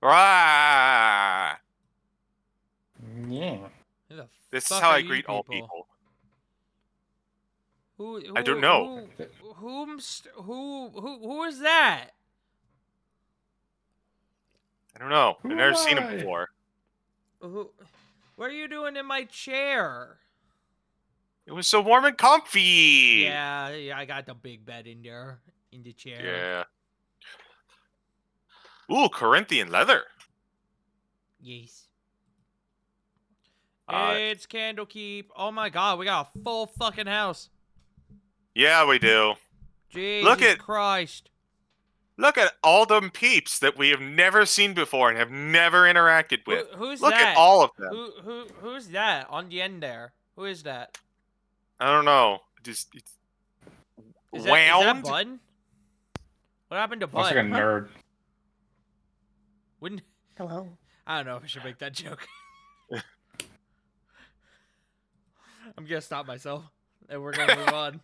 Ah! Yeah. Who the This is fuck how are I you greet all people. Who I don't know. Who is that? I don't know. Who I've never am seen him I? before. What are you doing in my chair? It was so warm and comfy. Yeah, I got the big bed in there, in the chair. Yeah. Ooh, Corinthian leather. Yes. Uh, It's Candlekeep. Oh my god, we got a full fucking house. Yeah, we do. Jesus Christ. Look at all them peeps that we have never seen before and have never interacted with. Who's Look that? at all of them. Who's that on the end there? Who is that? I don't know. It's Is wound. that Bud? What happened to Bud? Looks like a nerd. Wouldn't... Hello. I don't know if I should make that joke. I'm gonna stop myself, and we're gonna move on.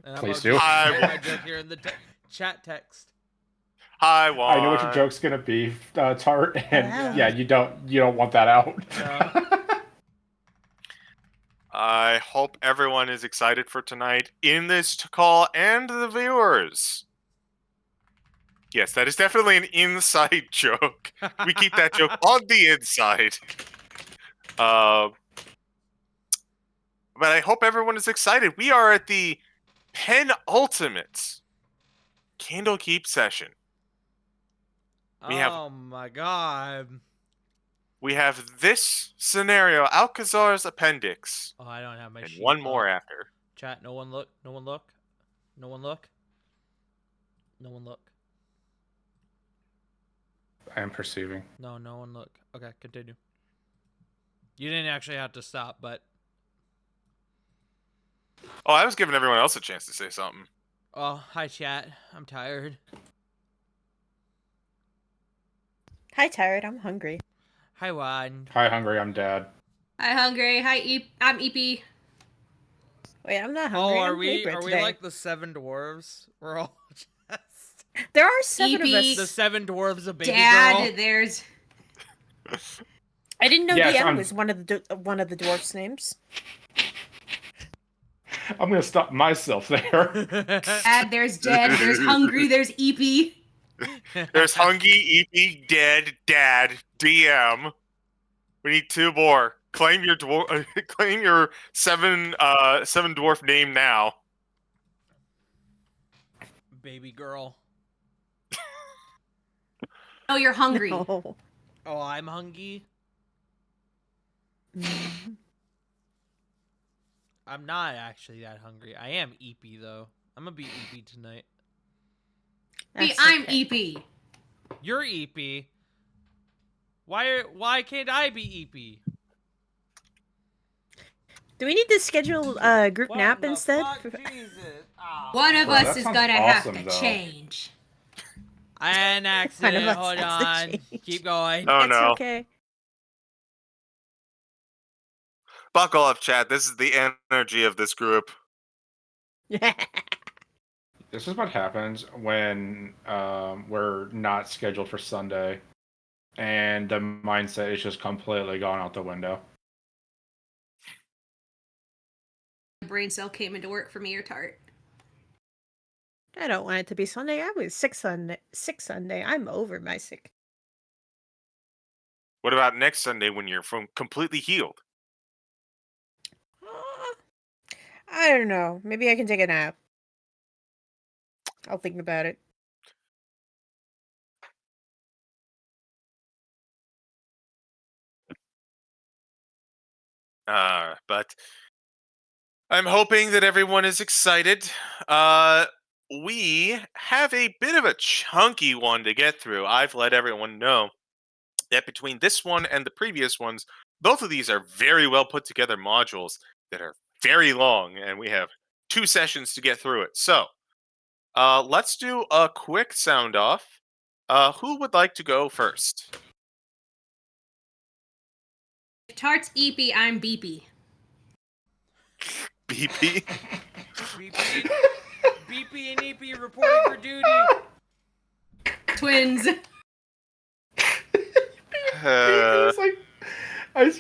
And Please I'm do. about to make my joke here in the chat text. Hi, Juan. I know what your joke's gonna be, Tart, and Hello. yeah, you don't want that out. I hope everyone is excited for tonight in this call and the viewers. Yes, that is definitely an inside joke. We keep that joke on the inside. But I hope everyone is excited. We are at the penultimate Candlekeep session. Oh my god. We have this scenario, Alkazaar's Appendix, Oh, I don't have my and sheet one up. more after. Chat, no one look. No one look. No one look. No one look. I am perceiving. No one look. Okay, continue. You didn't actually have to stop, but... Oh, I was giving everyone else a chance to say something. Oh, hi chat. I'm tired. Hi, tired. I'm hungry. Hi, Juan. Hi, hungry. I'm Dad. Hi, hungry. Hi, I'm EP. Wait, I'm not Oh, hungry. are I'm we today. like the 7 dwarves? We're all just... There are 7 of EP. us. The 7 dwarves of baby Dad, girl? there's... I didn't know Yes, DM was one of the dwarfs' names. I'm gonna stop myself there. Dad, there's Dead, there's Hungry, there's EP. There's Hungy, EP, Dead, Dad, DM. We need 2 more. Claim your claim your 7 dwarf name now. Baby girl. Oh, you're hungry. No. Oh, I'm hungry. I'm not actually that hungry. I am EP though. I'm gonna be EP tonight. See, That's I'm okay. EP. You're EP. Why can't I be EP? Do we need to schedule a group What nap the instead? fuck? Jesus. Oh. One of Bro, us that is sounds gonna awesome, have to though. change. An accident. us Hold has to on. change. Keep going. Oh That's no. okay. Buckle up, chat. This is the energy of this group. This is what happens when we're not scheduled for Sunday, and the mindset is just completely gone out the window. The brain cell came into work for me or Tart. I don't want it to be Sunday. I was sick Sunday. I'm over my sick. What about next Sunday when you're completely healed? I don't know. Maybe I can take a nap. I'll think about it. But I'm hoping that everyone is excited. We have a bit of a chunky one to get through. I've let everyone know that between this one and the previous ones, both of these are very well put together modules that are very long, and we have 2 sessions to get through it. So, let's do a quick sound off. Who would like to go first? If Tart's EP, I'm Beepy. BP? BP and EP reporting for duty. Twins.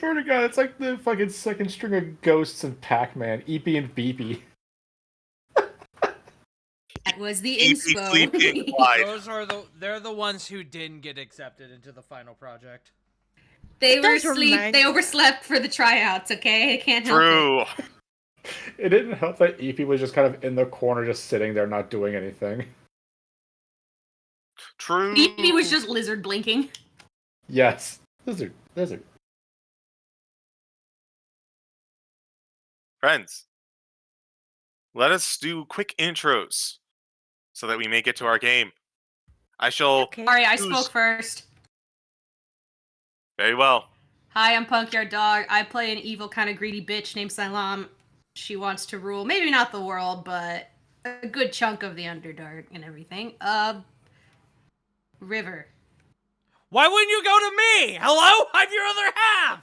swear to God, it's like the fucking second string of ghosts of Pac-Man, Eepy and Beepy. That was the Eepy, inspo. Fleepy, Clyde. They're the ones who didn't get accepted into the final project. They It were does asleep. remind They me- overslept for the tryouts. Okay, I can't help it. True. It didn't help that Eepy was just kind of in the corner, just sitting there, not doing anything. True. Phoebe was just lizard blinking. Yes. Lizard. Friends, let us do quick intros so that we may get to our game. I shall. Okay. Sorry, I Who's- spoke first. Very well. Hi, I'm Punkyard Dog. I play an evil, kind of greedy bitch named Salam. She wants to rule, maybe not the world, but a good chunk of the Underdark and everything. River. Why wouldn't you go to me? Hello? I'm your other half!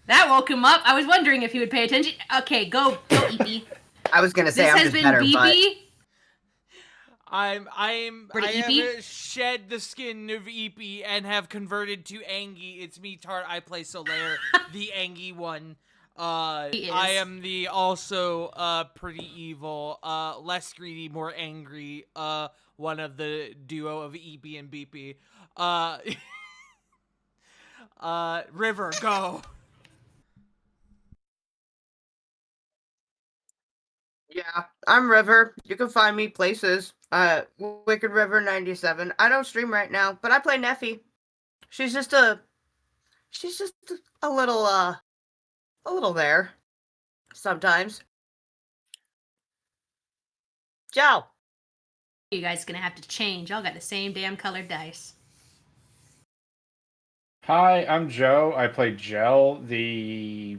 That woke him up. I was wondering if he would pay attention. Okay, go Eepy. I was gonna say This I'm has just been better, but Beepy. I Where to Eepy? have shed the skin of Eepy and have converted to Angie. It's me, Tart. I play Solaire, the Angie one. He is. I am the also pretty evil, less greedy, more angry, one of the duo of Eepy and Beepy. River, go. yeah, I'm River. You can find me places. Wicked River 97. I don't stream right now, but I play Neffy. She's just a little there. Sometimes. Joe. You guys gonna have to change. Y'all got the same damn colored dice. Hi, I'm Joe. I play Gel, the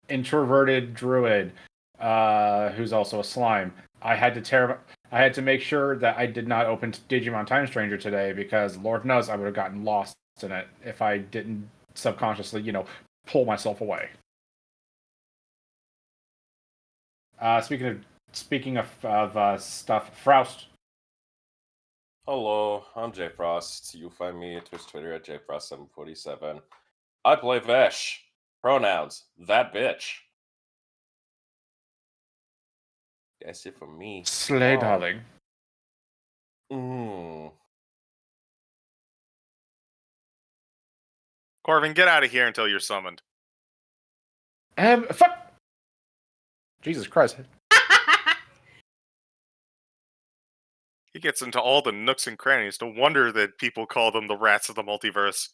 introverted druid, who's also a slime. I had to make sure that I did not open Digimon Time Stranger today because Lord knows I would have gotten lost in it if I didn't subconsciously, pull myself away. Speaking of stuff, Froust. Hello, I'm Jay Frost. You find me at Twitch, Twitter at JFrost747. I play Vesh. Pronouns, that bitch. That's it for me. Slay, Oh. darling. Corvin, get out of here until you're summoned. Fuck! Jesus Christ. He gets into all the nooks and crannies. No wonder that people call them the rats of the multiverse.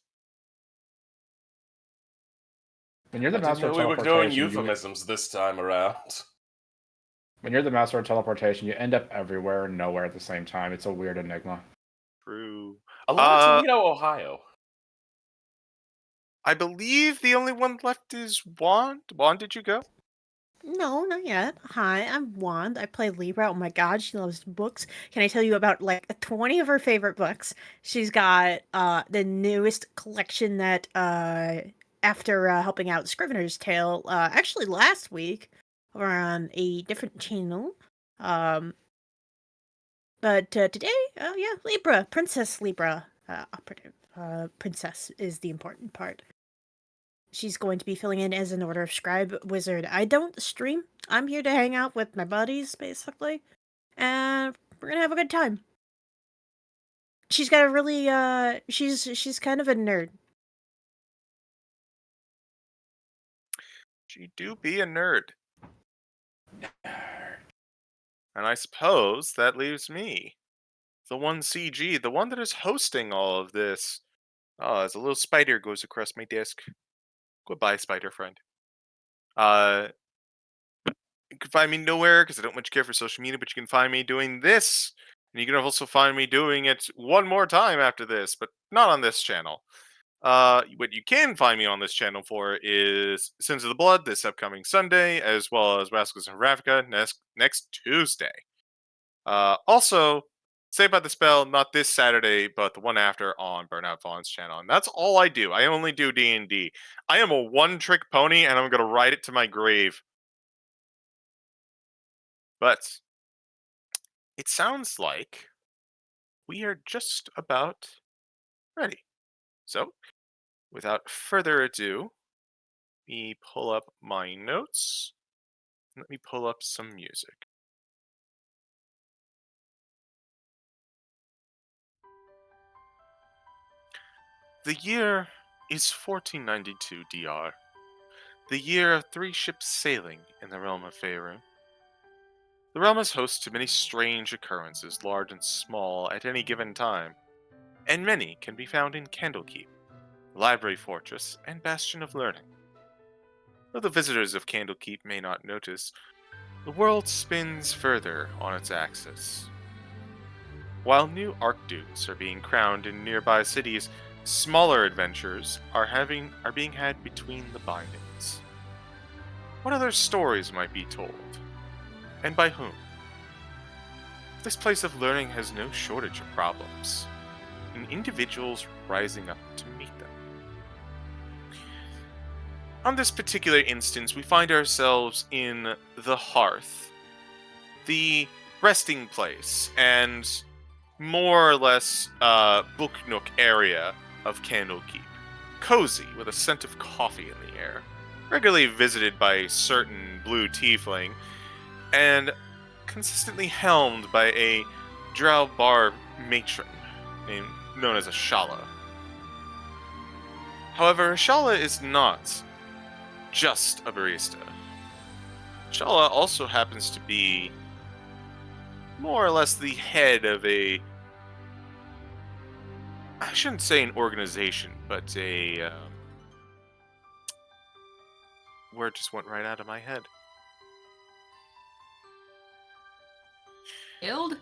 When you're the I didn't master know of we were doing teleportation, euphemisms this time around. when you're the master of teleportation, you end up everywhere and nowhere at the same time. It's a weird enigma. True. A lot of Toledo, Ohio. I believe the only one left is Wand. Wand, did you go? No, not yet. Hi, I'm Wand. I play Libra. Oh my god, she loves books. Can I tell you about like 20 of her favorite books? She's got the newest collection that after helping out Scrivener's Tale actually last week over on a different channel. But today, oh yeah, Libra, Princess Libra, operative. Princess is the important part. She's going to be filling in as an Order of Scribe wizard. I don't stream. I'm here to hang out with my buddies, basically. And we're gonna have a good time. She's got a really she's kind of a nerd. She do be a nerd. And I suppose that leaves me. The one CeeGee, the one that is hosting all of this. Oh, as a little spider goes across my desk. Goodbye, spider friend. You can find me nowhere because I don't much care for social media, but you can find me doing this. And you can also find me doing it one more time after this, but not on this channel. What you can find me on this channel for is Sins of the Blood this upcoming Sunday, as well as Rascals in Ravnica next Tuesday. Also, Saved by the Spell, not this Saturday, but the one after on Burnout Vaughn's channel. And that's all I do. I only do D&D. I am a one-trick pony, and I'm going to ride it to my grave. But it sounds like we are just about ready. So, without further ado, let me pull up my notes. Let me pull up some music. The year is 1492 DR, the year of 3 ships sailing in the realm of Faerun. The realm is host to many strange occurrences, large and small, at any given time, and many can be found in Candlekeep, Library Fortress, and Bastion of Learning. Though the visitors of Candlekeep may not notice, the world spins further on its axis. While new Archdukes are being crowned in nearby cities, smaller adventures are being had between the bindings. What other stories might be told? And by whom? This place of learning has no shortage of problems, and individuals rising up to meet them. On this particular instance, we find ourselves in the Hearth, the resting place and more or less book nook area of Candlekeep. Cozy, with a scent of coffee in the air, regularly visited by a certain blue tiefling, and consistently helmed by a drow bar matron known as Ashala. However, Ashala is not just a barista. Ashala also happens to be more or less the head of I shouldn't say an organization, but a word just went right out of my head. Guild?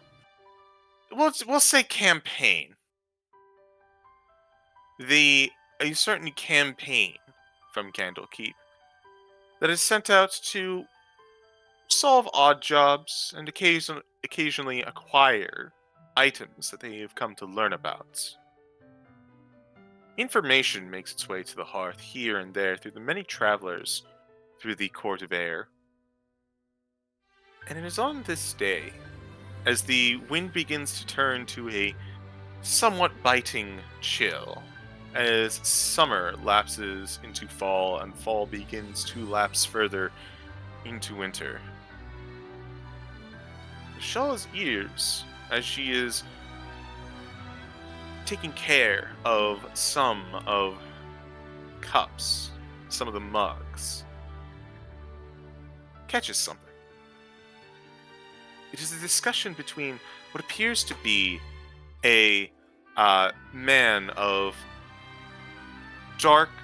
We'll say campaign. A certain campaign from Candlekeep that is sent out to solve odd jobs and occasionally acquire items that they have come to learn about. Information makes its way to the hearth here and there through the many travelers through the Court of Air. And it is on this day, as the wind begins to turn to a somewhat biting chill, as summer lapses into fall and fall begins to lapse further into winter. Shala's ears, as she is taking care of some of cups, some of the mugs, catches something. It is a discussion between what appears to be a man of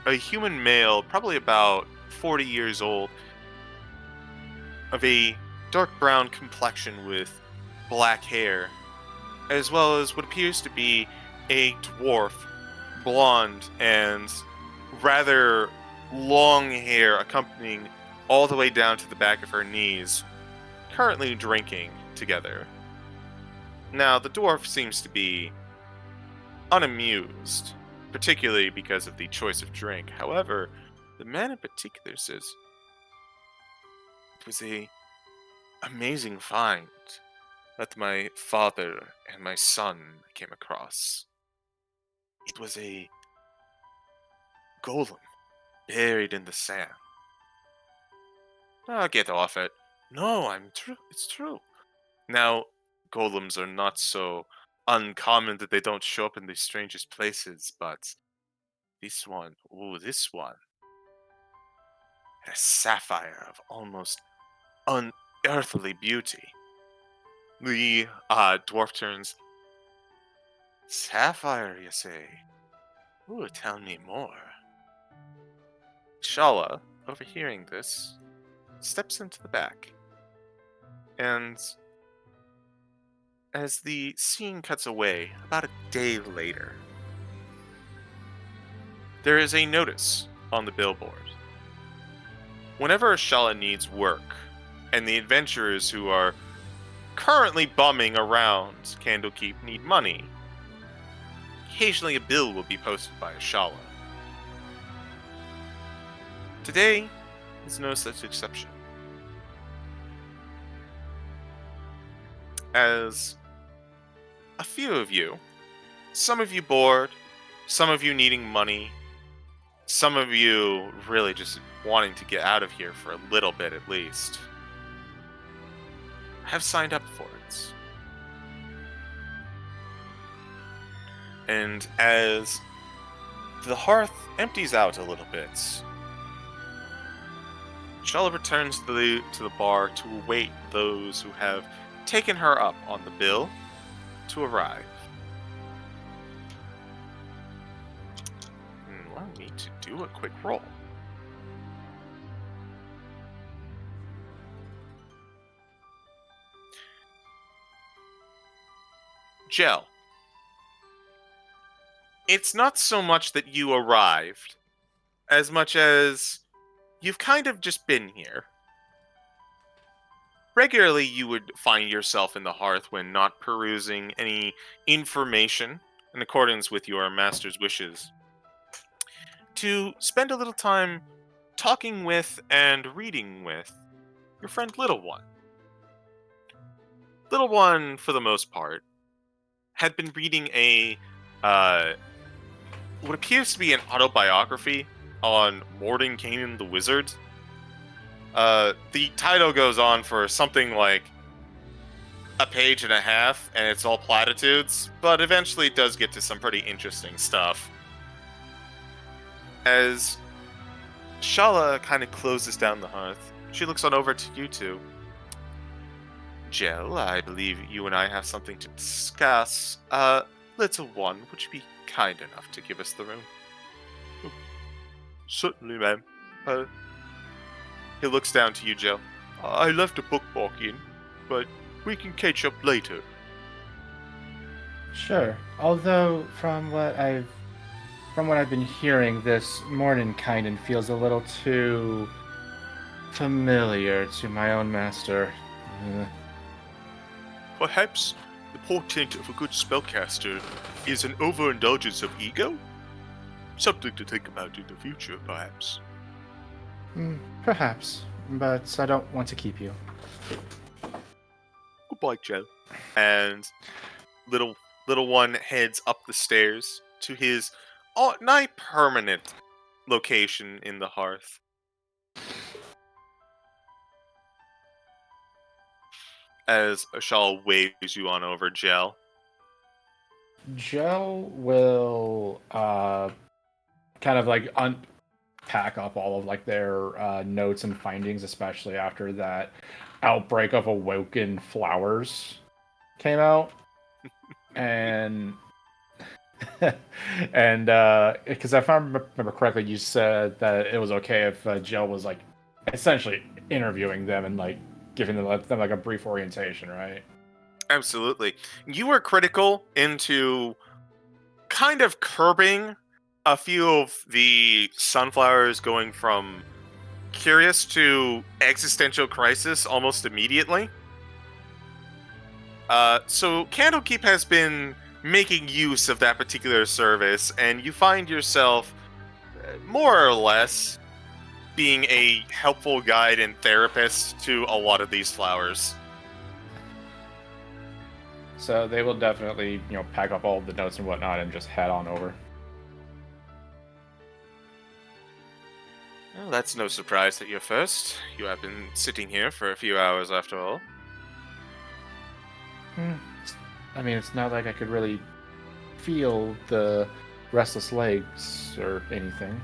a human male, probably about 40 years old, of a dark brown complexion with black hair, as well as what appears to be a dwarf, blonde, and rather long hair accompanying all the way down to the back of her knees, currently drinking together. Now, the dwarf seems to be unamused, particularly because of the choice of drink. However, the man in particular says, "It was a amazing find that my father and my son came across. It was a golem buried in the sand." "Oh, get off it." "No, it's true. Now, golems are not so uncommon that they don't show up in the strangest places, but this one had a sapphire of almost unearthly beauty." The dwarf turns. "Sapphire, you say? Ooh, tell me more." Shala, overhearing this, steps into the back, and as the scene cuts away, about a day later, there is a notice on the billboard. Whenever Shala needs work, and the adventurers who are currently bumming around Candlekeep need money, occasionally a bill will be posted by Shala. Today is no such exception, as a few of you, some of you bored, some of you needing money, some of you really just wanting to get out of here for a little bit at least have signed up for it. And as the hearth empties out a little bit, Shala returns to the bar to await those who have taken her up on the bill to arrive. Allow me to do a quick roll. Gel. It's not so much that you arrived, as much as you've kind of just been here. Regularly, you would find yourself in the hearth when not perusing any information in accordance with your master's wishes, to spend a little time talking with and reading with your friend Little One. Little One, for the most part, had been reading what appears to be an autobiography on Mordenkainen the Wizard. The title goes on for something like a page and a half, and it's all platitudes, but eventually it does get to some pretty interesting stuff. As Shala kind of closes down the hearth, she looks on over to you two. Jel, I believe you and I have something to discuss. Little One, would you be kind enough to give us the room? Certainly, ma'am. He looks down to you, Jel. I left a bookmark in, but we can catch up later. Sure. Although, from what I've been hearing, this Mordenkainen feels a little too familiar to my own master. Perhaps the portent of a good spellcaster is an overindulgence of ego? Something to think about in the future, perhaps. Perhaps, but I don't want to keep you. Goodbye, Joe. And little one heads up the stairs to his nigh permanent location in the hearth. As Ashal waves you on over, Gel. Gel will kind of like unpack up all of like their notes and findings, especially after that outbreak of awoken flowers came out, and and because if I remember correctly, you said that it was okay if Gel was like essentially interviewing them and like giving them like a brief orientation, right? Absolutely. You were critical into kind of curbing a few of the sunflowers going from curious to existential crisis almost immediately. So Candlekeep has been making use of that particular service, and you find yourself more or less being a helpful guide and therapist to a lot of these flowers. So they will definitely, pack up all the notes and whatnot and just head on over. Well, that's no surprise that you're first. You have been sitting here for a few hours after all. I mean, it's not like I could really feel the restless legs or anything.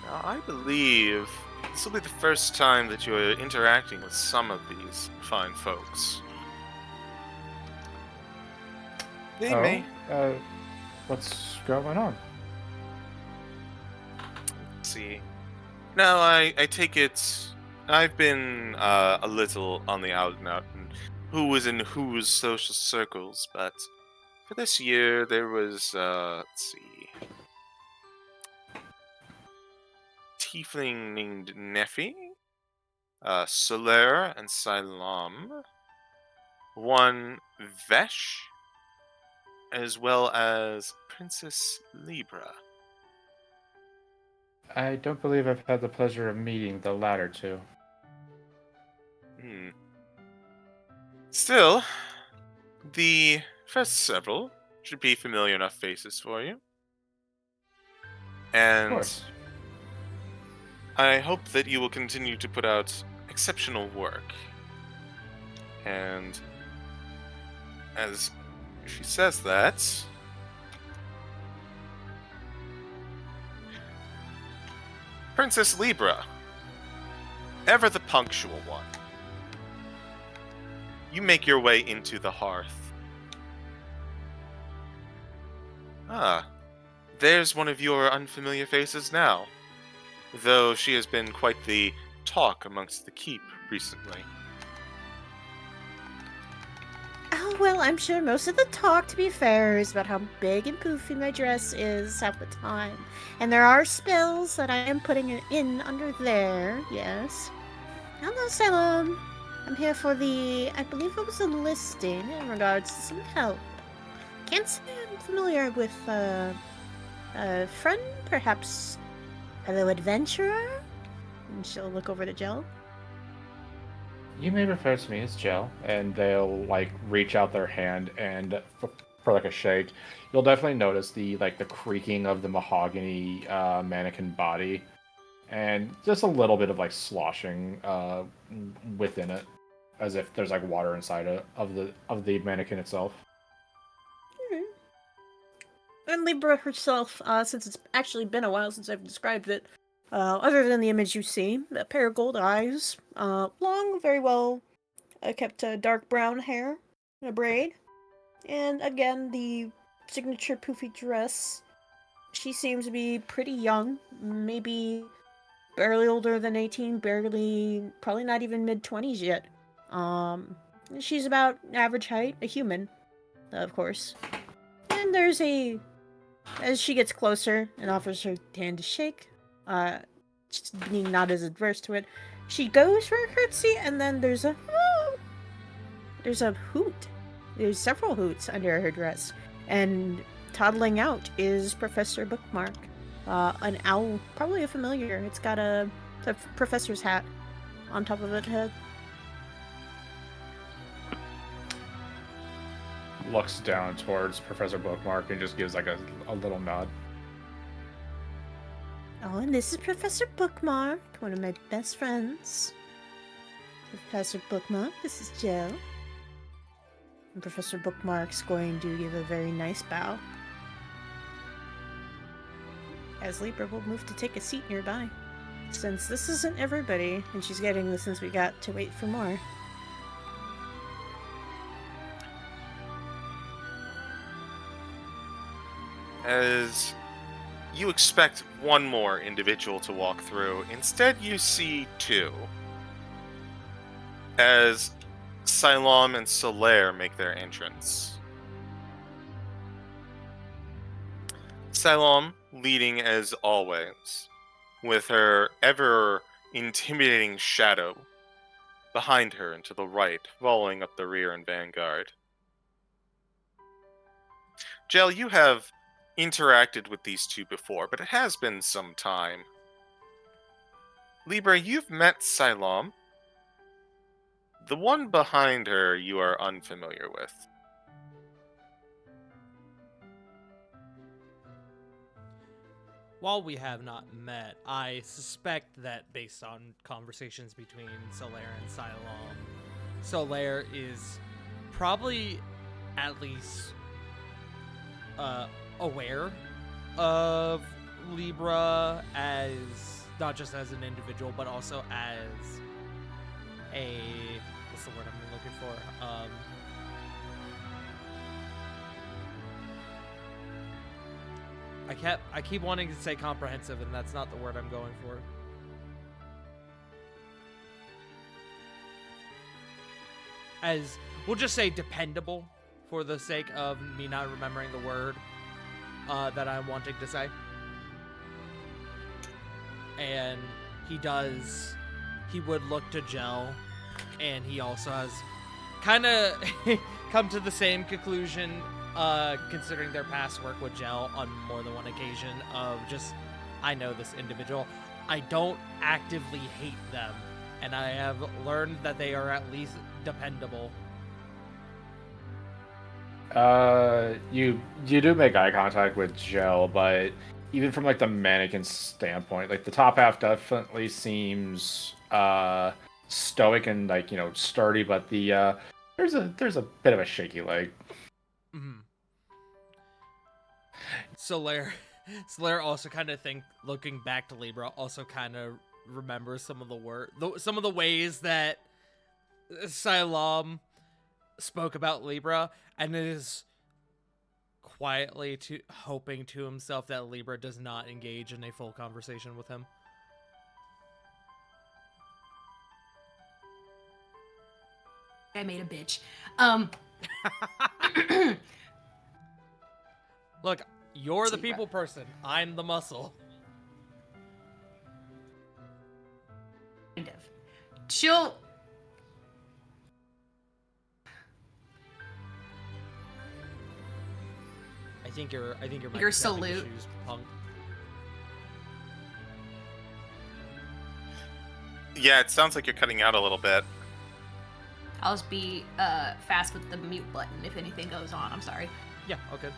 Now, I believe this will be the first time that you're interacting with some of these fine folks. They may... What's going on? Let's see. No, I take it... I've been a little on the out and out and who was in whose social circles, but for this year there was, let's see... Tiefling named Neffy, Soler and Silam, one Vesh, as well as Princess Libra. I don't believe I've had the pleasure of meeting the latter two. Still, the first several should be familiar enough faces for you. And course. I hope that you will continue to put out exceptional work. And as she says that, Princess Libra, ever the punctual one, you make your way into the hearth. Ah, there's one of your unfamiliar faces now, though she has been quite the talk amongst the keep recently. Oh, well, I'm sure most of the talk, to be fair, is about how big and poofy my dress is half the time. And there are spells that I am putting in under there, yes. Hello, Salem. I'm here for I believe it was a listing in regards to some help. Can't say I'm familiar with, a friend, perhaps fellow adventurer? And she'll look over to Jill. You may refer to me as Jill, and they'll like reach out their hand and for like a shake. You'll definitely notice the creaking of the mahogany mannequin body, and just a little bit of like sloshing within it, as if there's like water inside of the mannequin itself. And Libra herself, since it's actually been a while since I've described it, other than the image you see, a pair of gold eyes, long, very well kept dark brown hair in a braid, and again, the signature poofy dress. She seems to be pretty young, maybe barely older than 18, probably not even mid-20s yet. She's about average height, a human, of course. And as she gets closer and offers her hand to shake, just being not as adverse to it, she goes for a curtsy, and then there's a hoot. There's several hoots under her dress, and toddling out is Professor Bookmark, an owl, probably a familiar. It's got the professor's hat on top of its head. Looks down towards Professor Bookmark and just gives like a little nod. Oh, and this is Professor Bookmark, one of my best friends. Professor Bookmark, this is Jill. And Professor Bookmark's going to give a very nice bow. As Libra will move to take a seat nearby. Since this isn't everybody, and she's getting this since we got to wait for more. As you expect one more individual to walk through, instead you see two. As Silam and Solaire make their entrance. Silam leading as always, with her ever intimidating shadow behind her and to the right, following up the rear and vanguard. Jel, you have interacted with these two before, but it has been some time. Libra, you've met Silam. The one behind her you are unfamiliar with. While we have not met, I suspect that based on conversations between Solaire and Silam, Solaire is probably at least aware of Libra as not just as an individual, but also as a what's the word I'm looking for? I keep wanting to say comprehensive, and that's not the word I'm going for. As we'll just say dependable for the sake of me not remembering the word that I'm wanting to say. And he would look to Jel, and he also has kind of come to the same conclusion, considering their past work with Jel on more than one occasion, of just, I know this individual. I don't actively hate them, and I have learned that they are at least dependable. You do make eye contact with Jill, but even from like the mannequin standpoint, like the top half definitely seems stoic and like sturdy, but the there's a bit of a shaky leg. Mm-hmm. Solaire also kind of looking back to Libra, also kind of remembers some of the ways that Silam spoke about Libra, and is quietly hoping to himself that Libra does not engage in a full conversation with him. I made a bitch. Look, you're the Libra. people person. I'm the muscle. Kind of. She'll. I think you're Your salute. Shoes, punk. Yeah, it sounds like you're cutting out a little bit. I'll just be fast with the mute button if anything goes on. I'm sorry. Yeah, okay.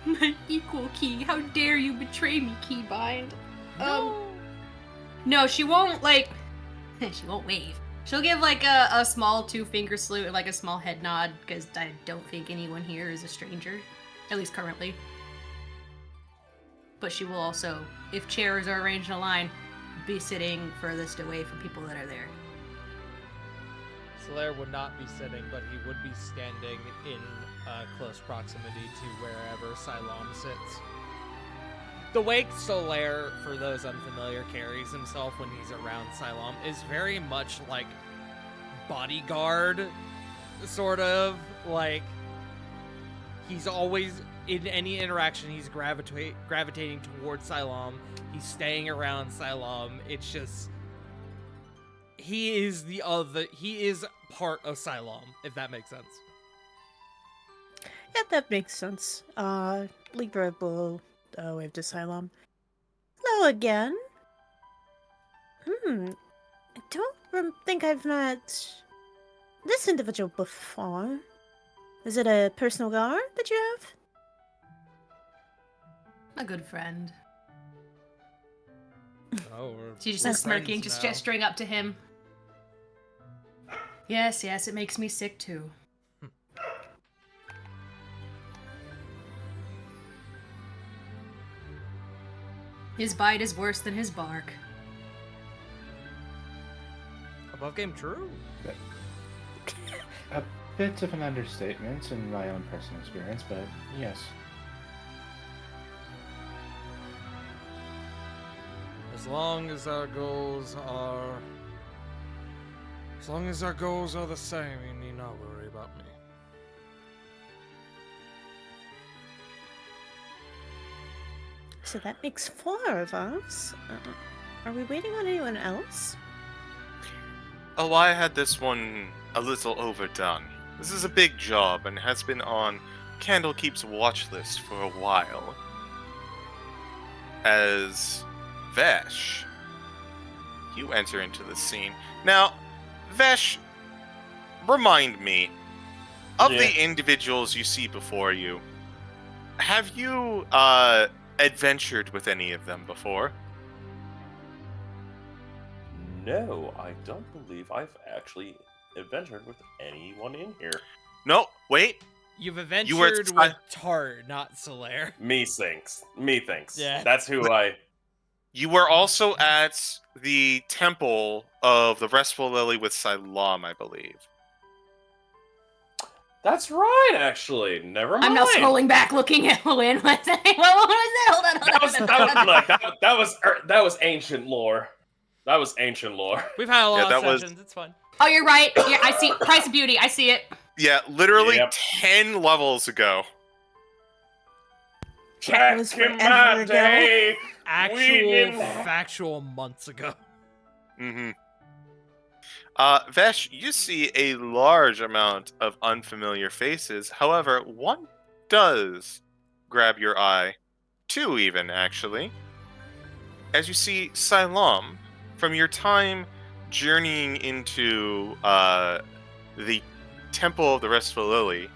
My equal key. How dare you betray me, Keybind? No, she won't she won't wave. She'll give like a small 2-finger salute and like a small head nod, because I don't think anyone here is a stranger, at least currently. But she will also, if chairs are arranged in a line, be sitting furthest away from people that are there. Solaire would not be sitting, but he would be standing in close proximity to wherever Silam sits. The way Solaire, for those unfamiliar, carries himself when he's around Silam is very much like bodyguard, sort of. Like, he's always, in any interaction, he's gravitating towards Silam. He's staying around Silam. It's just, he is part of Silam, if that makes sense. Yeah, that makes sense. Libra will wave to Silam. Hello again. I don't think I've met this individual before. Is it a personal guard that you have? A good friend. Oh, She just we're is smirking, friends just now. gesturing up to him. Yes, it makes me sick too. His bite is worse than his bark. Above game true. A bit of an understatement in my own personal experience, but yes. As long as our goals are the same, you need not worry about me. So that makes 4 of us. Are we waiting on anyone else? Oh, I had this one a little overdone. This is a big job and has been on Candlekeep's watch list for a while. As Vesh, you enter into the scene. Now, Vesh, remind me, of Yeah. the individuals you see before you, have you adventured with any of them before? No, I don't believe I've actually adventured with anyone in here. No, wait. You've were adventured at with Tart, not Solaire. Me thinks. Yeah. That's who You were also at the temple of the Restful Lily with Silam, I believe. That's right, actually. Never mind. I'm now scrolling back, looking at when was that? What was that? Hold on. That was ancient lore. That was ancient lore. We've had a lot Yeah, of that was- sessions. It's fun. Oh, you're right. Yeah, I see. Price of Beauty. I see it. Yeah, literally Yep. 10 levels ago. That was Back in forever my ago. day, Actual factual months ago. Mm-hmm. Vesh, you see a large amount of unfamiliar faces. However, one does grab your eye. 2 even, actually. As you see Silam, from your time journeying into the Temple of the Restful Lily,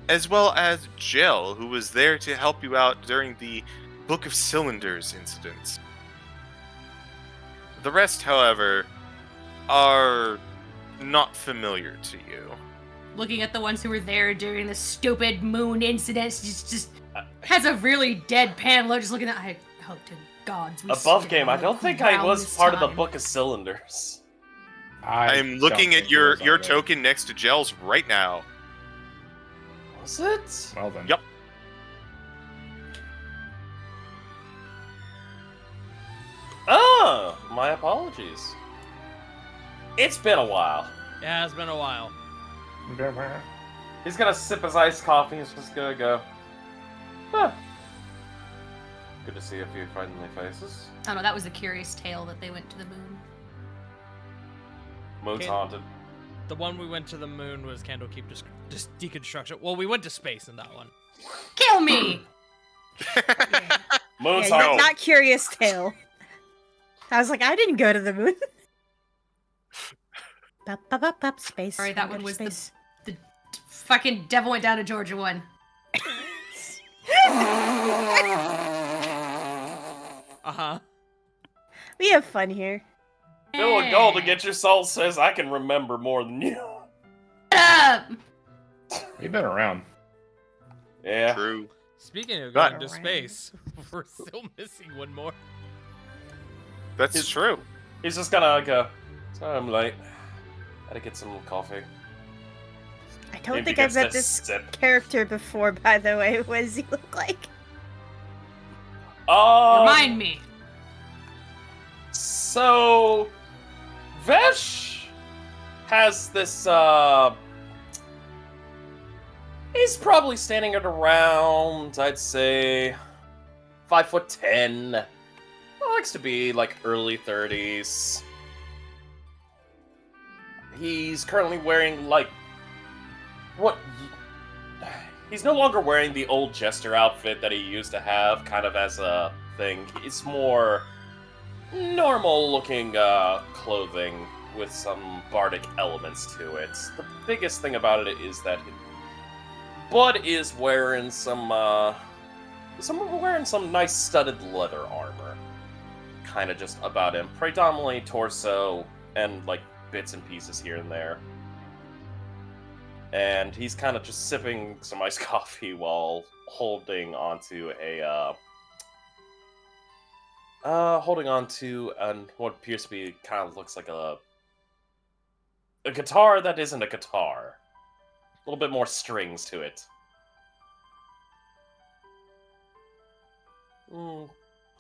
as well as Jell, who was there to help you out during the Book of Cylinders incident. The rest, however, are not familiar to you. Looking at the ones who were there during the stupid moon incident, just has a really deadpan look, just looking at. I hope to gods we Above spit game, on I the don't think I ground was this part of the time. Book of Cylinders. I'm looking at your token next to Gel's right now. Was it? Well then. Yep. Oh, my apologies. It's been a while. Yeah, it's been a while. He's gonna sip his iced coffee. He's just gonna go. Huh. Good to see a few friendly faces. Oh no, that was the curious tale that they went to the moon. Moon's Okay. haunted. The one we went to the moon was Candlekeep Deconstruction. Well, we went to space in that one. Kill me! Moon's Yeah, haunted. not Curious Tale. I was like, I didn't go to the moon. Space. Sorry, that I'm one going was to space. the fucking Devil Went Down to Georgia one. Uh-huh. We have fun here. Bill of Gold to get your soul says I can remember more than you. Shut up! We've been around. Yeah. True. Speaking of But- going to space, we're still missing one more. That's Is- true. He's just gonna go. Sorry, I'm late. Gotta get some coffee. I don't Maybe think I've gets met to this sip. character before, by the way. What does he look like? Remind me. So, Vesh has this, he's probably standing at around, I'd say, 5'10". Likes to be, like, early 30s. He's currently wearing, like, he's no longer wearing the old jester outfit that he used to have, kind of as a thing. It's more normal-looking clothing with some bardic elements to it. The biggest thing about it is that Bud is wearing some nice studded leather armor. Kind of just about him. Predominantly torso and, like, bits and pieces here and there. And he's kind of just sipping some iced coffee while holding onto what appears to be kind of looks like a guitar that isn't a guitar. A little bit more strings to it.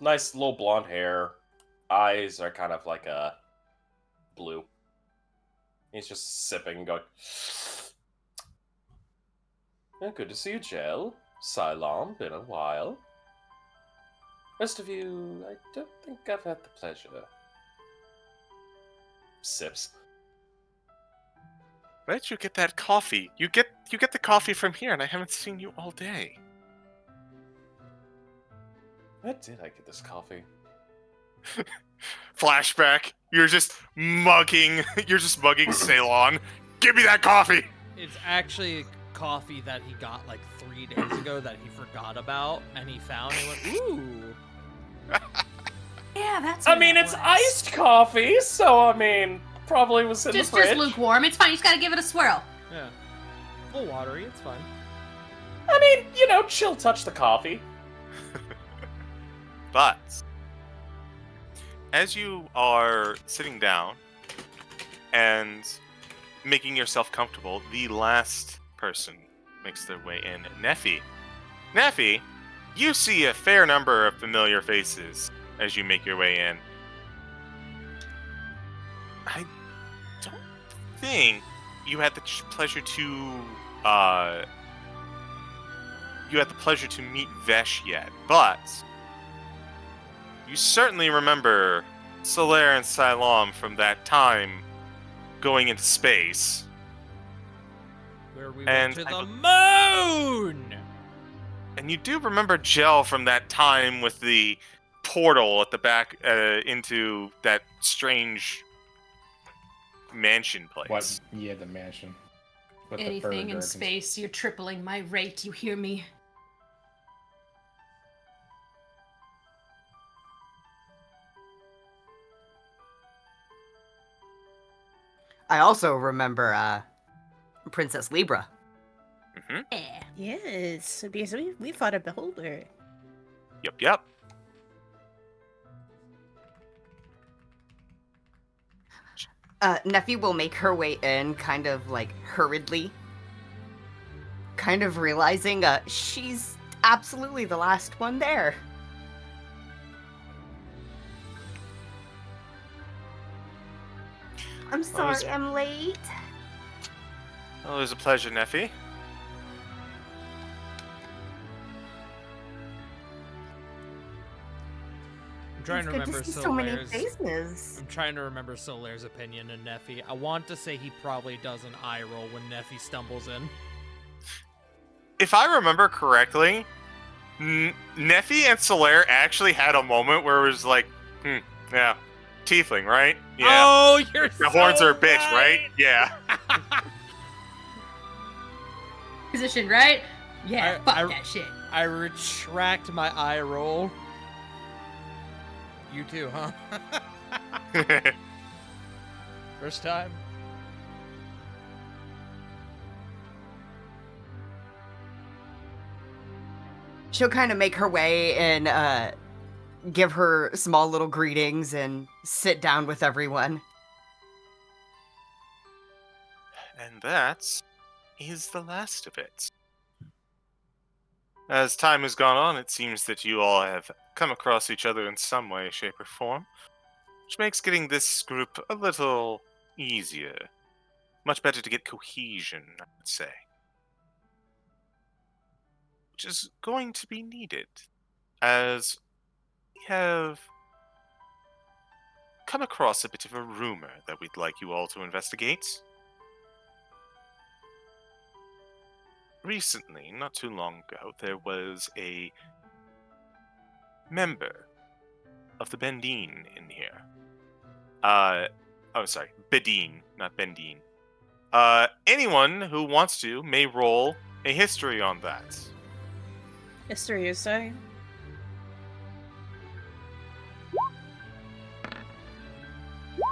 Nice low blonde hair. Eyes are kind of like a blue. He's just sipping and going. Oh, good to see you, Jel. Cylon, been a while. Rest of you, I don't think I've had the pleasure. Sips. Where did you get that coffee? You get the coffee from here, and I haven't seen you all day. Where did I get this coffee? Flashback. You're just mugging Ceylon. Give me that coffee. It's actually coffee that he got like 3 days ago that he forgot about, and he found and went, ooh. Yeah, that's. I what mean, that it's was. iced coffee, so I mean, probably was in Just the fridge. lukewarm. It's fine. You just gotta give it a swirl. Yeah. A little watery, it's fine. I mean, you know, chill touch the coffee. But as you are sitting down and making yourself comfortable, the last person makes their way in. Neffy. Neffy, you see a fair number of familiar faces as you make your way in. I don't think you had the pleasure to meet Vesh yet, but you certainly remember Solaire and Cylon from that time going into space. Where we And went to I the moon! And you do remember Jel from that time with the portal at the back into that strange mansion place. What? Yeah, the mansion. With the bird Anything in dragons. space, you're tripling my rate. You hear me? I also remember Princess Libra. Hmm. Yeah. Yes, because we fought a beholder. Yep. Neffy will make her way in, kind of like hurriedly, kind of realizing she's absolutely the last one there. I'm Always- sorry I'm late. Always a pleasure, Neffy. I'm trying It's to good remember to see so many Solaire's. faces. I'm trying to remember Solaire's opinion of Neffy. I want to say he probably does an eye roll when Neffy stumbles in. If I remember correctly, Neffy and Solaire actually had a moment where it was like, yeah, tiefling, right? Yeah. Oh, you're The horns are a bitch, right? Yeah. Position, right? Yeah, fuck I- that shit. I retract my eye roll. You too, huh? First time. She'll kind of make her way and give her small little greetings and sit down with everyone. And that is the last of it. As time has gone on, it seems that you all have come across each other in some way, shape, or form, which makes getting this group a little easier. Much better to get cohesion, I would say. Which is going to be needed, as we have come across a bit of a rumor that we'd like you all to investigate. Recently, not too long ago, there was a member of the Bendine in here. Sorry, Bedine, not Bendine. Anyone who wants to may roll a history on that. History, you say? –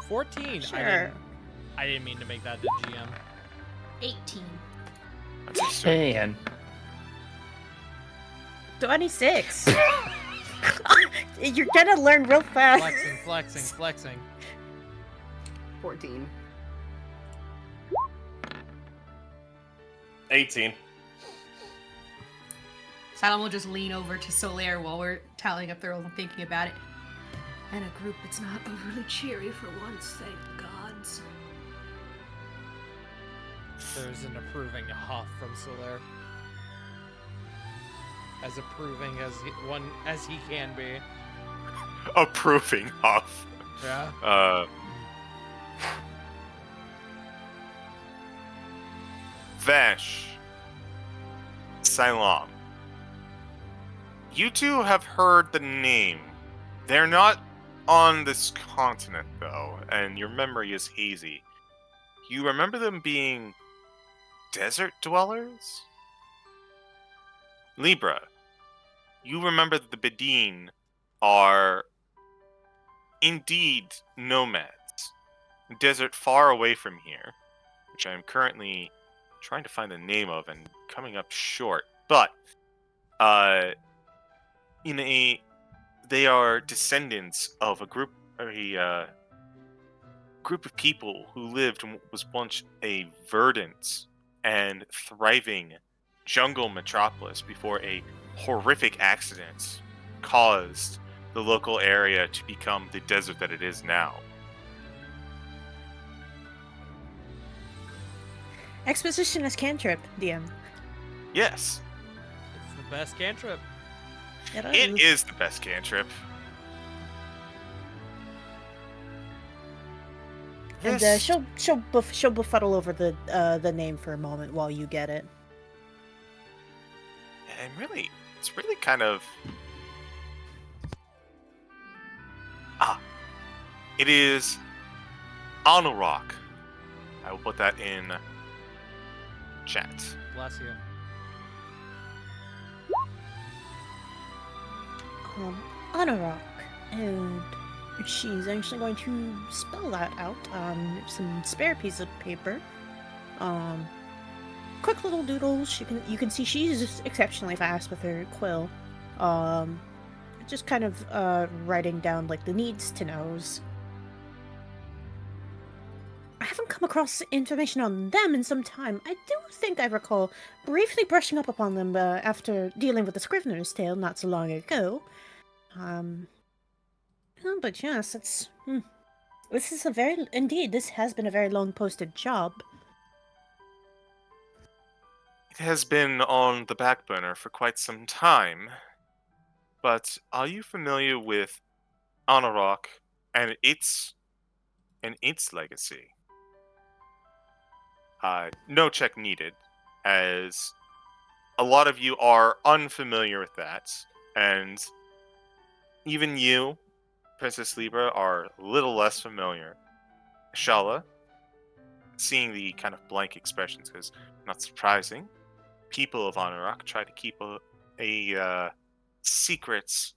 14. Sure. I didn't mean to make that the GM. 18. That's history. 10. 26. You're gonna learn real fast. Flexing. 14. 18. Salem will just lean over to Solaire while we're tallying up their roll and thinking about it. And a group that's not overly cheery for once, thank gods. There's an approving huff from Solaire. As approving as he can be. Approving huff. Yeah. Vesh. Silam. You two have heard the name. They're not on this continent, though, and your memory is hazy. You remember them being desert dwellers? Libra, you remember that the Bedine are indeed nomads. A desert far away from here, which I am currently trying to find the name of and coming up short. But, they are descendants of a group of people who lived in what was once a verdant and thriving jungle metropolis before a horrific accident caused the local area to become the desert that it is now. Exposition is cantrip, DM. Yes, It's the best cantrip. it is the best cantrip. And This- she'll befuddle over the name for a moment while you get it. And really, it's really kind of... It is Anurok. I will put that in chat. Bless you. Honorok. And She's actually going to spell that out on some spare piece of paper. Quick little doodles. You can see she's exceptionally fast with her quill. Just kind of writing down like the needs to knows. I haven't come across information on them in some time. I do think I recall briefly brushing up upon them after dealing with the Scrivener's Tale not so long ago. But yes, it's... This is this has been a very long posted job. It has been on the back burner for quite some time. But are you familiar with Anarok and its legacy? No check needed, as a lot of you are unfamiliar with that, and even you, Princess Libra, are a little less familiar. Shala, seeing the kind of blank expressions, because not surprising, people of Anarok try to keep a secret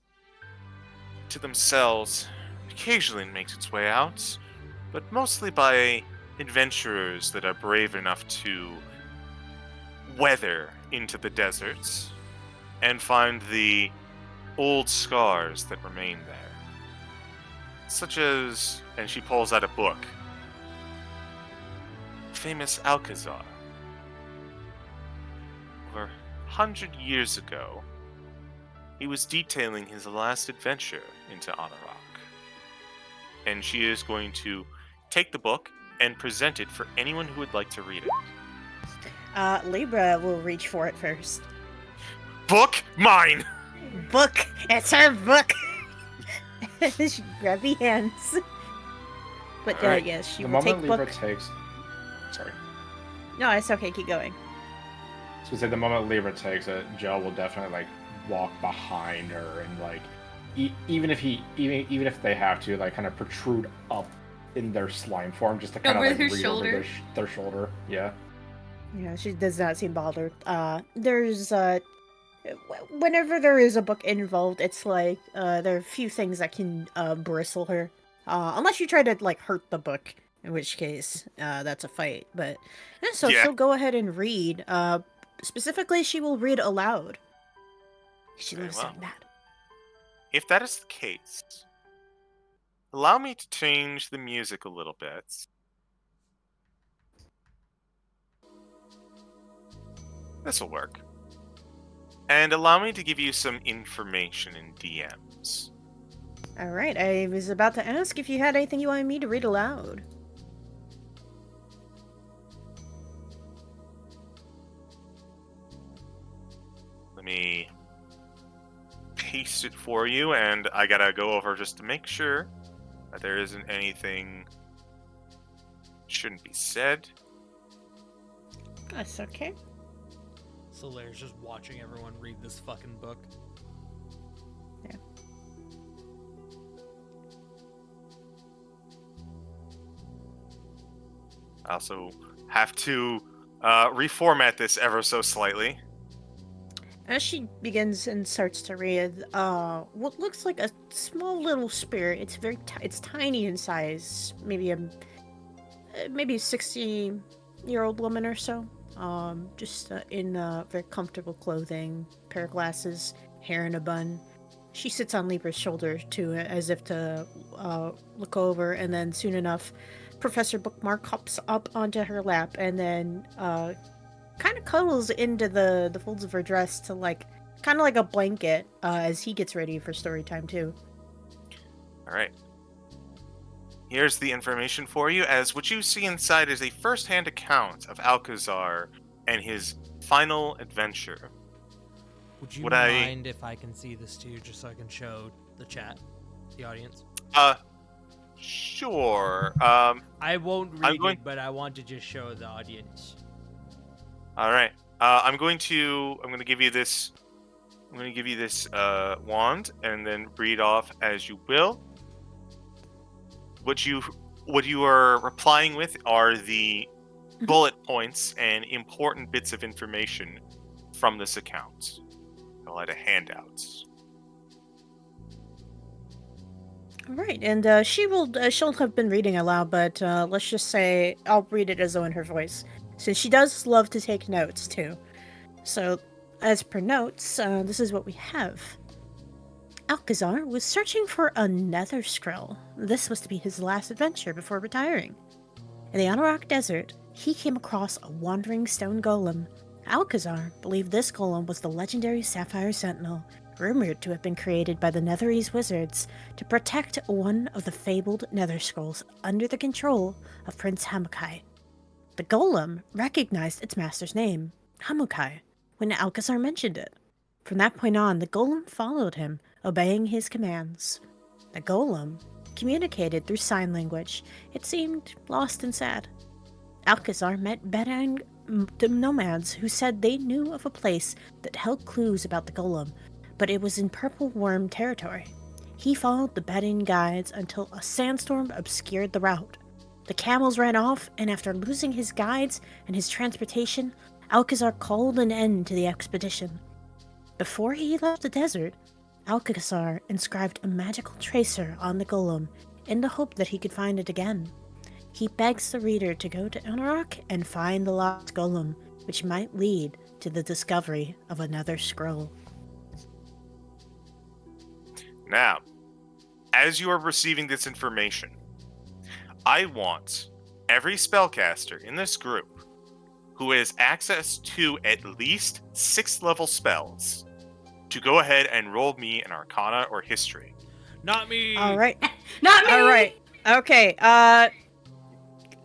to themselves. Occasionally it makes its way out, but mostly by adventurers that are brave enough to weather into the deserts and find the old scars that remain there. Such as, and she pulls out a book, famous Alkazaar. Over 100 years ago, he was detailing his last adventure into Anarok. And she is going to take the book and present it for anyone who would like to read it. Libra will reach for it first. Book? Mine! Book! It's her book! She grabby hands. But Alright, yes, she the will take moment Libra book. takes... Sorry. No, it's okay, keep going. So say the moment Libra takes it, Joe will definitely like walk behind her and like even if they have to like kind of protrude up in their slime form just to kind of Over like their read shoulder. over their shoulder. Yeah. Yeah, she does not seem bothered. There's whenever there is a book involved, it's like there are a few things that can bristle her. Unless you try to like hurt the book, in which case that's a fight. But yeah, so Yeah. she'll go ahead and read. Specifically, she will read aloud. She Very loves well. doing that. If that is the case, allow me to change the music a little bit. This'll work. And allow me to give you some information in DMs. All right, I was about to ask if you had anything you wanted me to read aloud. Let me paste it for you, and I gotta go over just to make sure that there isn't anything shouldn't be said. That's okay. Solaire's just watching everyone read this fucking book. I also have to reformat this ever so slightly. As she begins and starts to read, what looks like a small little spirit. It's it's tiny in size, maybe a 60-year-old woman or so. Just in very comfortable clothing, pair of glasses, hair in a bun. She sits on Libra's shoulder too, as if to look over, and then soon enough, Professor Bookmark hops up onto her lap and then kind of cuddles into the folds of her dress to kind of like a blanket as he gets ready for story time too. All right. Here's the information for you, as what you see inside is a first-hand account of Alkazaar and his final adventure. Would you Would I- mind if I can see this too, just so I can show the chat, the audience? Sure. I won't I'm read going- it, but I want to just show the audience. All right. I'm going to give you this. I'm going to give you this wand, and then read off as you will. What you are replying with are the bullet points and important bits of information from this account. A lot of handouts. Right, and she'll have been reading aloud, but let's just say I'll read it as though in her voice, since she does love to take notes too. So, as per notes, this is what we have. Alkazaar was searching for a nether scroll. This was to be his last adventure before retiring. In the Anorak Desert, he came across a wandering stone golem. Alkazaar believed this golem was the legendary Sapphire Sentinel, rumored to have been created by the Netherese wizards to protect one of the fabled nether scrolls under the control of Prince Hamukai. The golem recognized its master's name, Hamukai, when Alkazaar mentioned it. From that point on, the golem followed him, obeying his commands. The golem communicated through sign language. It seemed lost and sad. Alkazaar met Bedouin nomads who said they knew of a place that held clues about the golem, but it was in Purple Worm territory. He followed the Bedouin guides until a sandstorm obscured the route. The camels ran off, and after losing his guides and his transportation, Alkazaar called an end to the expedition. Before he left the desert, Alkazaar inscribed a magical tracer on the golem in the hope that he could find it again. He begs the reader to go to Anorak and find the lost golem, which might lead to the discovery of another scroll. Now, as you are receiving this information, I want every spellcaster in this group who has access to at least 6th level spells to go ahead and roll me an Arcana or History. Not me. All right. Not me. All right. Okay.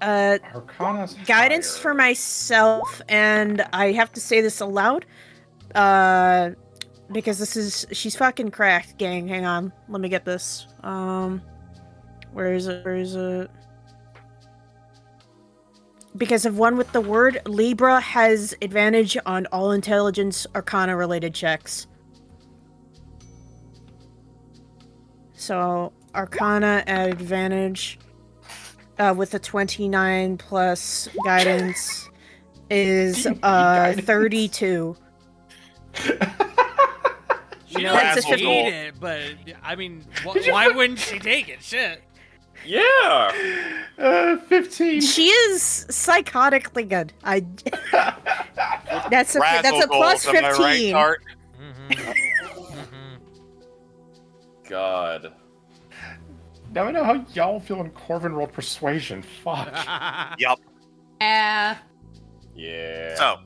Arcana's Guidance higher. for myself, and I have to say this aloud, because she's fucking cracked, gang. Hang on, let me get this. Where is it? Because of one with the word, Libra has advantage on all intelligence Arcana related checks. So Arcana at advantage. With a 29 plus guidance is 32. She That's doesn't a need 50. it, but I mean, why wouldn't she take it? Shit. Yeah. 15. She is psychotically good. That's a Razzle plus goals, am I right, 15. Tart? God. Now I know how y'all feel in Corvin rolled persuasion. Fuck. Yup. Yeah. Yeah. So,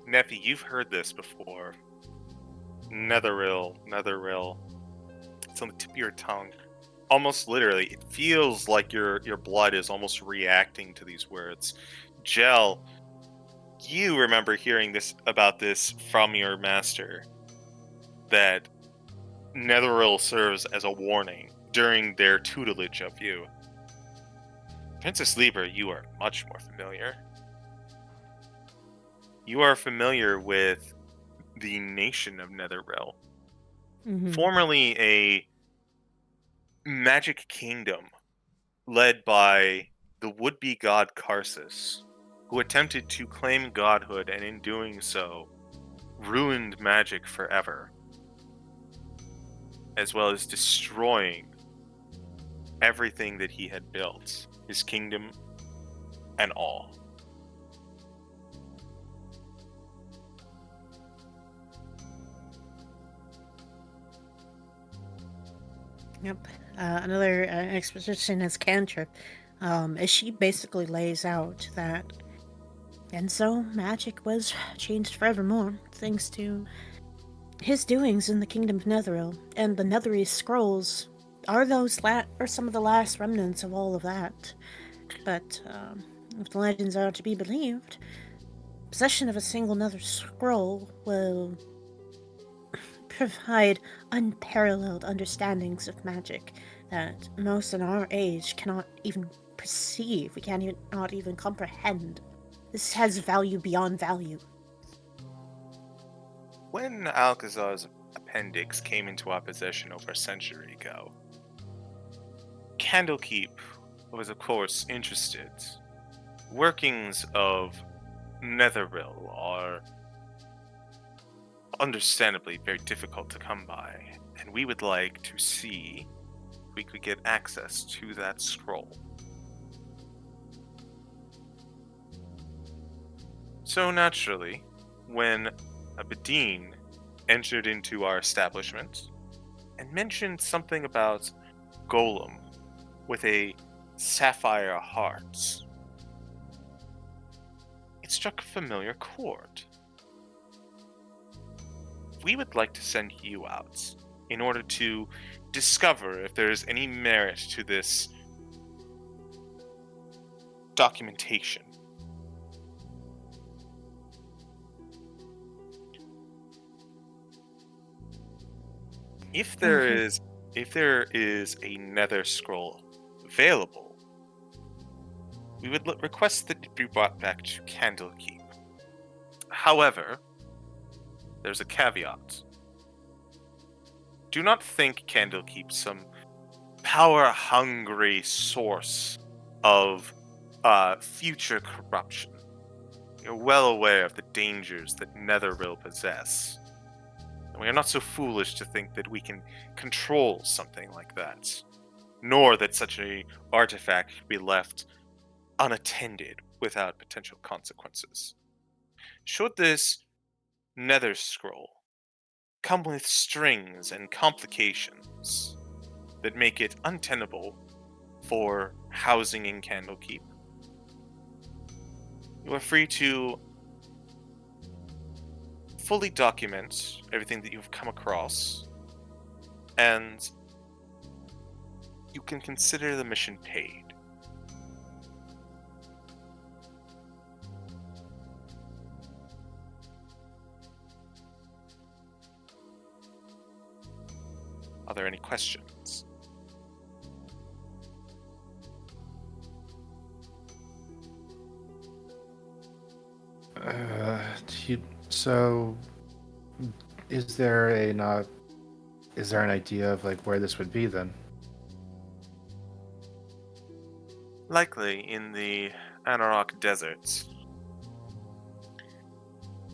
Neffy, you've heard this before. Netheril. It's on the tip of your tongue. Almost literally, it feels like your blood is almost reacting to these words. Jel, you remember hearing about this from your master. That Netheril serves as a warning during their tutelage of you. Princess Libra, you are much more familiar. You are familiar with the nation of Netheril, formerly a magic kingdom led by the would-be god Karsus, who attempted to claim godhood and in doing so ruined magic forever, as well as destroying everything that he had built, his kingdom and all. Yep. Another exposition is cantrip, as she basically lays out that, and so magic was changed forevermore, thanks to his doings in the kingdom of Netheril, and the Netherese scrolls are some of the last remnants of all of that. But if the legends are to be believed, possession of a single Nether scroll will provide unparalleled understandings of magic that most in our age cannot even perceive. We not even comprehend. This has value beyond value. When Alkazaar's appendix came into our possession over a century ago, Candlekeep was of course interested. Workings of Netheril are understandably very difficult to come by, and we would like to see if we could get access to that scroll. So naturally, when Abedin entered into our establishment and mentioned something about golem with a sapphire heart, it struck a familiar chord. We would like to send you out in order to discover if there is any merit to this documentation. If there is a nether scroll available, we would request that it be brought back to Candlekeep. However, there's a caveat. Do not think Candlekeep some power-hungry source of future corruption. You're well aware of the dangers that Netheril possess. And we are not so foolish to think that we can control something like that, nor that such an artifact should be left unattended without potential consequences. Should this nether scroll come with strings and complications that make it untenable for housing in Candlekeep, you are free to fully document everything that you've come across, and you can consider the mission paid. Are there any questions? So, is there an idea of like where this would be then? Likely in the Anarok deserts.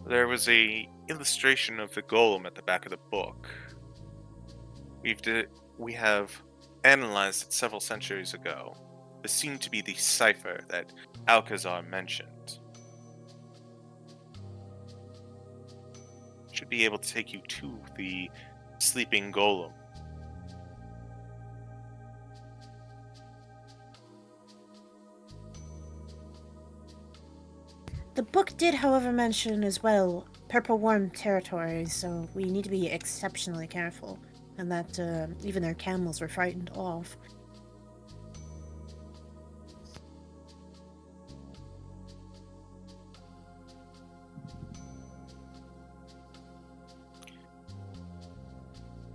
There was a illustration of the golem at the back of the book. We have analyzed it several centuries ago. This seemed to be the cipher that Alkazaar mentioned. Should be able to take you to the sleeping golem. The book did, however, mention as well Purple Worm territory, so we need to be exceptionally careful, and that even their camels were frightened off.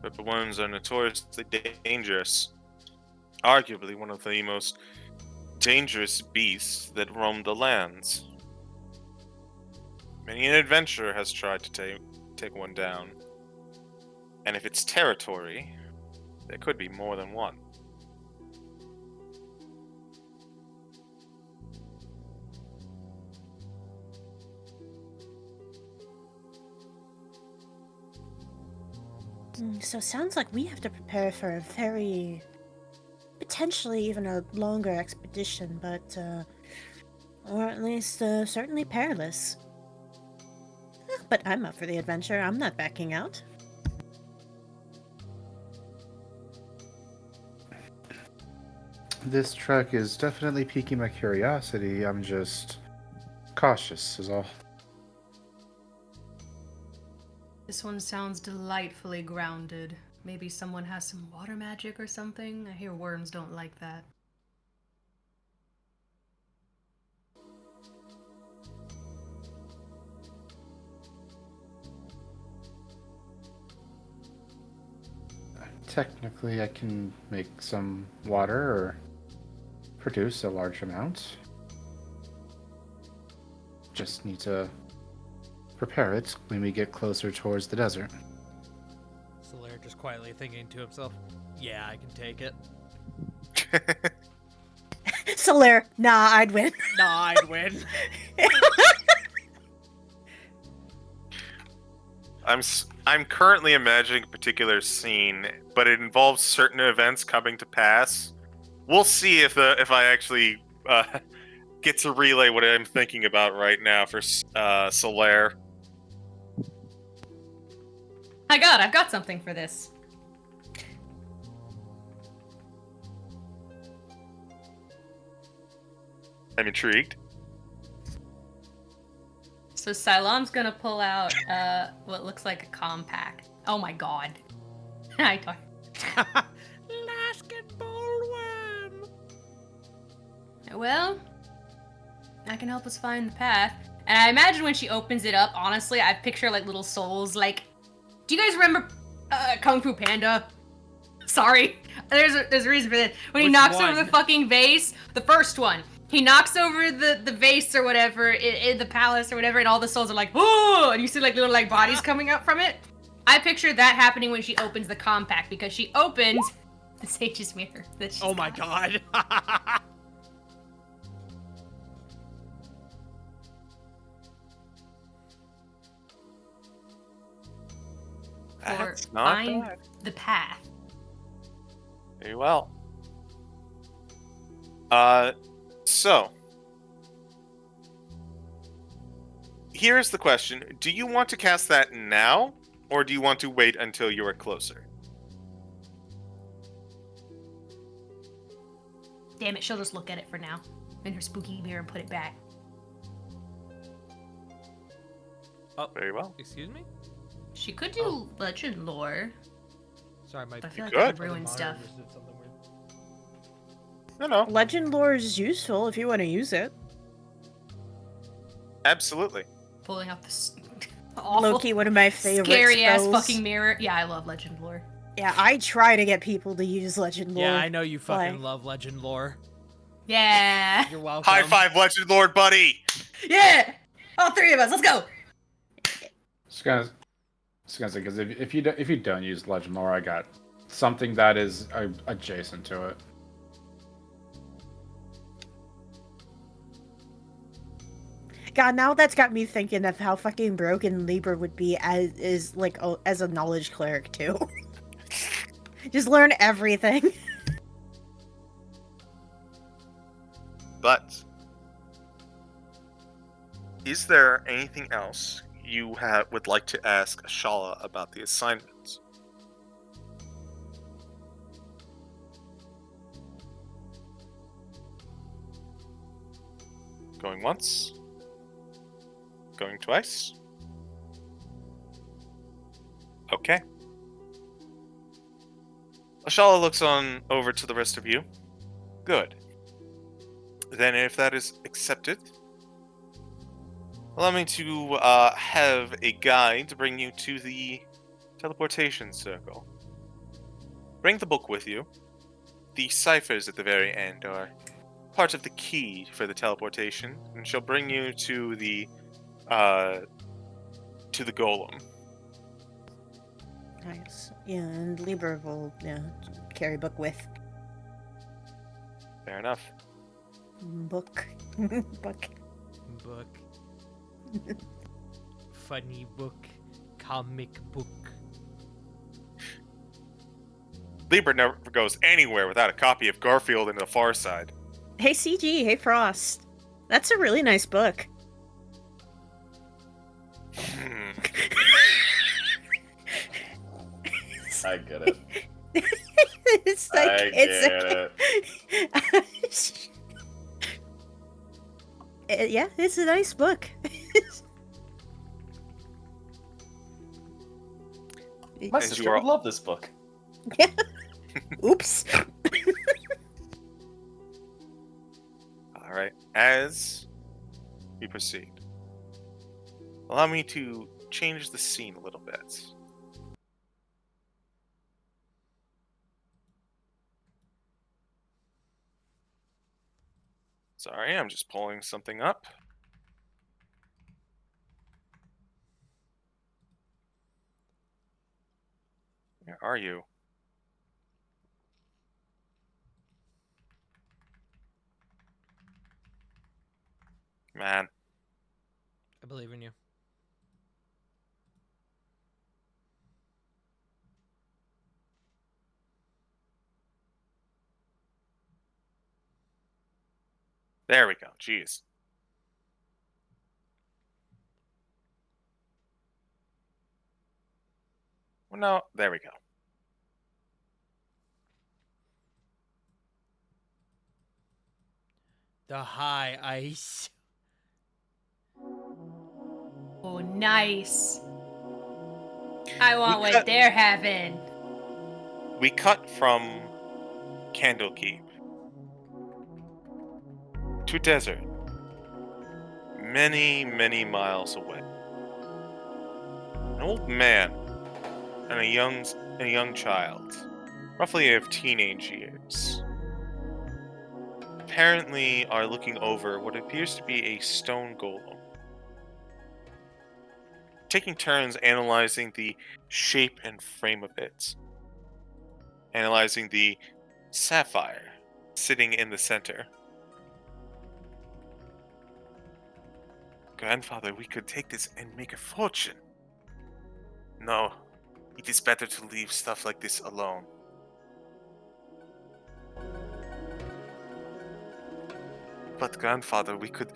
Purple worms are notoriously dangerous. Arguably one of the most dangerous beasts that roam the lands. Many an adventurer has tried to take one down. And if it's territory, there could be more than one. So sounds like we have to prepare for a very, potentially even a longer expedition, but, or at least certainly perilous. But I'm up for the adventure. I'm not backing out. This trek is definitely piquing my curiosity. I'm just cautious, is all. This one sounds delightfully grounded. Maybe someone has some water magic or something? I hear worms don't like that. Technically, I can make some water or produce a large amount. Just need to prepare it when we get closer towards the desert. Solaire just quietly thinking to himself, yeah, I can take it. Solaire, nah, I'd win. Nah, I'd win. I'm currently imagining a particular scene, but it involves certain events coming to pass. We'll see if I actually get to relay what I'm thinking about right now for Solaire. I've got something for this. I'm intrigued. So Silam's gonna pull out what looks like a compact. Oh my god. I don't. Laskin Bullworm! Well, I can help us find the path. And I imagine when she opens it up, honestly, I picture like little souls. Like, do you guys remember Kung Fu Panda? Sorry, there's a reason for this. When he Which knocks one? over the fucking vase, the first one. He knocks over the vase or whatever in the palace or whatever, and all the souls are like, "Whoa!" And you see like little like bodies coming up from it. I picture that happening when she opens the compact because she opens the sage's mirror. That she's Oh my got. god. For That's not find bad. the path. Very well. So here's the question: do you want to cast that now, or do you want to wait until you are closer? Damn it, she'll just look at it for now in her spooky mirror and put it back. Very well. Excuse me? She could do legend lore, Sorry, my but I feel like could. that would ruin stuff. just did something weird. No. Legend lore is useful if you want to use it. Absolutely. Pulling out this awful, Loki, one of my favorite scary ass spells. fucking mirror. Yeah, I love legend lore. Yeah, I try to get people to use legend lore. Yeah, I know you fucking Like- love legend lore. Yeah, You're welcome. High five, Legend Lord, buddy. yeah. All three of us, let's go. Just gonna say, because if you don't use legend lore, I got something that is adjacent to it. God, now that's got me thinking of how fucking broken Libra would be as as a knowledge cleric too. Just learn everything. But is there anything else you would like to ask Ashala about the assignments? Going once? Going twice? Okay. Ashala looks on over to the rest of you. Good. Then if that is accepted, allow me to have a guide to bring you to the teleportation circle. Bring the book with you. The ciphers at the very end are part of the key for the teleportation, and she'll bring you to the golem. Nice. Yeah, and Libra will carry book with. Fair enough. Book. Book. Book. Funny book. Comic book. Libra never goes anywhere without a copy of Garfield and the Far Side. Hey CeeGee, hey Frost. That's a really nice book. Hmm. I get it. It's like I get yeah, it's a nice book. My As sister you are- would love this book. Oops. All right. As we proceed, allow me to change the scene a little bit. Sorry, I'm just pulling something up. Where are you? Man. I believe in you. There we go. Jeez. Well, no, there we go. The high ice. Oh, nice. I want cut- what they're having. We cut from Candlekeep to desert, many, many miles away. An old man and a young child, roughly of teenage years, apparently are looking over what appears to be a stone golem, taking turns analyzing the shape and frame of it, analyzing the sapphire sitting in the center. Grandfather, we could take this and make a fortune. No, it is better to leave stuff like this alone. But grandfather, we could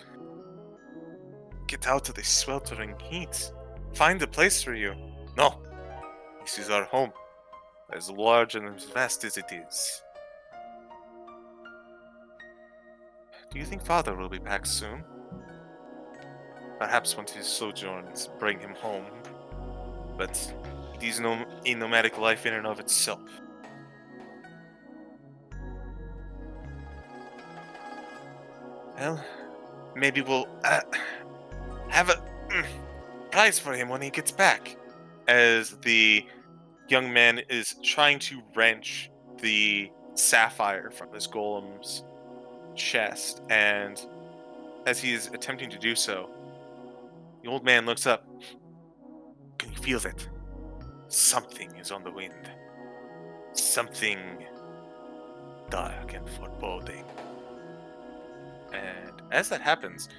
get out of this sweltering heat. Find a place for you. No, this is our home, as large and as vast as it is. Do you think father will be back soon? Perhaps once his sojourns bring him home. But it is a nomadic life in and of itself. Well, maybe we'll have a prize for him when he gets back. As the young man is trying to wrench the sapphire from his golem's chest, and as he is attempting to do so, the old man looks up. Can you feel that? Something is on the wind. Something dark and foreboding. And as that happens,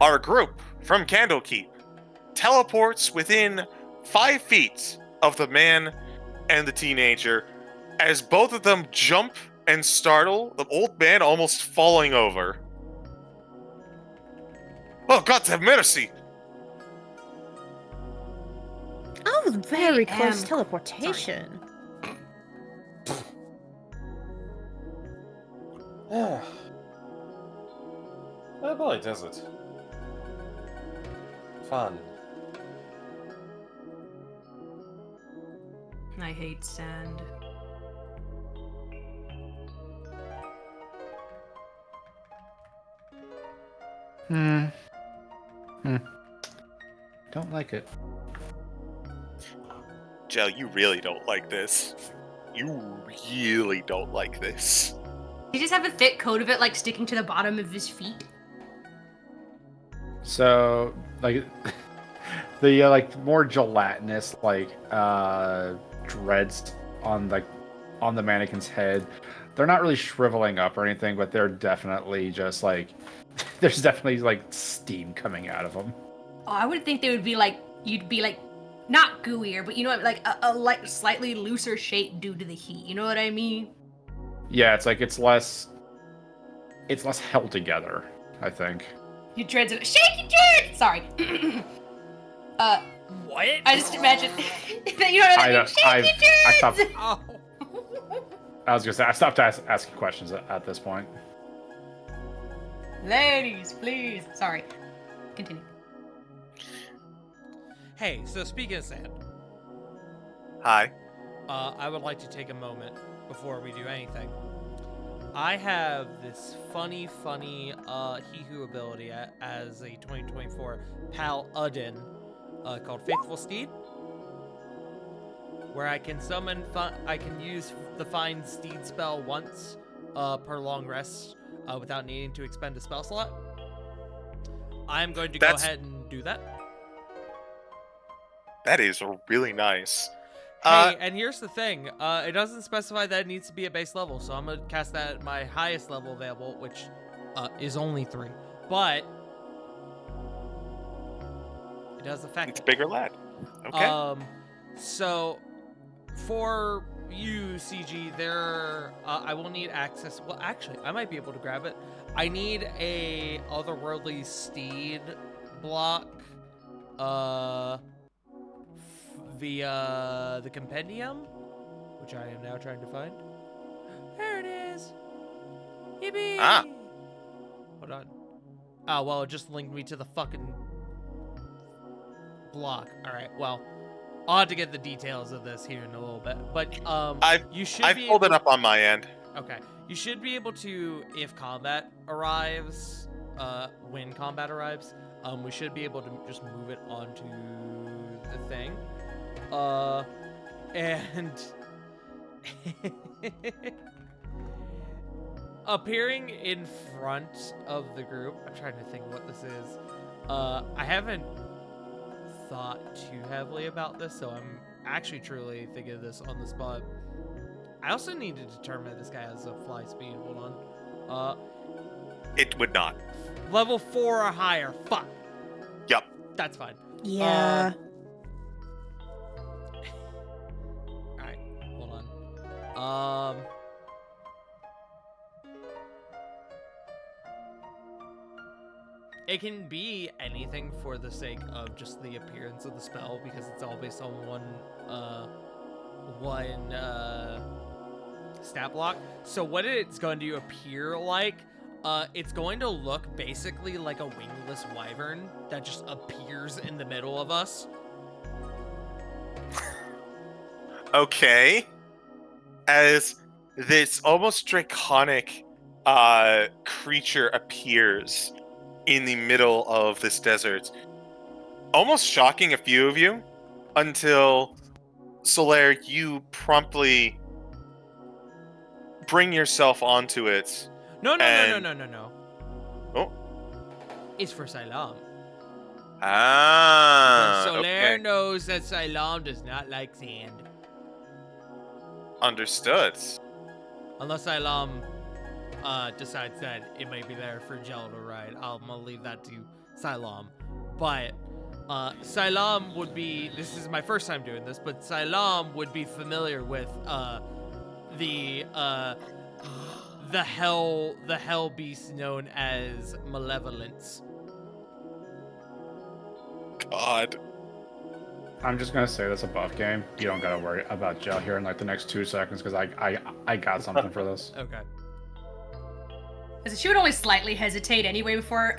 our group from Candlekeep teleports within 5 feet of the man and the teenager as both of them jump and startle the old man almost falling over. Oh, God have mercy! Oh, very close am- teleportation. Yeah. Oh boy, does it. Fun. I hate sand. Don't like it. Jel, you really don't like this. You really don't like this. You just have a thick coat of it, like sticking to the bottom of his feet. So, like, the like more gelatinous dreads on the mannequin's head. They're not really shriveling up or anything, but they're definitely just like there's definitely like steam coming out of them. Oh, I would think they would be like, you'd be like, not gooier, but you know what, like a like slightly looser shape due to the heat. You know what I mean? Yeah, it's like it's less held together, I think. Your dreads are shaky dreads. Sorry. What? I just imagine that you know what I mean. Shaky I dreads. stopped. Oh. I was gonna say I stopped asking questions at this point. Ladies, please. Sorry. Continue. Hey, so speaking of sand, Hi. I would like to take a moment before we do anything. I have this funny He-Who ability as a 2024 Paladin called Faithful Steed, where I can summon, I can use the Find Steed spell once per long rest without needing to expend a spell slot. I'm going to go ahead and do that. That is really nice. Hey, and here's the thing. It doesn't specify that it needs to be at base level, so I'm going to cast that at my highest level available, which is only 3. But it does affect It's it. bigger lad. Okay. So for you, CeeGee, I will need access. Well, actually, I might be able to grab it. I need a otherworldly steed block via the compendium, which I am now trying to find. There it is. Yippee! Ah. Hold on. Oh, well, it just linked me to the fucking block. All right, well, I'll have to get the details of this here in a little bit. But you should I've be pulled it able- up on my end. Okay, you should be able to, if combat arrives, when combat arrives, we should be able to just move it onto the thing. And appearing in front of the group, I'm trying to think what this is. I haven't thought too heavily about this, so I'm actually truly thinking of this on the spot. I also need to determine if this guy has a fly speed. Hold on. It would not. Level 4 or higher. Fuck. Yep. That's fine. Yeah. Alright, hold on. It can be anything for the sake of just the appearance of the spell, because it's all based on one stat block. So what it's going to appear like, it's going to look basically like a wingless wyvern that just appears in the middle of us. Okay. As this almost draconic creature appears in the middle of this desert, almost shocking a few of you, until Solaire, you promptly bring yourself onto it. No. Oh. It's for Silam. Ah. Solaire Okay. knows that Silam does not like sand. Understood. Unless Silam decides that it might be there for Gel to ride. I'm gonna leave that to Silam. But Silam would be, this is my first time doing this, but Silam would be familiar with the hell beast known as Malevolence. God. I'm just gonna say this a buff game. You don't gotta worry about Gel here in like the next 2 seconds because I got something for this. Okay. She would only slightly hesitate anyway before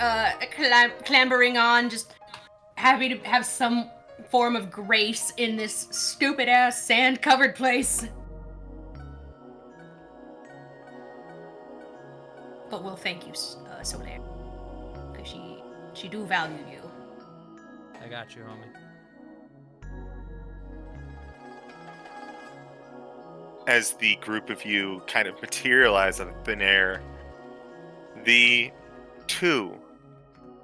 clambering on, just happy to have some form of grace in this stupid ass sand covered place. But we'll thank you, Solaire, because she do value you. I got you, homie. As the group of you kind of materialize out of thin air, the two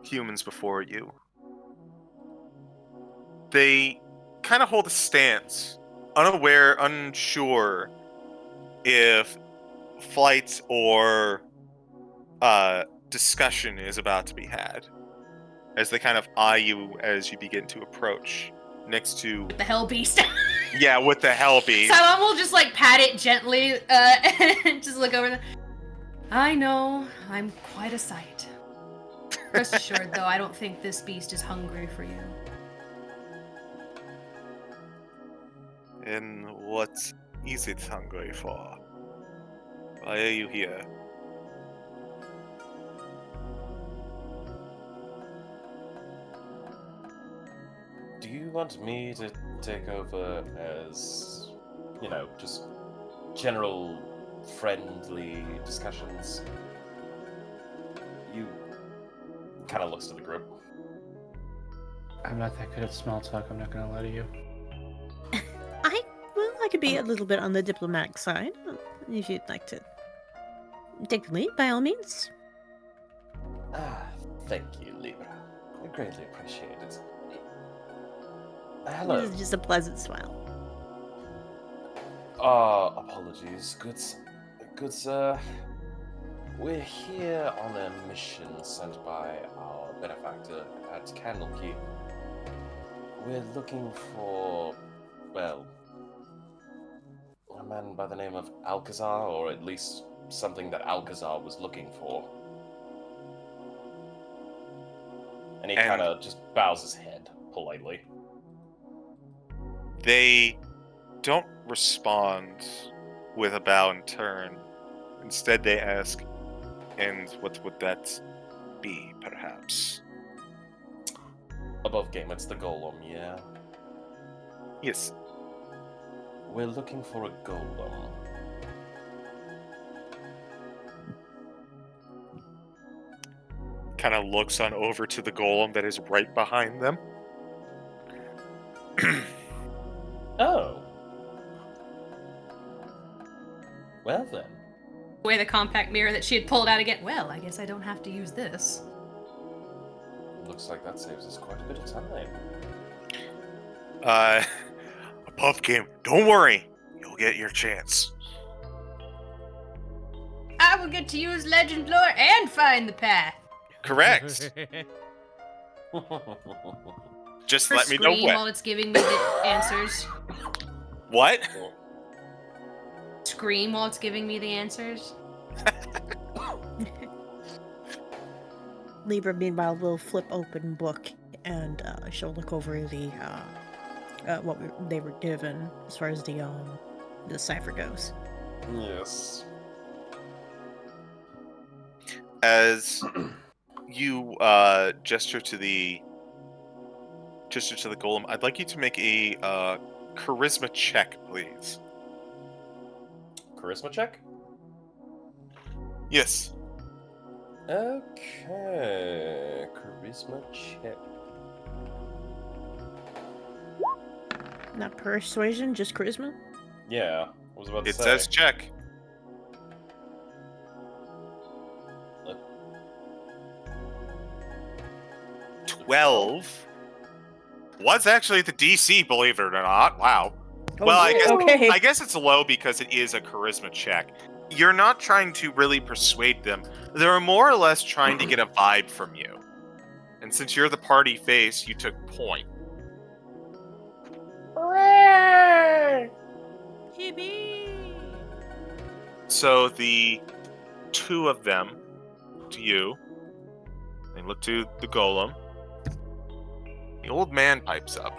humans before you, they kind of hold a stance, unaware, unsure if flight or discussion is about to be had, as they kind of eye you as you begin to approach next to The hell beast. yeah, with the hell beast. Salam will just like pat it gently, and just look over there. I know, I'm quite a sight. Rest assured, though, I don't think this beast is hungry for you. And what is it hungry for? Why are you here? Do you want me to take over as, just general friendly discussions? You kind of looks to the group. I'm not that good at small talk. I'm not gonna lie to you. I could be a little bit on the diplomatic side, if you'd like to take the lead, by all means. Thank you, Libra. I greatly appreciate it. Hello. This is just a pleasant smile. Apologies, good sir. We're here on a mission sent by our benefactor at Candlekeep. We're looking for, a man by the name of Alkazaar, or at least something that Alkazaar was looking for. And he And- kind of just bows his head politely. They don't respond with a bow and turn. Instead, they ask, "And what would that be, perhaps?" Above game, it's the golem, yeah. Yes. We're looking for a golem. Kind of looks on over to the golem that is right behind them. Oh. Well then. Away the compact mirror that she had pulled out again. Well, I guess I don't have to use this. Looks like that saves us quite a bit of time. Above game, don't worry. You'll get your chance. I will get to use legend lore and find the path. Correct. Just For let me know scream when. while it's giving me the answers. What? Scream while it's giving me the answers. Libra, meanwhile, will flip open book and she'll look over the they were given as far as the cipher goes. Yes. As you gesture to the golem, I'd like you to make a charisma check, please. Charisma check? Yes. Okay. Charisma check. Not persuasion, just charisma. Yeah. I was about to It say. says check. Uh, 12 was actually the DC, believe it or not. Wow. Well, Okay. I guess it's low because it is a charisma check. You're not trying to really persuade them. They're more or less trying to get a vibe from you. And since you're the party face, you took point. So the two of them, to you, they look to the golem. The old man pipes up.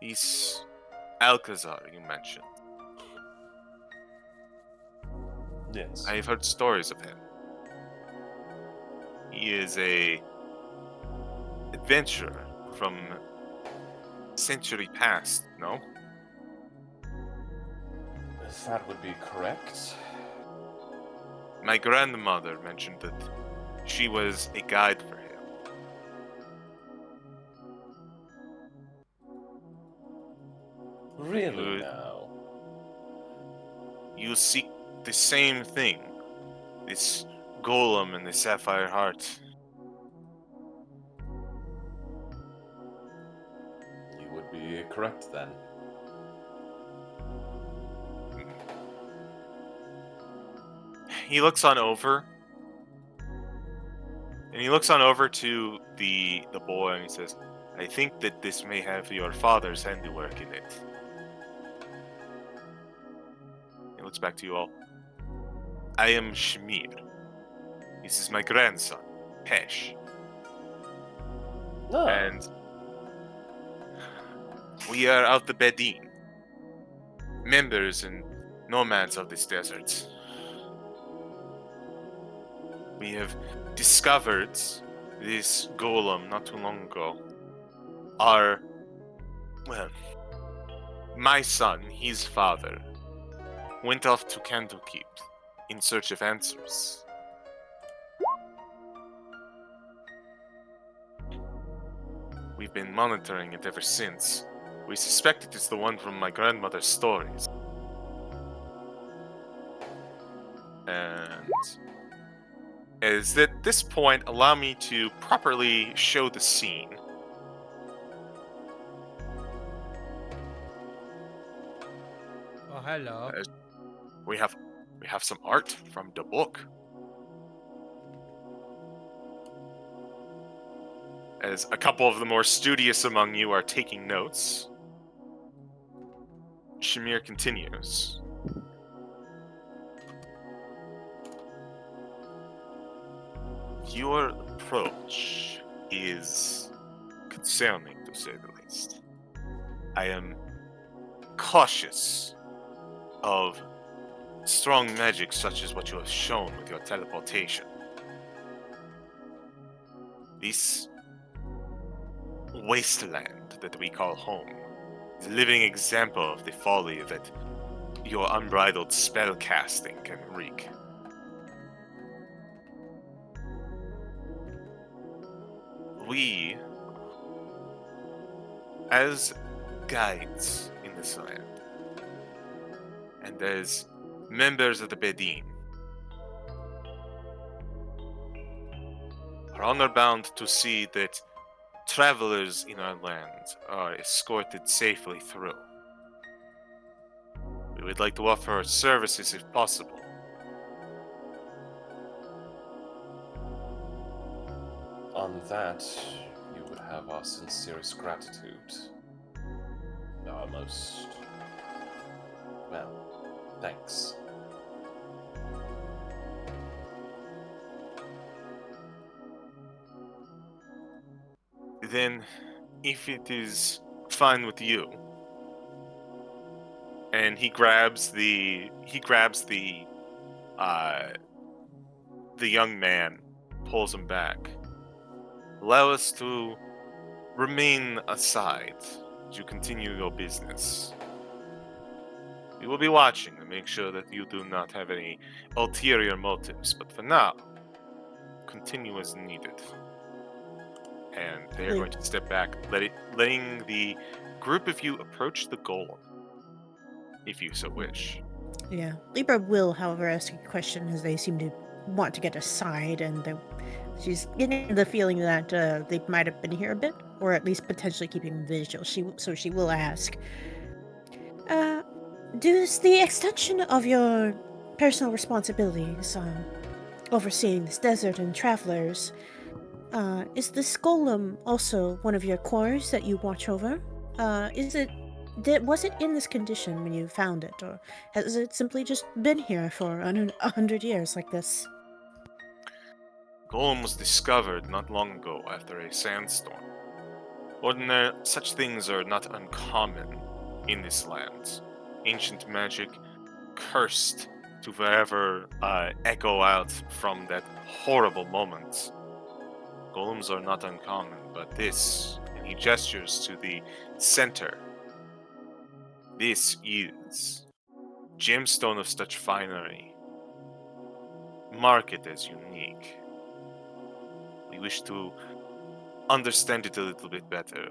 He's Alkazaar, you mentioned. Yes. I've heard stories of him. He is a adventurer from century past, no? That would be correct. My grandmother mentioned that she was a guide for him. Really Good. now? You seek the same thing. This golem and the sapphire heart. You would be correct then. He looks on over. And he looks on over to the boy and he says, I think that this may have your father's handiwork in it. He looks back to you all. I am Shmir. This is my grandson, Pesh. No. And we are out the Bedin. Members and nomads of this desert. We have discovered this golem not too long ago. My son, his father, went off to Candlekeep in search of answers. We've been monitoring it ever since. We suspect it is the one from my grandmother's stories. And is at this point, allow me to properly show the scene. Oh, hello. We have some art from the book. As a couple of the more studious among you are taking notes, Shamir continues. Your approach is concerning, to say the least. I am cautious of strong magic such as what you have shown with your teleportation. This wasteland that we call home is a living example of the folly that your unbridled spell casting can wreak. We, as guides in this land, and as members of the Bedin, are honor bound to see that travelers in our land are escorted safely through. We would like to offer our services if possible. On that, you would have our sincerest gratitude. Our most... well, thanks. Then, if it is fine with you, and he grabs the young man, pulls him back. Allow us to remain aside as you continue your business. We will be watching to make sure that you do not have any ulterior motives, but for now, continue as needed. And they are going to step back, letting the group of you approach the golem, if you so wish. Yeah. Libra will, however, ask a question as they seem to want to get aside, and she's getting the feeling that they might have been here a bit, or at least potentially keeping vigil. So she will ask, does the extension of your personal responsibilities, overseeing this desert and travelers, is this golem also one of your cores that you watch over? Was it in this condition when you found it, or has it simply just been here for 100 years like this? Golem was discovered not long ago after a sandstorm. Such things are not uncommon in this land. Ancient magic cursed to forever echo out from that horrible moment. Golems are not uncommon, but this, and he gestures to the center, this is gemstone of such finery. Mark it as unique. We wish to understand it a little bit better,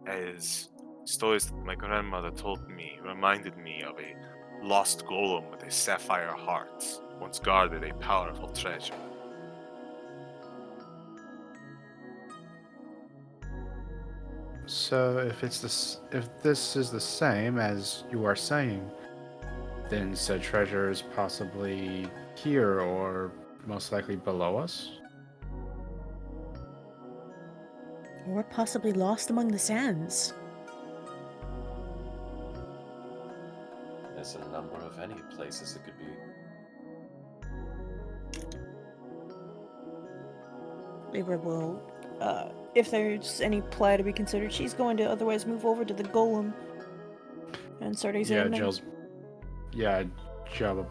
as stories that my grandmother told me reminded me of a lost golem with a sapphire heart, once guarded a powerful treasure. So if this is the same as you are saying, then said treasure is possibly here or most likely below us? Or possibly lost among the sands? There's a number of any places it could be. Libra will, if there's any play to be considered, she's going to otherwise move over to the golem and start examining. Jill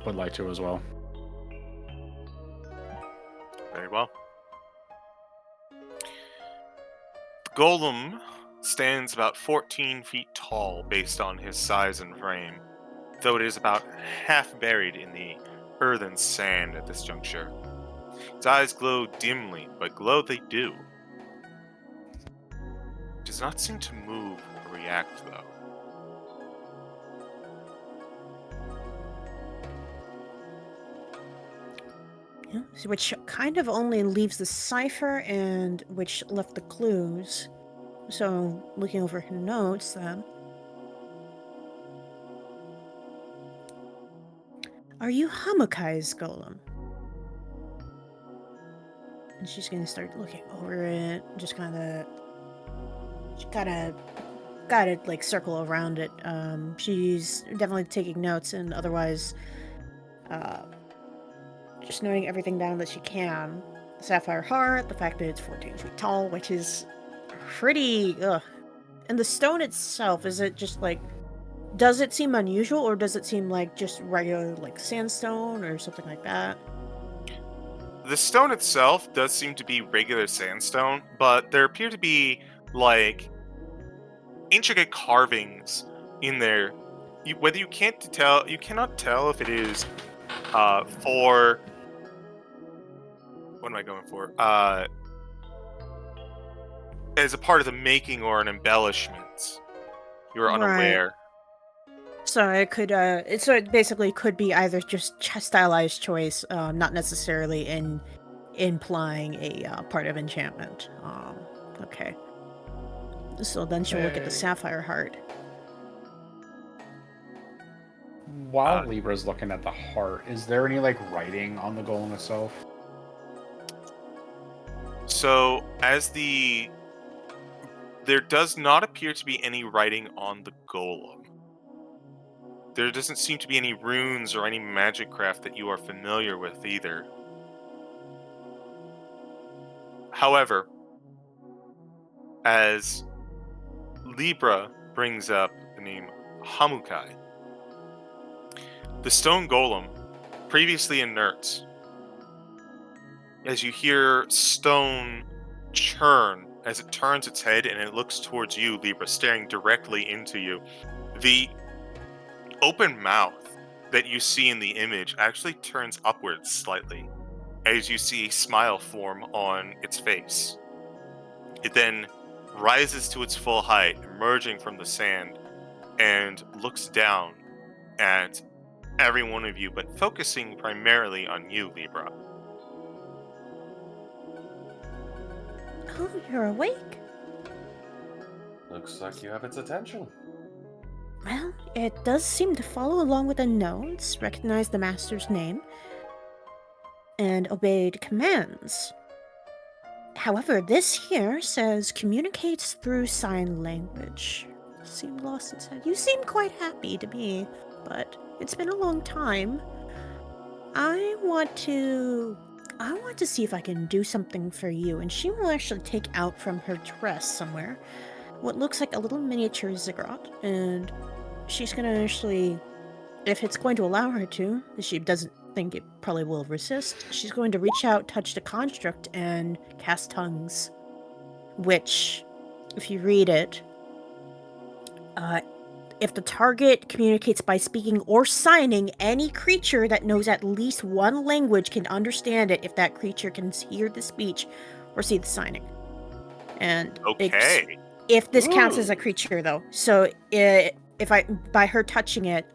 would like to as well. Very well. The golem stands about 14 feet tall based on his size and frame, though it is about half buried in the earthen sand at this juncture. Its eyes glow dimly, but glow they do. It does not seem to move or react, though. Yeah, which kind of only leaves the cipher and which left the clues. So, looking over her notes, then. Are you Hamakai's golem? And she's gonna start looking over it, just kind of got it like circle around it. She's definitely taking notes and otherwise just noting everything down that she can. sapphire heart, the fact that it's 14 feet tall, which is pretty. Ugh. And the stone itself, is it just like? Does it seem unusual, or does it seem like just regular, like sandstone or something like that? The stone itself does seem to be regular sandstone, but there appear to be like intricate carvings in there. Whether you cannot tell if it is for what am I going for? As a part of the making or an embellishment. You are Right. unaware. So it could, so it basically could be either just stylized choice, not necessarily implying a part of enchantment. Okay. So then she'll look at the Hey. sapphire heart. While Libra's looking at the heart, is there any like writing on the golem itself? So, there does not appear to be any writing on the golem. There doesn't seem to be any runes or any magic craft that you are familiar with either. However, as Libra brings up the name Hamukai, the stone golem, previously inert, as you hear stone churn as it turns its head and it looks towards you, Libra, staring directly into you, the open mouth that you see in the image actually turns upwards slightly as you see a smile form on its face. It then rises to its full height, emerging from the sand, and looks down at every one of you, but focusing primarily on you, Libra. Oh, you're awake? Looks like you have its attention. Well, it does seem to follow along with the notes, recognize the master's name, and obeyed commands. However, this here says communicates through sign language. Seemed lost its head. You seem quite happy to me, but it's been a long time. I want to see if I can do something for you. And she will actually take out from her dress somewhere what looks like a little miniature ziggurat, and she's gonna actually, if it's going to allow her to, she doesn't think it probably will resist, she's going to reach out, touch the construct, and cast tongues. Which, if you read it, if the target communicates by speaking or signing, any creature that knows at least one language can understand it if that creature can hear the speech or see the signing. And Okay. if this counts Ooh. as a creature, though, so by her touching it,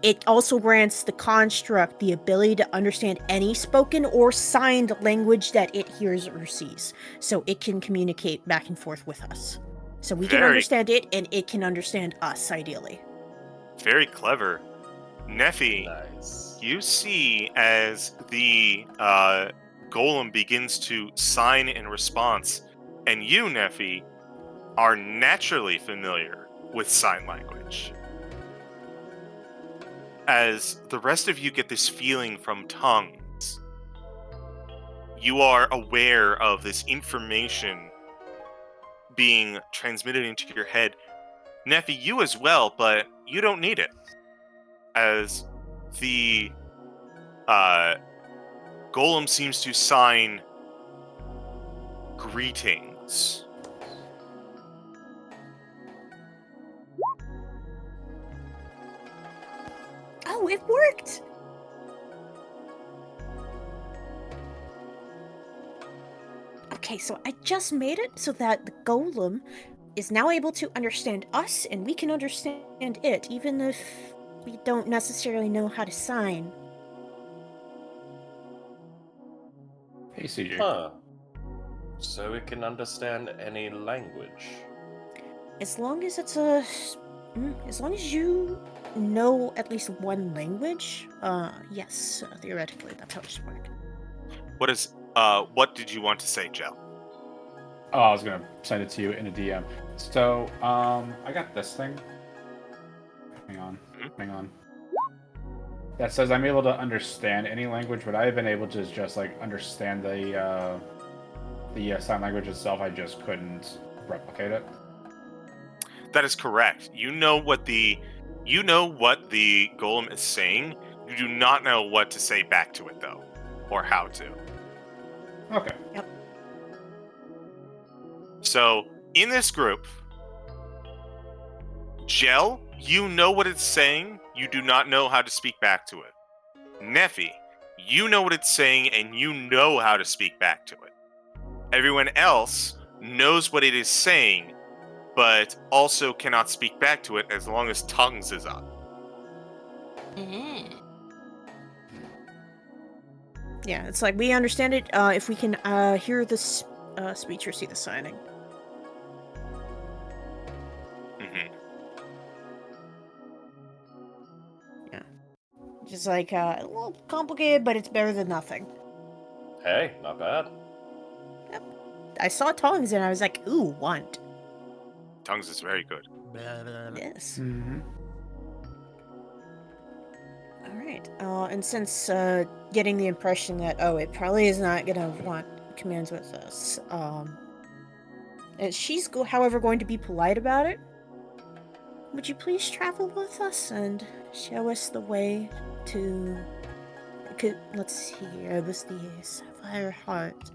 it also grants the construct the ability to understand any spoken or signed language that it hears or sees, so it can communicate back and forth with us. So we can Very- understand it, and it can understand us, ideally. Very clever. Neffy, Nice. you see as the golem begins to sign in response, and you, Neffy, are naturally familiar with sign language. As the rest of you get this feeling from tongues, you are aware of this information being transmitted into your head. Neffy, you as well, but you don't need it. As the golem seems to sign greetings. Oh, it worked! Okay, so I just made it so that the golem is now able to understand us, and we can understand it, even if we don't necessarily know how to sign. Hey, CeeGee. Huh. So it can understand any language. As long as it's as long as you know at least one language, yes, theoretically, that's how it should work. What did you want to say, Jel? Oh, I was gonna send it to you in a DM. So, I got this thing. Hang on. that says I'm able to understand any language. Would I have been able to just like understand the sign language itself? I just couldn't replicate it. That is correct. You know what the golem is saying. You do not know what to say back to it though, or how to. Okay. So in this group, Gel, you know what it's saying. You do not know how to speak back to it. Neffy, you know what it's saying and you know how to speak back to it. Everyone else knows what it is saying, but also cannot speak back to it as long as tongues is up. Yeah, it's like we understand it if we can hear the speech or see the signing. Mm-hmm. Yeah. Just like a little complicated, but it's better than nothing. Hey, not bad. I saw tongues and I was like, ooh, want. Tongues is very good. Yes. Mm-hmm. Alright. And since getting the impression that, it probably is not gonna want commands with us, and she's however going to be polite about it, would you please travel with us and show us the way to... let's see here, it was the Sapphire Heart.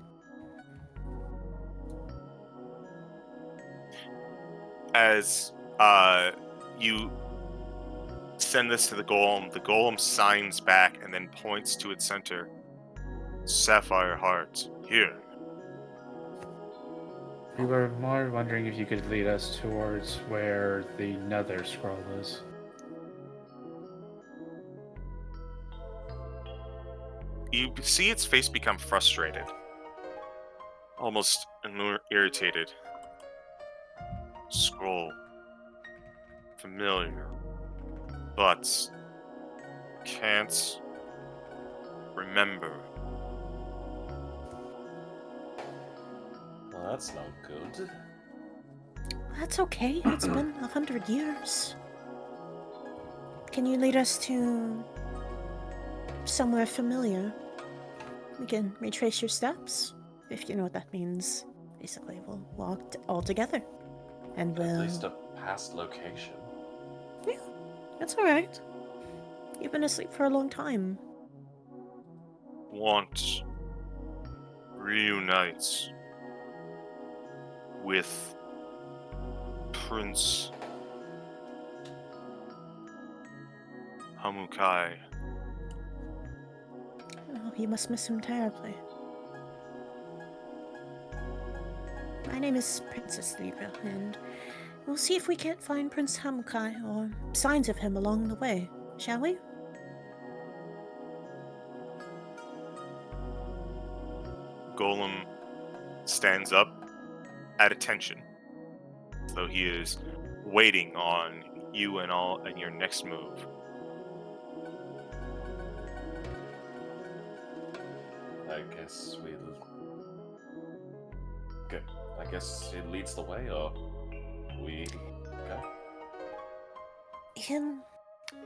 As you send this to the golem signs back and then points to its center. Sapphire Heart, here. We were more wondering if you could lead us towards where the Nether Scroll is. You see its face become frustrated. Almost irritated. Scroll. Familiar. But can't remember. Well, that's not good. That's okay, it's been 100 years. Can you lead us to somewhere familiar? We can retrace your steps, if you know what that means. Basically, we'll walk all together. And At we'll... least a past location. Yeah, that's alright. You've been asleep for a long time. Want reunites with Prince Hamukai. Oh, you must miss him terribly. My name is Princess Libra, and we'll see if we can't find Prince Hamukai or signs of him along the way, shall we? Golem stands up at attention, though he is waiting on you and your next move. I guess we'll... Okay, I guess it leads the way, or we... Okay.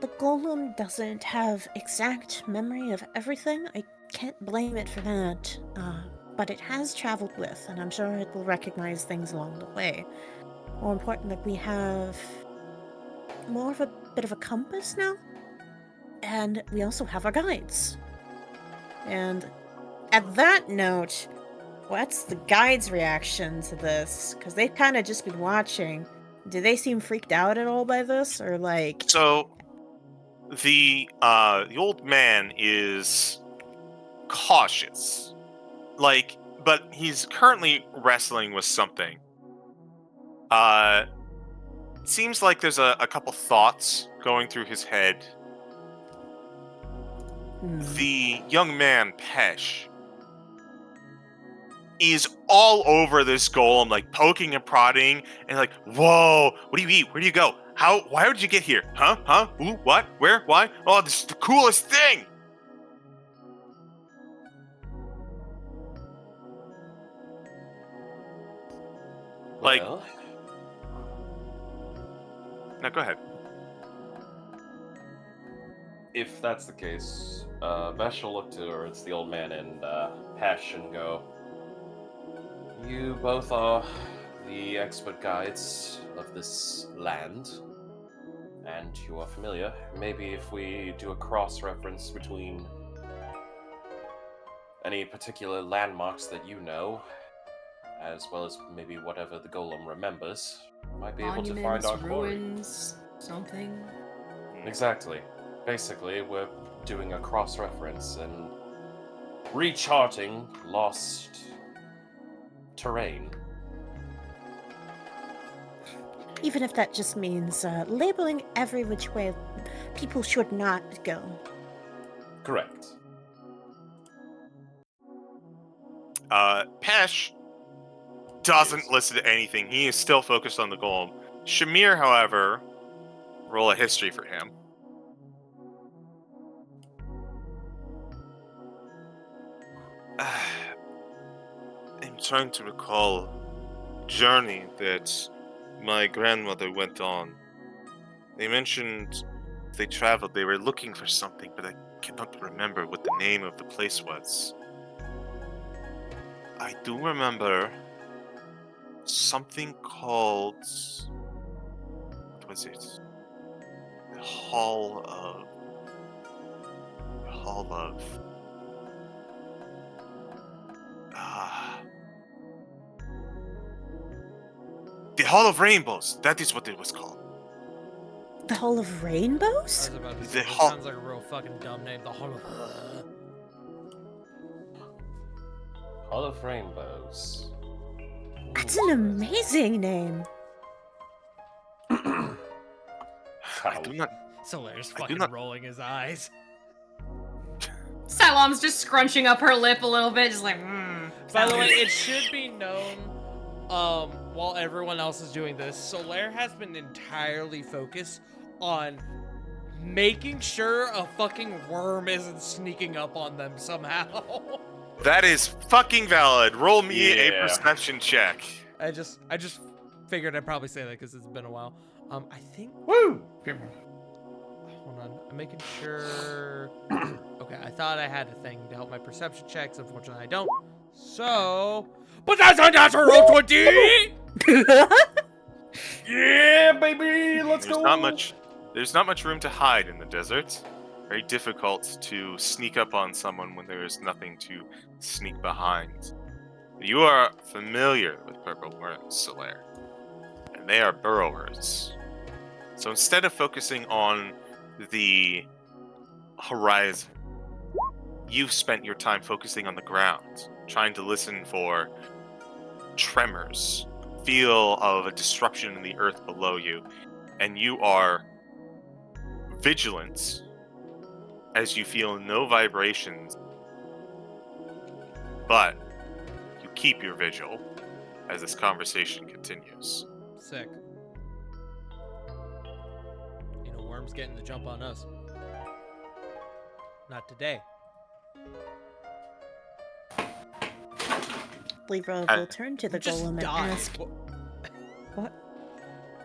The golem doesn't have exact memory of everything. I can't blame it for that. But it has traveled with, and I'm sure it will recognize things along the way. More importantly, we have more of a bit of a compass now. And we also have our guides. And at that note, what's the guides' reaction to this? Because they've kind of just been watching. Do they seem freaked out at all by this, or like? So, the old man is cautious, but he's currently wrestling with something. It seems like there's a couple thoughts going through his head. The young man, Pesh, is all over this golem, like poking and prodding, and like, whoa, what do you eat? Where do you go? How? Why would you get here? Huh? Who? What? Where? Why? Oh, this is the coolest thing! Like, Well, now go ahead. if that's the case, Vesh will look towards the old man and Pesh and go, "You both are the expert guides of this land, and you are familiar. Maybe if we do a cross-reference between any particular landmarks that you know, as well as maybe whatever the golem remembers, might be able to find Monuments, our quarry." ruins, something. Exactly. Basically, we're doing a cross-reference and recharting lost terrain. Even if that just means labeling every which way people should not go. Correct. Pesh doesn't Yes. listen to anything. He is still focused on the golem. Shamir, however, roll a history for him. I'm trying to recall journey that my grandmother went on. They mentioned they traveled, they were looking for something, but I cannot remember what the name of the place was. I do remember something called... what was it? The Hall of... The Hall of Rainbows. That is what it was called. The Hall of I Rainbows? was about to The say, that Hall- sounds like a real fucking dumb name. The Hall of... Hall of Rainbows. That's an amazing name. I do not... Solaire's I do fucking not- rolling his eyes. Salam's just scrunching up her lip a little bit, just like, By the way, sounds- it should be known, while everyone else is doing this, Solaire has been entirely focused on making sure a fucking worm isn't sneaking up on them somehow. That is fucking valid. Roll me a Yeah. perception check. I just figured I'd probably say that because it's been a while. I think. Woo! Hold on, I'm making sure. Okay, I thought I had a thing to help my perception checks. Unfortunately, I don't. So, but that's a natural 20. Yeah, baby, let's There's go. There's not much room to hide in the desert. Very difficult to sneak up on someone when there is nothing to sneak behind. You are familiar with purple worms, Solaire, and they are burrowers. So instead of focusing on the horizon, you've spent your time focusing on the ground, trying to listen for tremors, feel of a disruption in the earth below you, and you are vigilant as you feel no vibrations, but you keep your vigil as this conversation continues. Sick. You know, worms getting the jump on us. Not today. Libra will turn to the Just golem and die. ask, "What?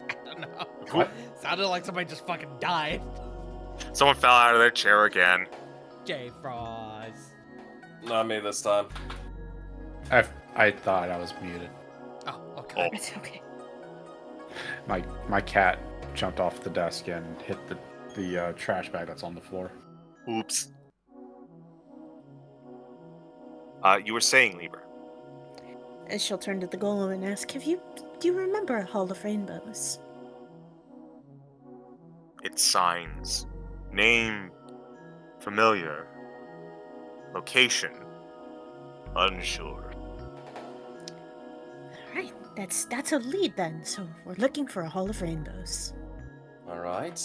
I don't know. What? Sounded like somebody just fucking died. Someone fell out of their chair again. J Frost. Not me this time. I thought I was muted. Oh, okay. It's okay." My cat jumped off the desk and hit the trash bag that's on the floor. Oops. You were saying, Libra. And she'll turn to the golem and ask, do you remember a Hall of Rainbows? Its signs. Name familiar. Location unsure. Alright, that's a lead then. So we're looking for a Hall of Rainbows. All right.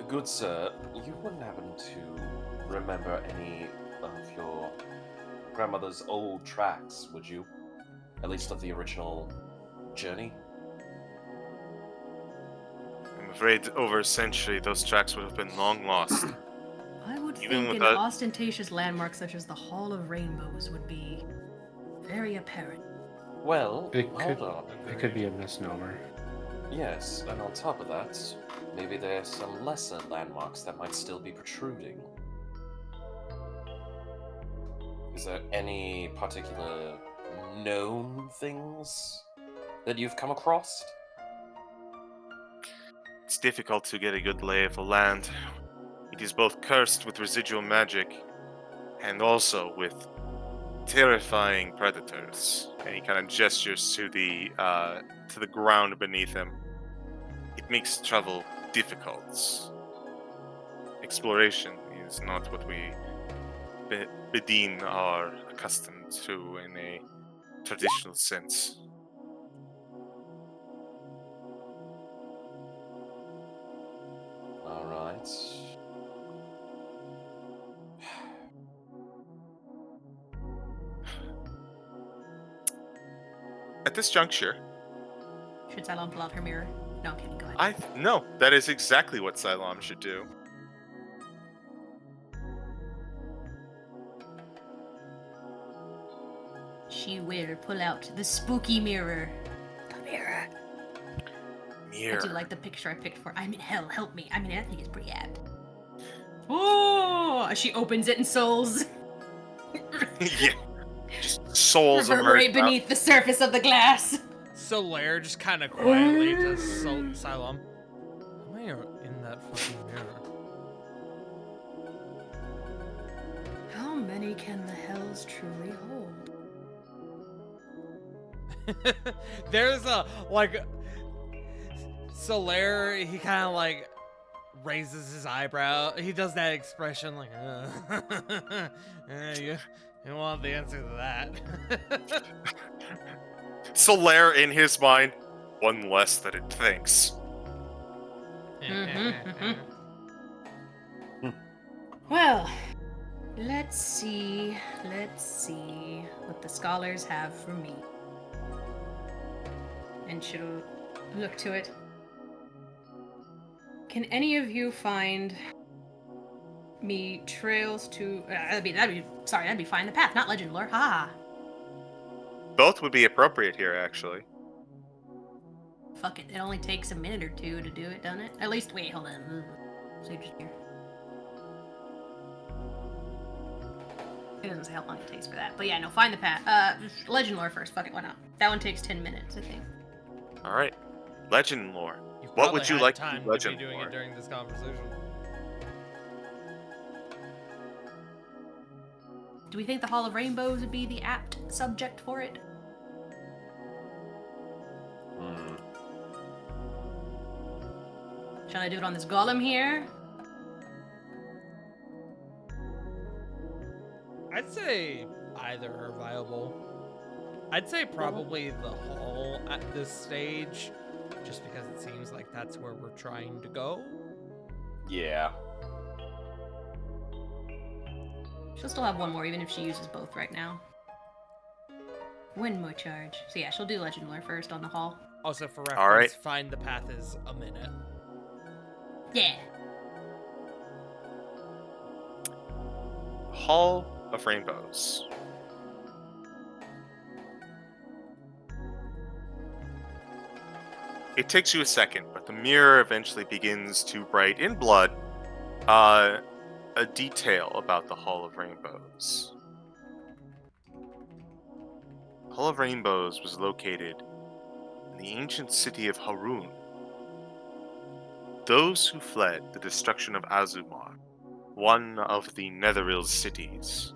Good sir, you wouldn't happen to remember any of your grandmother's old tracks, would you? At least of the original journey? I'm afraid over a century those tracks would have been long lost. I would Even think an without- ostentatious landmark such as the Hall of Rainbows would be very apparent. Well, It hold could- on. It could be a misnomer. Yes, and on top of that, maybe there's some lesser landmarks that might still be protruding. Is there any particular known things that you've come across? It's difficult to get a good lay of the land. It is both cursed with residual magic and also with terrifying predators. And he kind of gestures to the ground beneath him. It makes travel difficult. Exploration is not what we Bedin are accustomed to in a traditional sense. Alright. At this juncture, Should Cylon pull out her mirror? No, I'm kidding. Go ahead. no, that is exactly what Cylon should do. She will pull out the spooky mirror. The mirror. I do like the picture I picked for. I'm in hell, help me. I mean, I think it's pretty apt. Oh! She opens it and souls Yeah, just souls reverberate emerge out. beneath the surface of the glass. Solaire just kind of quietly to Cylon. Am I in that fucking mirror? How many can the hells truly hold? There's a, like, Solaire, he kind of, like, raises his eyebrow. He does that expression, like, you want the answer to that. Solaire, in his mind, one less that it thinks. Well, let's see what the scholars have for me. And she'll look to it. Can any of you find me trails to? That'd be find the path, not legend lore. Ha! Both would be appropriate here, actually. Fuck it. It only takes a minute or two to do it, doesn't it? At least, wait, hold on. CeeGee here. It doesn't say how long it takes for that, but yeah, no, find the path. Legend lore first. Fuck it, why not? That one takes 10 minutes, I think. All right, legend lore. You've What would probably you had like to time do legend be doing lore? it during this conversation. Do we think the Hall of Rainbows would be the apt subject for it? Shall I do it on this golem here? I'd say either are viable. I'd say probably the hall at this stage, just because it seems like that's where we're trying to go. Yeah. She'll still have one more, even if she uses both right now. One more charge. So yeah, she'll do Legend Lore first on the hall. Also, for reference, All right. find the path is a minute. Yeah. Hall of Rainbows. It takes you a second, but the mirror eventually begins to write in blood a detail about the Hall of Rainbows. Hall of Rainbows was located in the ancient city of Harun. Those who fled the destruction of Azumar, one of the Netherreal's cities,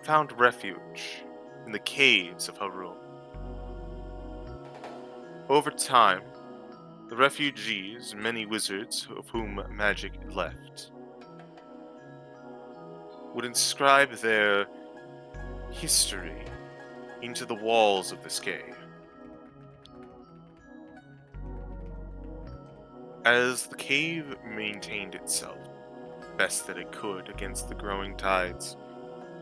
found refuge in the caves of Harun. Over time, the refugees, many wizards of whom magic left, would inscribe their history into the walls of this cave. As the cave maintained itself best that it could against the growing tides,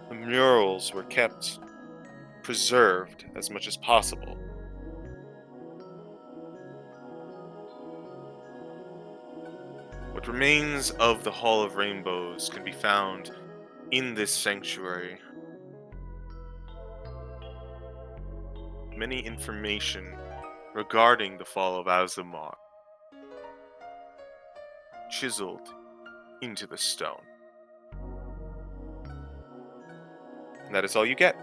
the murals were kept preserved as much as possible. What remains of the Hall of Rainbows can be found in this sanctuary. Many information regarding the fall of Alkazaar, chiseled into the stone. And that is all you get.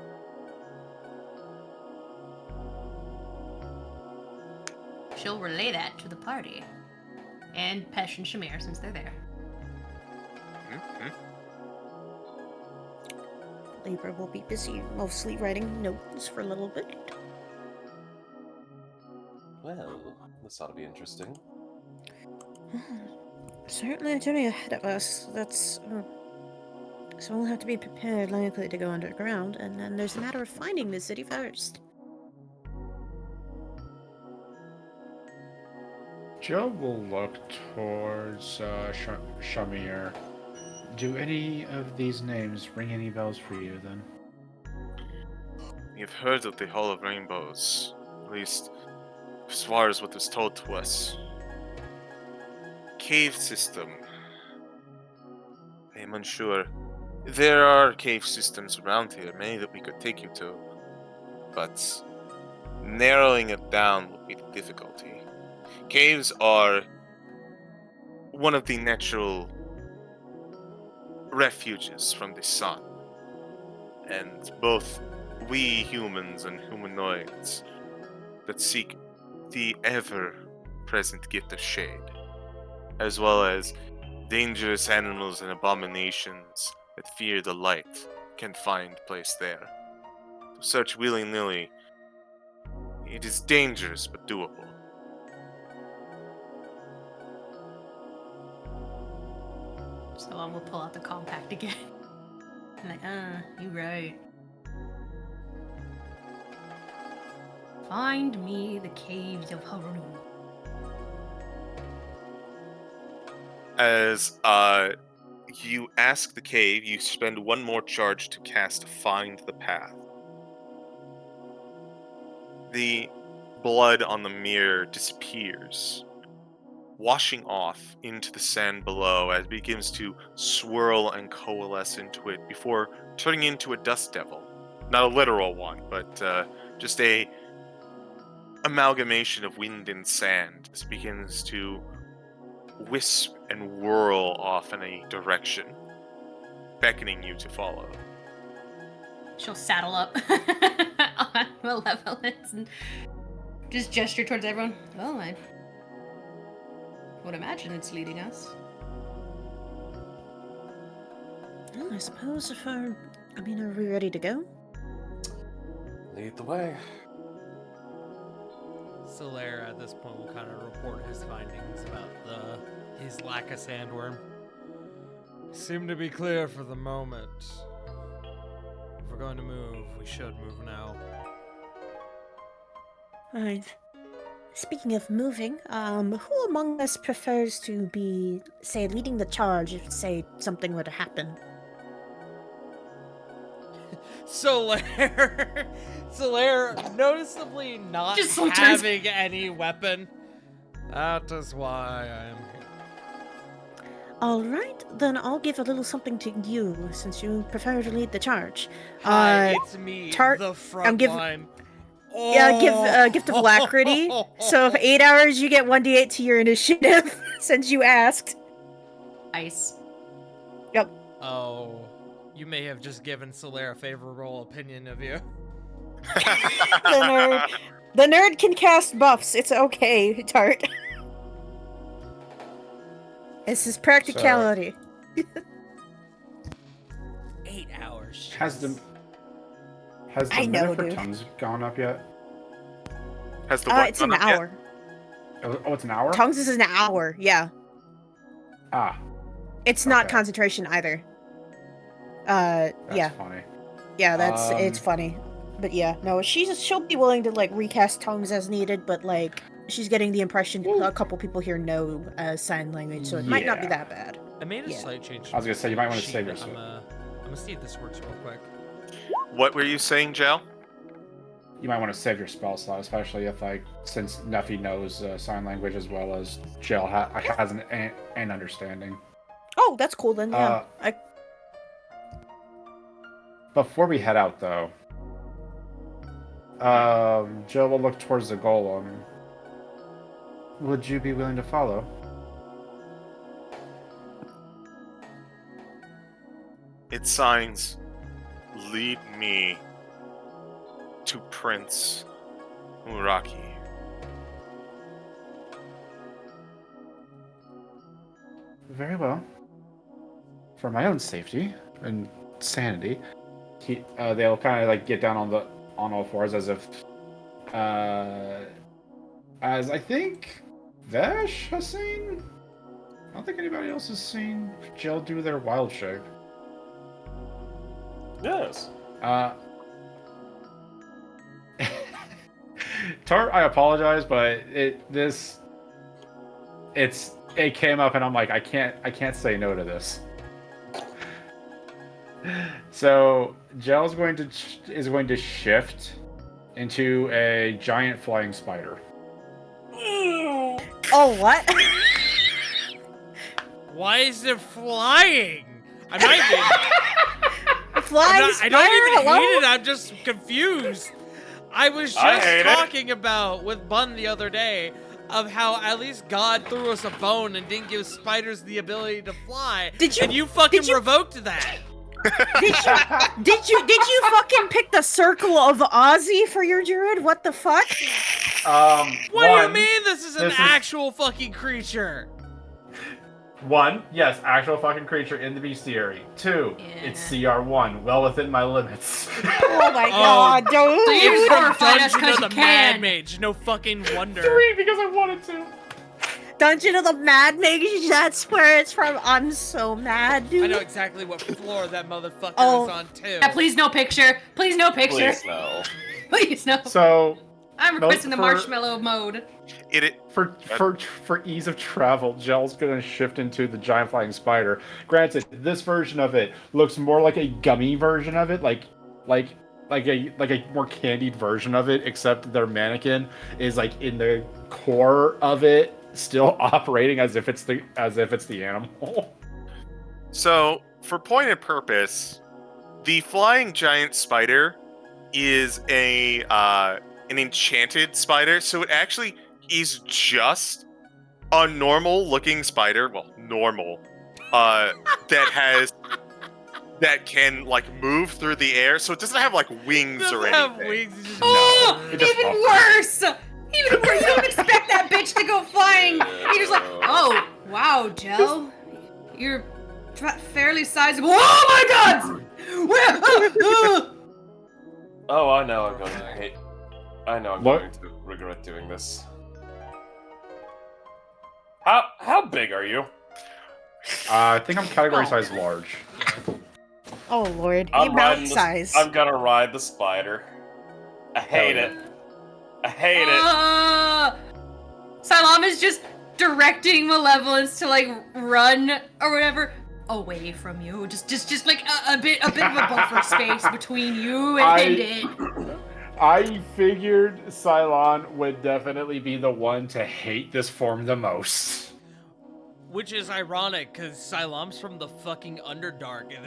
She'll relay that to the party. And Pesh and Shamir, since they're there. Mhm. Libra will be busy mostly writing notes for a little bit. Well, this ought to be interesting. Certainly a journey ahead of us. That's. So we'll have to be prepared, likely to go underground, and then there's a matter of finding the city first. Joe will look towards Shamir. Do any of these names ring any bells for you, then? You've heard of the Hall of Rainbows, at least as far as what was told to us. Cave system. I am unsure. There are cave systems around here, many that we could take you to, but narrowing it down would be the difficulty. Caves are one of the natural refuges from the sun, and both we humans and humanoids that seek the ever-present gift of shade, as well as dangerous animals and abominations that fear the light, can find place there. To search willy-nilly, it is dangerous but doable. So I will pull out the compact again. I'm like, you right. Find me the caves of Harun. As you ask the cave, you spend one more charge to cast Find the Path. The blood on the mirror disappears, washing off into the sand below as it begins to swirl and coalesce into it before turning into a dust devil. Not a literal one, but just a amalgamation of wind and sand as it begins to wisp and whirl off in a direction, beckoning you to follow. She'll saddle up on Malevolence and just gesture towards everyone. Well, I would imagine it's leading us. Well, I suppose if are we ready to go? Lead the way. Solaire at this point will kind of report his findings about his lack of sandworm. Seem to be clear for the moment. If we're going to move, we should move now. Alright. Speaking of moving, who among us prefers to be, say, leading the charge if, say, something were to happen? Solaire noticeably not Just so turns- having any weapon. That is why I am here. Alright, then I'll give a little something to you, since you prefer to lead the charge. Hi, it's me, Tart, the front line. Yeah, gift of alacrity. So if 8 hours, you get 1d8 to your initiative, since you asked. Ice. Yep. Oh, you may have just given Solaire a favorable opinion of you. The nerd can cast buffs. It's okay, Tart. This is practicality. 8 hours. Has the I know, minute for dude. tongues gone up yet? Has the what It's an gone up yet? hour. Oh, it's an hour? Tongues is an hour, yeah. Ah, It's not Okay. concentration either. that's Yeah. funny. Yeah, that's it's Um, funny. But yeah, no, she'll be willing to like recast tongues as needed, but like she's getting the impression a couple people here know sign language, so it might not be Yeah. that bad. I made a Yeah. slight change. I was gonna say, you might wanna sheet. save yourself. I'm gonna see if this works real quick. What were you saying, Jel? You might want to save your spell slot, especially if, like, since Nuffy knows sign language as well as Jill has an understanding. Oh, that's cool then. Yeah, Before we head out, though, Jill will look towards the golem. would you be willing to follow? It signs, "Lead me to Prince Muraki." Very well. For my own safety and sanity, they'll kind of like get down on all fours as if, as I think Vash has seen. I don't think anybody else has seen Jill do their wild shape. Yes. Tart, I apologize, but it came up and I'm like, I can't say no to this. So Gel is going to shift into a giant flying spider. Oh, what? Why is it flying? I'm not even. Flying I don't even spider? hate it. I'm just confused. I was just hate it. talking about with Bun the other day of how at least God threw us a bone and didn't give spiders the ability to fly. And you fucking revoked that. Did you fucking pick the Circle of Ozzy for your druid? What the fuck? What do you mean this is an actual fucking creature? One, yes, actual fucking creature in the bestiary. Two, it's CR1, well within my limits. Oh my god, dude. So you've From horrified us Dungeon because of you the Mad can. Mage, no fucking wonder. 3 because I wanted to. Dungeon of the Mad Mage, that's where it's from. I'm so mad, dude. I know exactly what floor that motherfucker Oh. is on too. Yeah, please no picture. Please no picture. Please no. Please no. So, I'm requesting the for- marshmallow mode. for ease of travel, Gel's gonna shift into the giant flying spider. Granted, this version of it looks more like a gummy version of it, like a more candied version of it, except their mannequin is like in the core of it, still operating as if it's the animal. So, for point and purpose, the flying giant spider is an enchanted spider, so it actually is just a normal looking spider. Well, normal. That can like move through the air, so it doesn't have like wings Doesn't or have anything. wings, it's just- Oh, it just even pops. worse! Even worse, you don't expect that bitch to go flying. You're just like, oh, wow, Gel. You're fairly sizable. Oh my god! Oh, I know I'm going to hate. I know I'm What? going to regret doing this. How big are you? I think I'm category size large. Oh lord, I'm you riding mount the- size. I'm gonna ride the spider. I hate Hell it. I hate it. Salam is just directing Malevolence to like run or whatever away from you. Just like a bit of a buffer space between you and it. I figured Cylon would definitely be the one to hate this form the most. Which is ironic, because Silam's from the fucking Underdark, and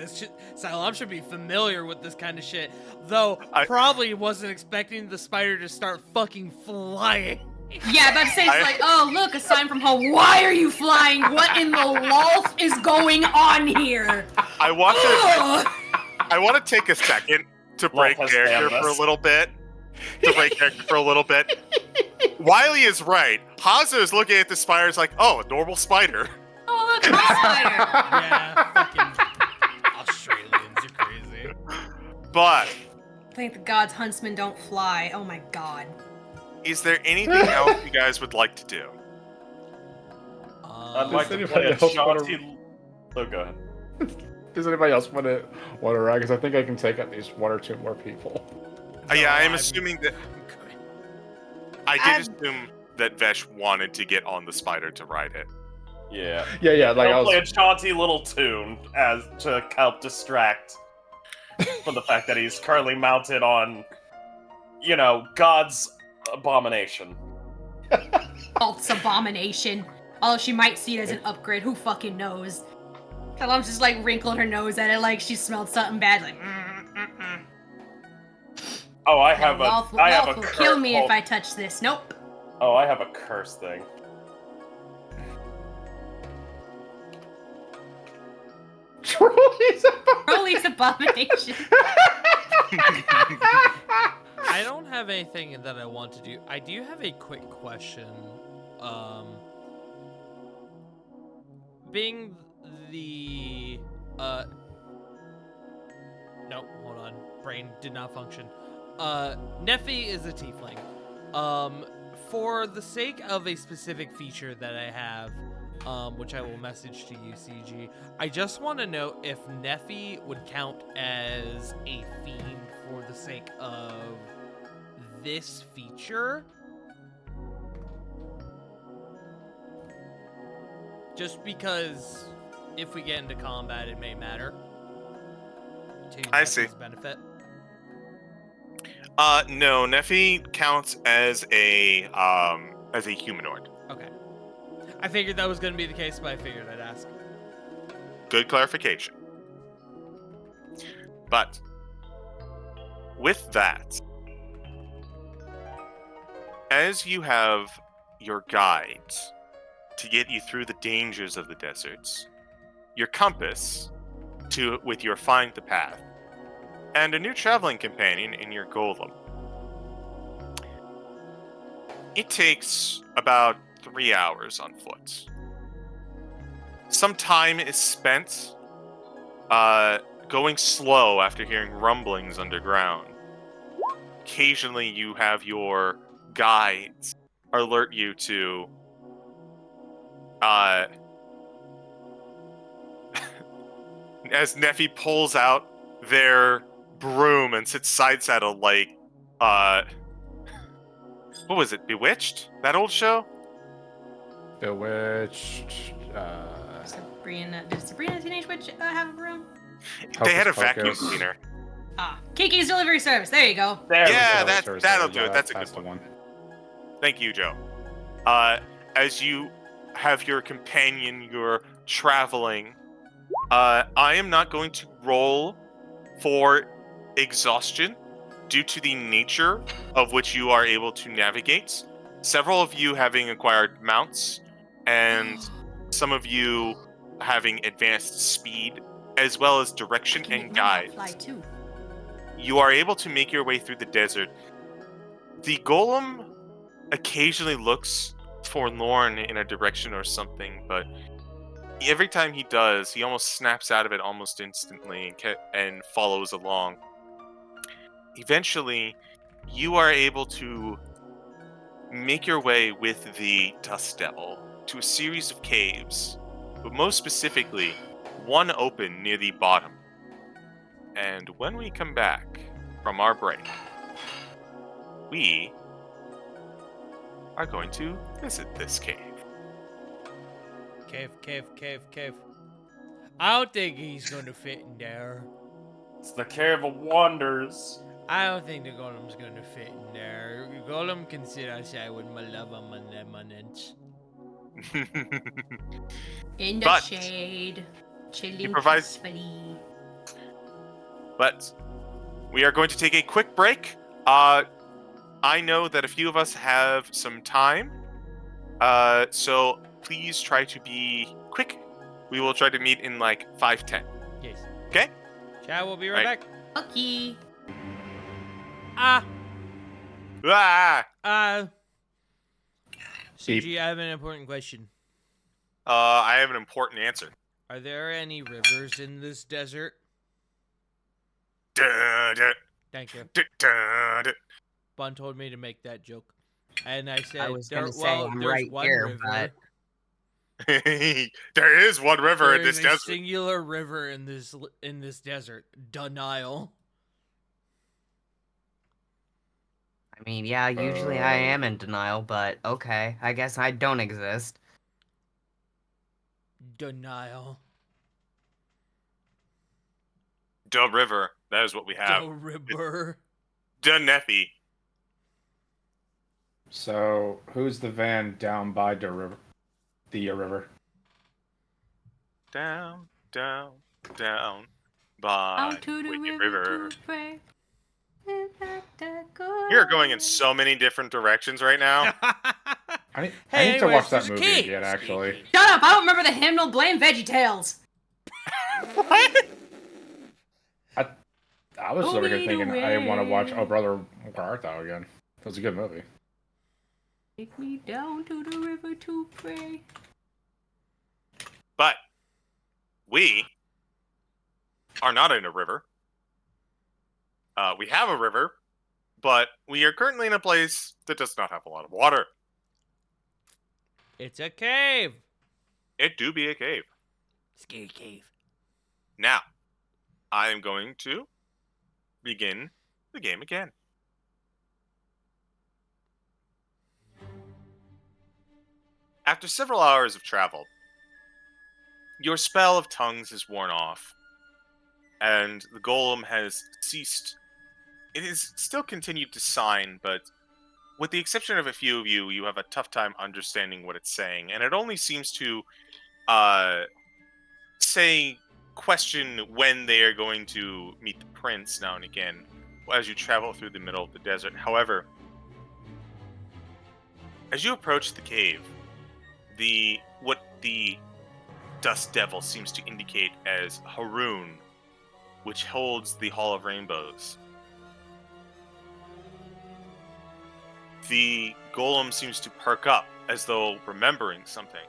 Sylam should be familiar with this kind of shit. Though, probably wasn't expecting the spider to start fucking flying. Yeah, about to say, it's like, oh, look, a sign from home. Why are you flying? What in the lolth is going on here? I want to take a second to break has character damned for a us. little bit. Wiley is right. Hazo is looking at the spider. It's like, oh, a normal spider. Oh, look, a spider. Yeah, fucking Australians are crazy. But Thank the gods huntsmen don't fly. Oh my god. is there anything else you guys would like to do? I'd like to Does play a anybody else wanna- jaunty. Oh, go ahead. Does anybody else want to ride? Because I think I can take at least 1 or 2 more people. Yeah, I'm I'm assuming that good. I did assume that Vesh wanted to get on the spider to ride it. Yeah. Yeah. Like I I'll play a was. jaunty little tune as to help distract from the fact that he's currently mounted on, God's abomination. False abomination. Although she might see it as an upgrade. Who fucking knows? Salam's just like wrinkled her nose at it like she smelled something bad. Like, Oh, I have Wealth a will kill me if curse. I touch this. Nope. Oh, I have a curse thing. Trolley's Broly's abomination. I don't have anything that I want to do. I do have a quick question. Being the no, hold on. Brain did not function. Neffy is a tiefling. For the sake of a specific feature that I have, which I will message to you, CeeGee, I just want to know if Neffy would count as a fiend for the sake of this feature. Just because if we get into combat, it may matter. To I see. Neffy's benefit. No, Neffy counts as a humanoid. Okay. I figured that was going to be the case, but I figured I'd ask. Good clarification. But with that, as you have your guides to get you through the dangers of the deserts, your compass with your find the path, and a new traveling companion in your golem. It takes about 3 hours on foot. Some time is spent going slow after hearing rumblings underground. Occasionally you have your guides alert you to as Neffy pulls out their broom and sits side saddle like what was it, Bewitched? That old show? Bewitched. Sabrina. Did Sabrina the Teenage Witch have a broom? They had a Hocus vacuum Pocus. cleaner. Ah, Kiki's Delivery Service. There you go. There we Yeah, go. that'll do it. That's a That's good the one. one. Thank you, Joe. As you have your companion, you're traveling. I am not going to roll for exhaustion due to the nature of which you are able to navigate. Several of you having acquired mounts, and some of you having advanced speed, as well as direction Can and make my mouth guides. fly too. You are able to make your way through the desert. The golem occasionally looks forlorn in a direction or something, but every time he does, he almost snaps out of it almost instantly and follows along. Eventually, you are able to make your way with the Dust Devil to a series of caves, but most specifically, one open near the bottom. And when we come back from our break, we are going to visit this cave. Cave. I don't think he's going to fit in there. It's the Cave of Wonders. I don't think the golem's going to fit in there. The golem can sit outside with my love on my lemonade. In the But- shade. Chilling provides- peacefully. But we are going to take a quick break. I know that a few of us have some time, so please try to be quick. We will try to meet in like 5-10. Yes. Okay? Chat, we'll be right Right. back. Okay. Ah! CeeGee, I have an important question. I have an important answer. Are there any rivers in this desert? Dun, dun, Thank you. dun, dun, dun. Bun told me to make that joke. And I said, was gonna there, say, well, I'm there's right one here, river. There is one river in There is this a desert. singular river in this desert. Denial. I mean, yeah, usually I am in denial, but okay, I guess I don't exist. Denial. Duh river. That is what we have. The river. Duh Neffy. So, who's the van down by the river? River. Down, down, down by Out to the Wicked river to pray. You're going in so many different directions right now. I need Hey, to watch anyways, that there's a movie key. again, actually. Shut up! I don't remember the hymnal. Blame VeggieTales. What? I was Show over here me the thinking I want to watch way. Oh Brother Where Art Thou again. It was a good movie. Take me down to the river to pray. But we are not in a river. We have a river, but we are currently in a place that does not have a lot of water. It's a cave. It do be a cave. Scary cave. Now, I am going to begin the game again. After several hours of travel, your spell of tongues is worn off, and the golem has ceased. It has still continued to sign, but with the exception of a few of you, you have a tough time understanding what it's saying, and it only seems to question when they are going to meet the prince now and again as you travel through the middle of the desert. However, as you approach the cave, what the dust devil seems to indicate as Haroon, which holds the Hall of Rainbows, the golem seems to perk up as though remembering something.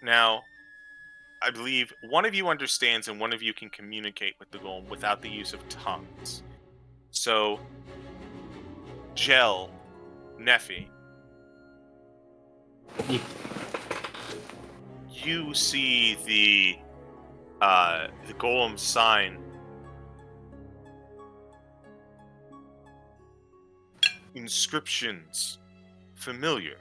Now, I believe one of you understands and one of you can communicate with the golem without the use of tongues. So, Gel, Neffy, you see the golem sign inscriptions familiar.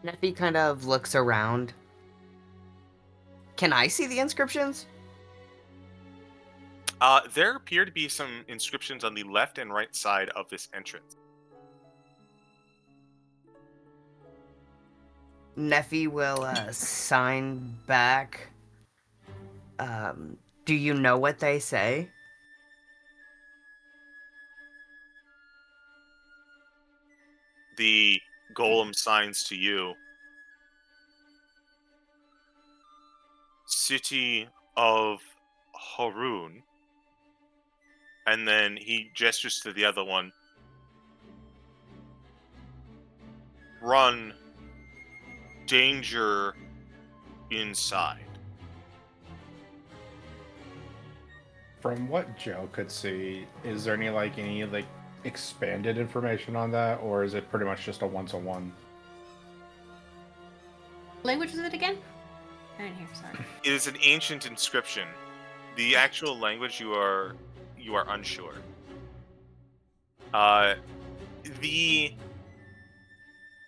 Neffy kind of looks around. Can I see the inscriptions? There appear to be some inscriptions on the left and right side of this entrance. Neffy will sign back. Do you know what they say? The golem signs to you. City of Haroon. And then he gestures to the other one. Run. Danger inside. From what Joe could see, is there any expanded information on that, or is it pretty much just a one-to-one? Language is it again? I didn't hear. Sorry. It is an ancient inscription. The actual language you are unsure. The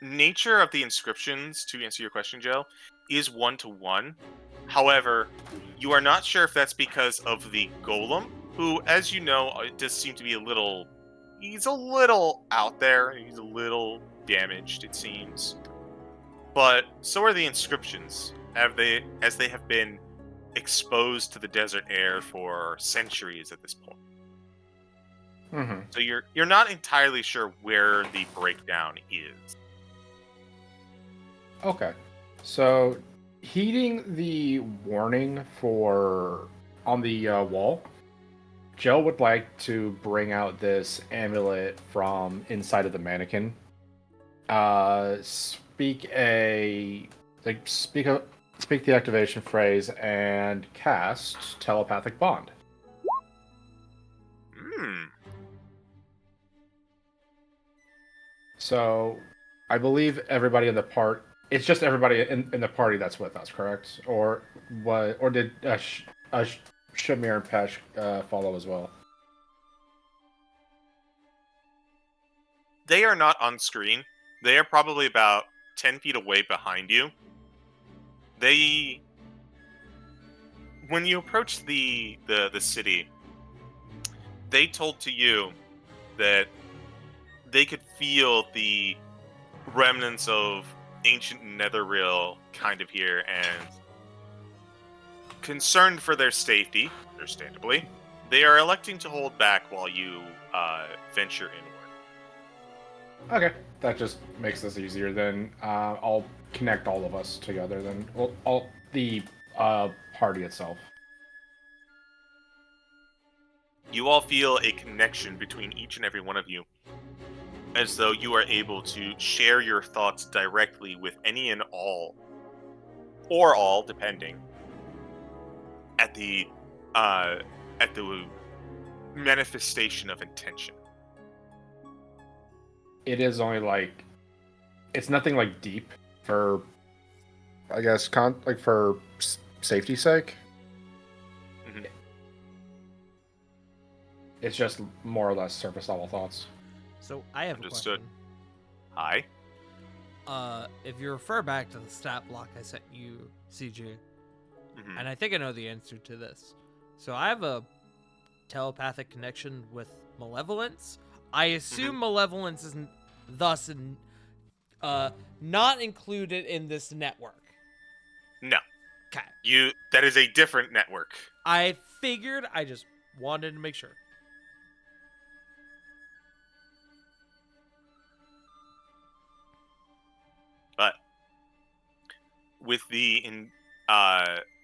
nature of the inscriptions, to answer your question, Joe, is one-to-one. However, you are not sure if that's because of the golem, who, as you know, it does seem to be he's a little out there. He's a little damaged, it seems. But so are the inscriptions, as they have been exposed to the desert air for centuries at this point. Mm-hmm. So you're not entirely sure where the breakdown is. Okay. So, heeding the warning on the wall, Joe would like to bring out this amulet from inside of the mannequin. Speak the activation phrase and cast telepathic bond. So, I believe everybody in the part. It's just everybody in the party that's with us, correct? Or what? Or did Shamir and Pesh follow as well? They are not on screen. They are probably about 10 feet away behind you. When you approach the city, they told to you that they could feel the remnants of ancient Netherreal kind of here, and concerned for their safety, understandably, they are electing to hold back while you venture inward. Okay, that just makes this easier. Then I'll connect all of us together. Then all the party itself. You all feel a connection between each and every one of you, as though you are able to share your thoughts directly with any and all, or all, depending, at the manifestation of intention. It is only like it's nothing like deep for, I guess, for safety's sake. Mhm. It's just more or less surface level thoughts. So I have Understood. a question. Hi. If you refer back to the stat block I sent you, CeeGee, Mhm. and I think I know the answer to this. So I have a telepathic connection with malevolence. I assume malevolence is thus not included in this network. No. Okay. That is a different network. I figured. I just wanted to make sure. But with the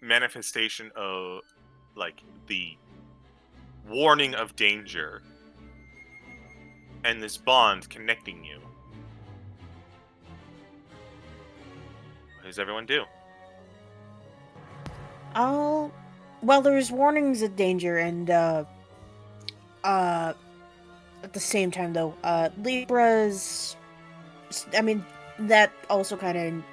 manifestation of, like, the warning of danger and this bond connecting you, what does everyone do? Well, there's warnings of danger, and at the same time, though, Libra's. I mean, that also kind of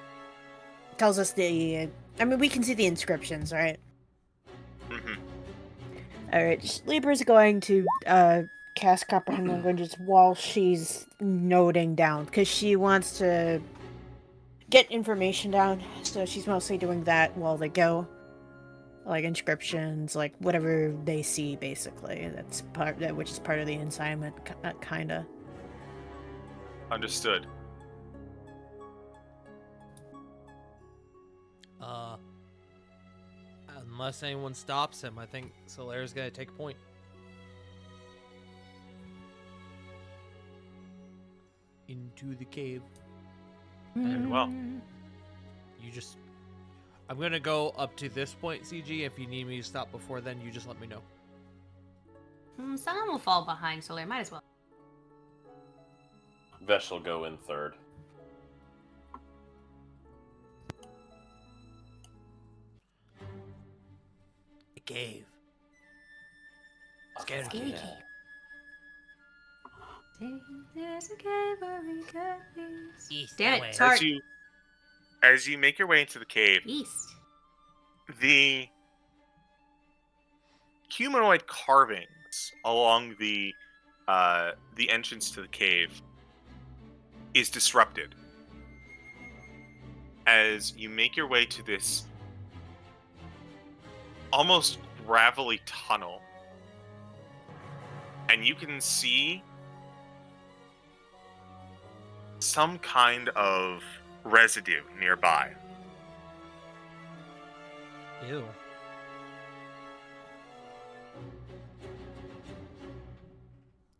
tells us the. I mean, we can see the inscriptions, right? Mm-hmm. Alright, Libra's going to cast Comprehend Languages while she's noting down, because she wants to get information down, so she's mostly doing that while they go. Like inscriptions, like whatever they see, basically. That's which is part of the assignment, kinda. Understood. Unless anyone stops him, I think Solaire's gonna take a point. Into the cave. Very well. You just... I'm gonna go up to this point, CeeGee. If you need me to stop before then, you just let me know. Someone will fall behind, so might as well. Vesh will go in third. A cave. A Scary fucking cave. There's a cave where we can be. East, Damn that it, way. sorry. As you make your way into the cave, East. the humanoid carvings along the entrance to the cave is disrupted as you make your way to this almost gravelly tunnel, and you can see some kind of residue nearby. Ew.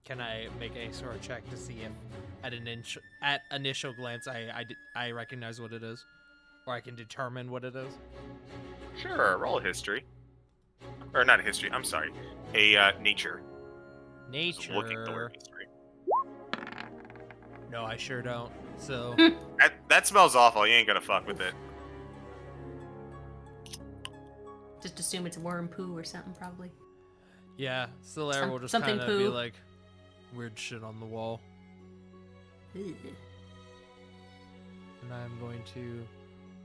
Can I make any sort of check to see if, at initial glance, I recognize what it is, or I can determine what it is? Sure, roll a history. Or not a history, I'm sorry. A nature. Just looking at the word Nature. history. No, I sure don't. So That smells awful. You ain't gonna fuck with it. Just assume it's worm poo or something, probably. yeah, Solaire will just Something kind of be poo. like, weird shit on the wall, Ugh. and I'm going to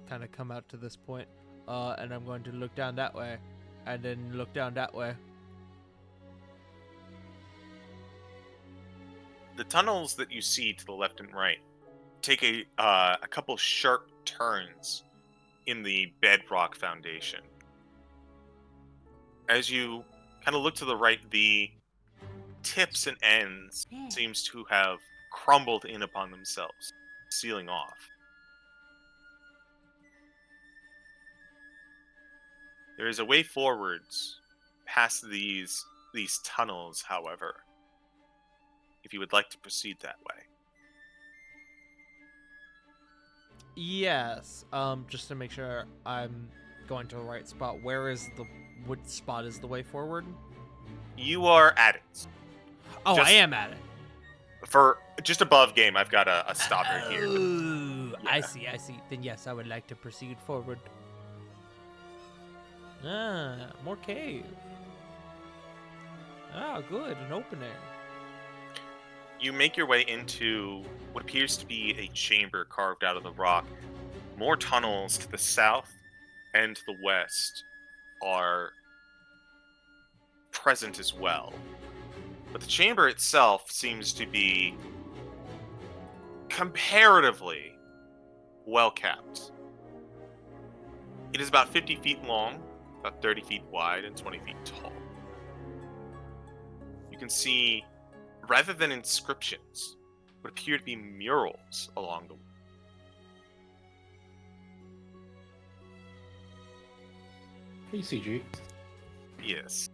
kind of come out to this point, and I'm going to look down that way, and then look down that way. The tunnels that you see to the left and right take a couple sharp turns in the bedrock foundation. As you kind of look to the right, the tips and ends Yeah. seems to have crumbled in upon themselves, sealing off. There is a way forwards past these tunnels, however, if you would like to proceed that way. Yes. Just to make sure I'm going to the right spot. What spot is the way forward? You are at it. Oh, Just- I am at it. For just above game, I've got a stopper here. Oh, I Yeah. see. Then yes, I would like to proceed forward. More cave. Good, an opening. You make your way into what appears to be a chamber carved out of the rock. More tunnels to the south and to the west are present as well. But the chamber itself seems to be comparatively well kept. It is about 50 feet long, about 30 feet wide, and 20 feet tall. You can see, rather than inscriptions, what appear to be murals along the way. Hey, CeeGee. Yes.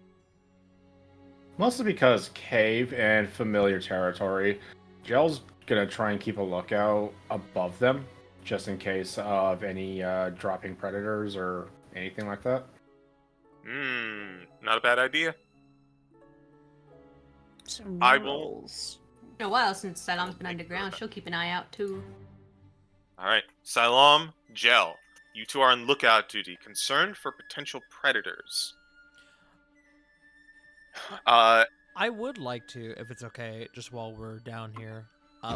Mostly because cave and familiar territory, Gel's gonna try and keep a lookout above them, just in case of any dropping predators or anything like that. Not a bad idea. Some I will- murals. Been a while since Salam's been underground. She'll keep an eye out too. Alright, Silam, Gel, you two are on lookout duty, concerned for potential predators. I would like to, if it's okay, just while we're down here.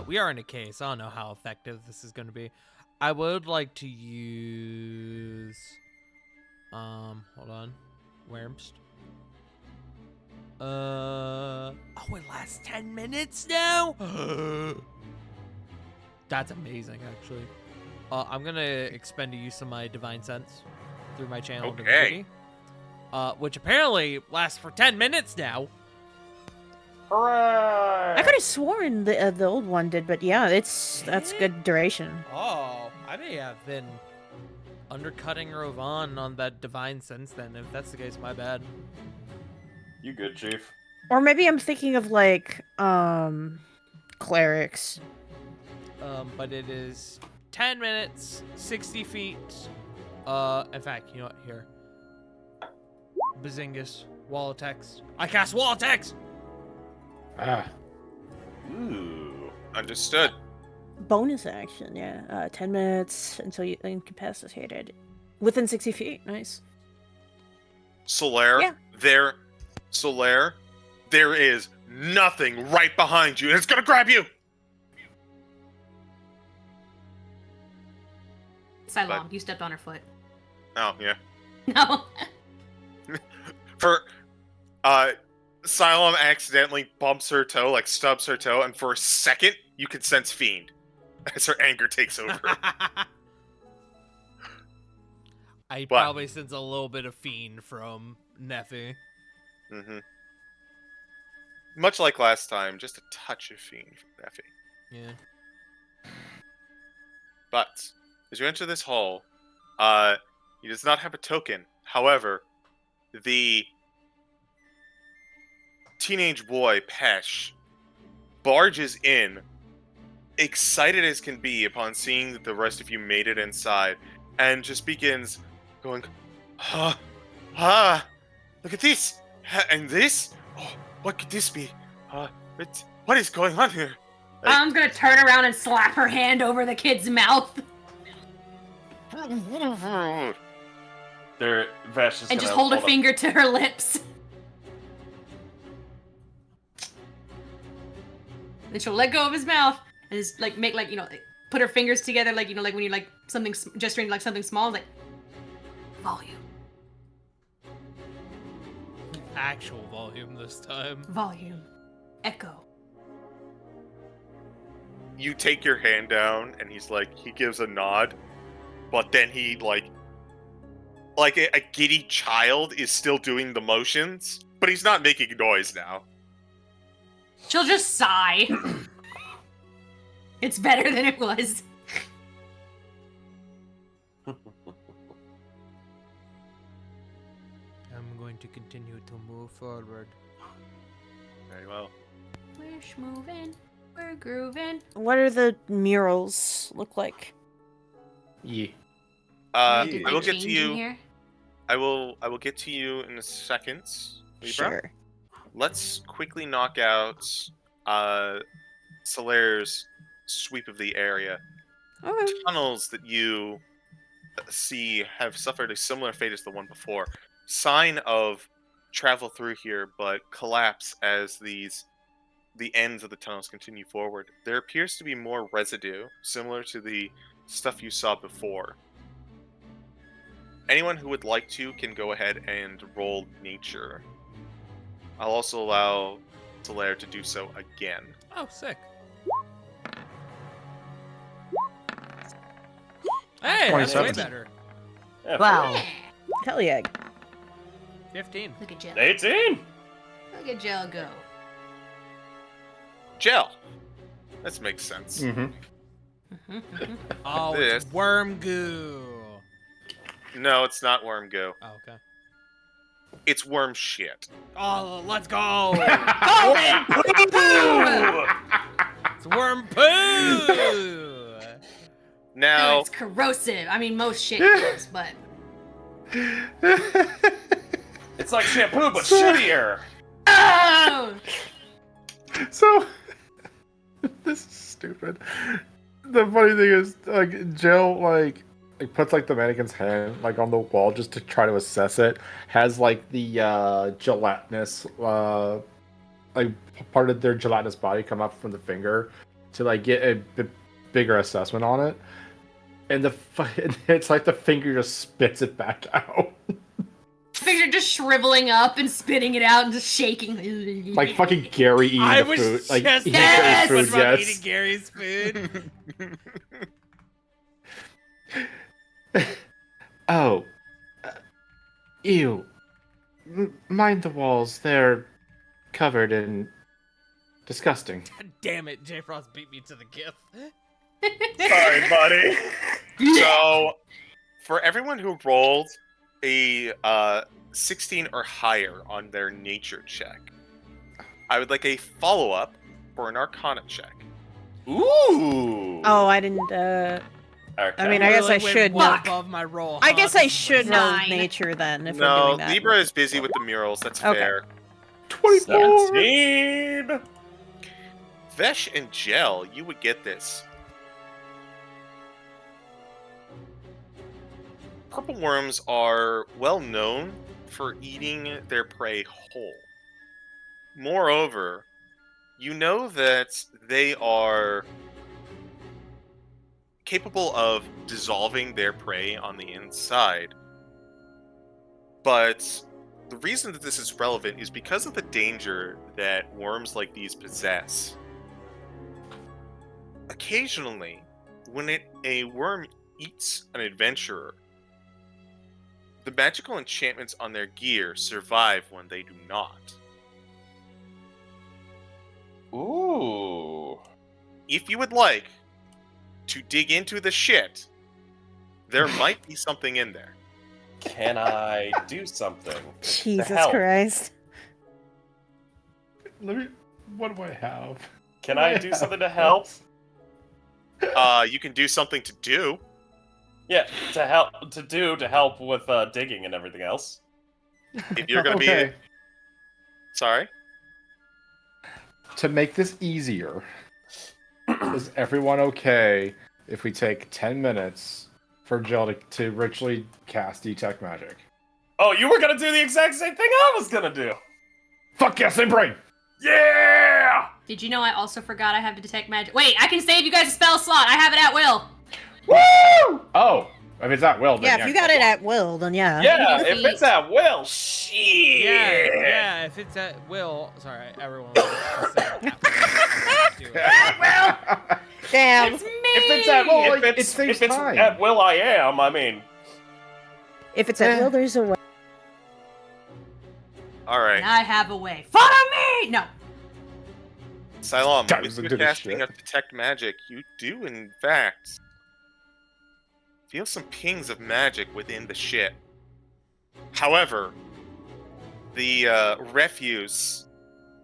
We are in a case. I don't know how effective this is going to be. I would like to use... hold on. Wurmst. Oh, it lasts 10 minutes now? That's amazing, actually. I'm going to expend a use of my Divine Sense through my channel Okay. Divinity. Which apparently lasts for 10 minutes now. Hooray! I could have sworn the old one did, but yeah, that's good duration. Oh, I may have been undercutting Rovan on that Divine Sense then. If that's the case, my bad. You good, Chief? Or maybe I'm thinking of like clerics. But it is 10 minutes, 60 feet. In fact, you know what? Here. Bazingus. Wall of text. I cast wall of text! Ah, Ooh. Understood. Bonus action, yeah. 10 minutes until you incapacitated. Within 60 feet, nice. Solaire, Yeah. Solaire, there is nothing right behind you, and it's gonna grab you! Salam, you stepped on her foot. Oh, yeah. No. For, Silam accidentally bumps her toe, like stubs her toe, and for a second, you can sense Fiend as her anger takes over. I But- probably sense a little bit of fiend from Neffy. Mm-hmm. Much like last time, just a touch of Fiend from Neffy. Yeah. But, as you enter this hall, he does not have a token. However, the teenage boy, Pesh, barges in, excited as can be upon seeing that the rest of you made it inside, and just begins going, look at this, and this? Oh, what could this be? What is going on here? I'm gonna turn around and slap her hand over the kid's mouth There, Vash is and gonna just hold a up- finger to her lips. Then she'll let go of his mouth and just like make like put her fingers together like like when you like something gesturing like something small like volume, Actual volume this time. volume, echo. You take your hand down, and he gives a nod, but then he like a giddy child is still doing the motions, but he's not making noise now. She'll just sigh. It's better than it was. continue to move forward. Very well. We're schmoving. We're grooving. What are the murals look like? Yeah. Did I they will get change to in you. here? I will get to you in a second, Libra. Sure. Let's quickly knock out Solaire's sweep of the area. Okay. Tunnels that you see have suffered a similar fate as the one before. Sign of travel through here, but collapse as the ends of the tunnels continue forward. There appears to be more residue, similar to the stuff you saw before. Anyone who would like to can go ahead and roll nature. I'll also allow Solaire to do so again. Oh, sick. Hey, that's way 27. better. Yeah, Wow. Yeah. Hell yeah. 15. Look at Jill. 18. Look at Jill go. Gel. This makes sense. Mm-hmm. Oh, This- it's worm goo. No, it's not worm goo. Oh, okay. It's worm shit. Oh, let's go. Ooh! It's worm poo. No, Now, it's corrosive. I mean, most shit is, but It's like shampoo, but shittier. oh, So, this is stupid. The funny thing is, like, Jill, like puts like the mannequin's hand like on the wall just to try to assess it. Has like the gelatinous, like part of their gelatinous body come up from the finger to like get a bigger assessment on it. And it's like the finger just spits it back out. things are just shriveling up and spitting it out and just shaking. Like fucking Gary eating I the was food. Like just eating Yes! Gary's food, food, yes. eating Gary's food. Oh. Ew. Mind the walls. They're covered in disgusting. Damn it, J Frost beat me to the gift. Sorry, buddy. so for everyone who rolled a 16 or higher on their nature check, I would like a follow-up for an Arcana check. Ooh. Oh, I didn't. I mean, I guess I Really went should well not. above my roll. I huh? guess I should roll 9. nature then if we're No, doing that. Libra is busy with the murals. That's Okay. fair. 24! 17. Vesh and Gel, you would get this. Purple worms are well known for eating their prey whole. Moreover, you know that they are capable of dissolving their prey on the inside. But the reason that this is relevant is because of the danger that worms like these possess. Occasionally, when a worm eats an adventurer, the magical enchantments on their gear survive when they do not. Ooh. If you would like to dig into the shit, there might be something in there. Can I do something? Jesus help. Christ. What do I have? Can I do something to help? You can do something to do. Yeah, to help with digging and everything else. If you're going to Okay. be... Sorry? To make this easier, is everyone okay if we take 10 minutes for Jill to ritually cast Detect Magic? Oh, you were gonna do the exact same thing I was gonna do. Fuck yes, same brain! Yeah. Did you know I also forgot I have to detect magic? Wait, I can save you guys a spell slot. I have it at will. Woo! Oh, if it's at will, then Yeah, if you got it at will, then yeah. Yeah, Defeat. if it's at will, shit. Yeah, if it's at will. Sorry, everyone. Do it. Damn. It's me. If it's at will, like, If it saves if it's time. at will, I am. I mean, If it's at will, there's a way. Alright. And I have a way. Follow me. No. Cylon, That with was a your good casting shit. of Detect Magic, you do, in fact, feel some pings of magic within the shit. However, the refuse,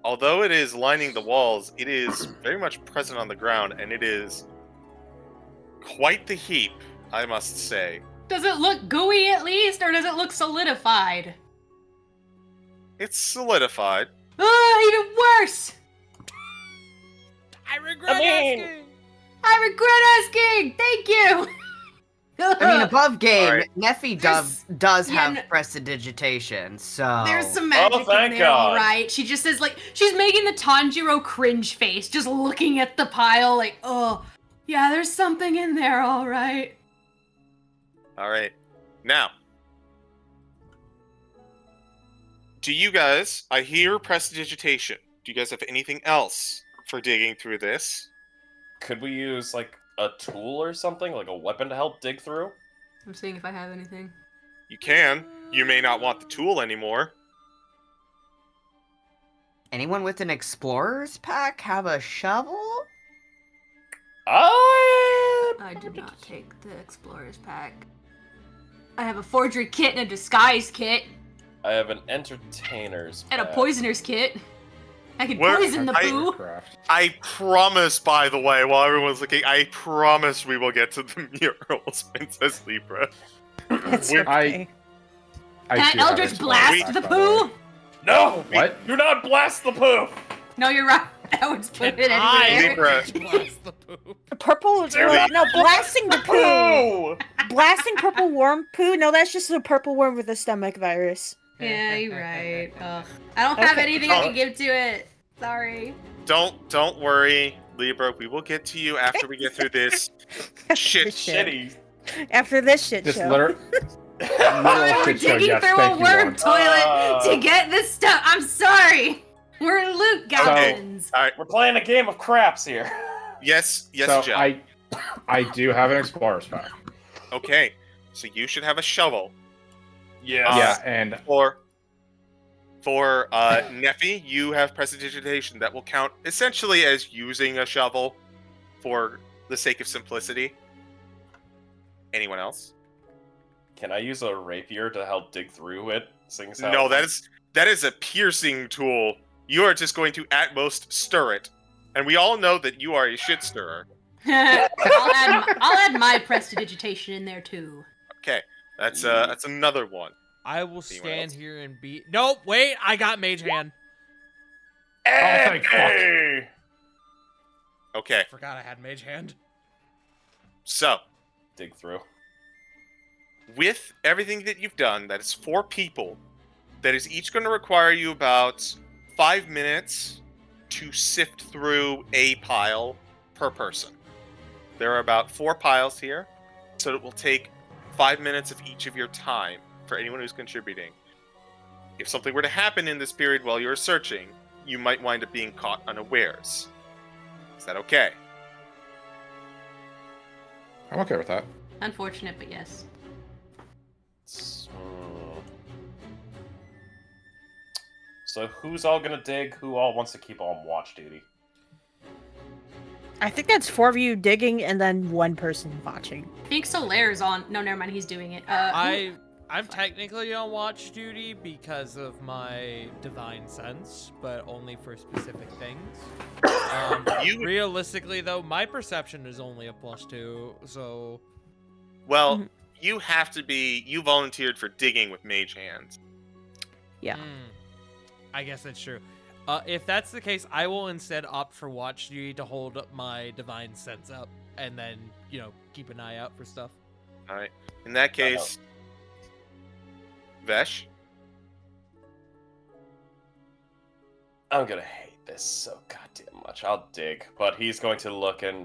although it is lining the walls, it is very much present on the ground, and it is quite the heap, I must say. Does it look gooey at least, or does it look solidified? It's solidified. Even worse! I regret mean- asking. I regret asking! Thank you! I mean, above game, Alright. Neffy There's- does yeah, have prestidigitation, so... There's some magic thank in there, God. alright. She just says, like, she's making the Tanjiro cringe face, just looking at the pile, like, oh, yeah, there's something in there, alright. Alright. Now, do you guys, I hear prestidigitation. Do you guys have anything else for digging through this? Could we use, like, a tool or something? Like a weapon to help dig through? I'm seeing if I have anything. You can. You may not want the tool anymore. Anyone with an explorer's pack have a shovel? I did not take the Explorer's Pack. I have a forgery kit and a disguise kit, I have an entertainer's and a pack. poisoner's kit. I can Where- poison the I- poo. Craft. I promise, by the way, while everyone's looking, I promise we will get to the murals, Princess Libra. It's We're- okay. Can I do have Eldritch an Blast explorer's the pack, by way. poo? No! What? Do not blast the poo! No, you're right. That would put it I anywhere. Libra. blast the poop. Purple. No, blasting the poo. Poo! Blasting purple worm poo. No, that's just a purple worm with a stomach virus. Yeah, you're right. Ugh. I don't have Okay. anything I can give to it. Sorry. Don't worry, Libra. We will get to you after we get through this shit. Shitty. After this shit This show. literal We're shit show, digging yes, through a thank you, worm Juan. toilet to get this stuff. I'm sorry. We're loot goblins. We're playing a game of craps here. Yes, So Jill. I do have an explorer's pack. Okay, so you should have a shovel. Yes. Yeah, and For Neffy, you have prestidigitation that will count essentially as using a shovel for the sake of simplicity. Anyone else? Can I use a rapier to help dig through it? No, that is a piercing tool. You are just going to at most stir it, and we all know that you are a shit stirrer. I'll add my prestidigitation in there too. Okay, that's another one. I will Anyone stand else? here and be. Nope, wait, I got Mage Hand. thank fuck. Hey! Okay, Forgot I had Mage Hand. so Dig through. with everything that you've done, that is 4 people, that is each going to require you about 5 minutes to sift through a pile per person. There are about 4 piles here, so it will take 5 minutes of each of your time for anyone who's contributing. If something were to happen in this period while you're searching, you might wind up being caught unawares. Is that okay? I'm okay with that. Unfortunate, but yes. So who's all gonna dig? Who all wants to keep on watch duty? I think that's 4 of you digging and then 1 person watching. I think Solaire's on. No, never mind. He's doing it. I'm technically on watch duty because of my divine sense, but only for specific things. You- Realistically, though, my perception is only a +2, so Well, Mhm. you have to be. You volunteered for digging with mage hands. Yeah. I guess that's true. If that's the case, I will instead opt for watch duty to hold up my divine sense up, and then keep an eye out for stuff. All right. In that case, Vesh. I'm gonna hate this so goddamn much. I'll dig, but he's going to look at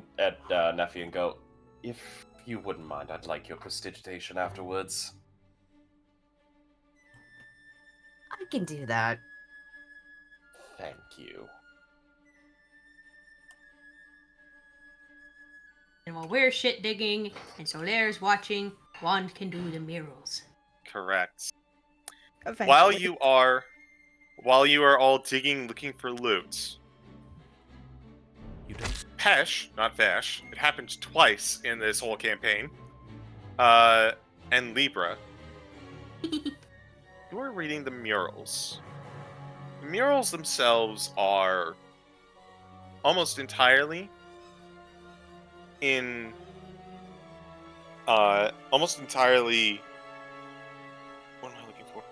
Neffy and go, "If you wouldn't mind, I'd like your prestidigitation afterwards." I can do that. Thank you. And while we're shit digging and Solaire's watching, Juan can do the murals. Correct. Eventually. While you are all digging, looking for loot, You don't. Pesh, not Vesh, it happens twice in this whole campaign, and Libra, you are reading the murals. murals themselves are almost entirely in almost entirely, what am I looking for?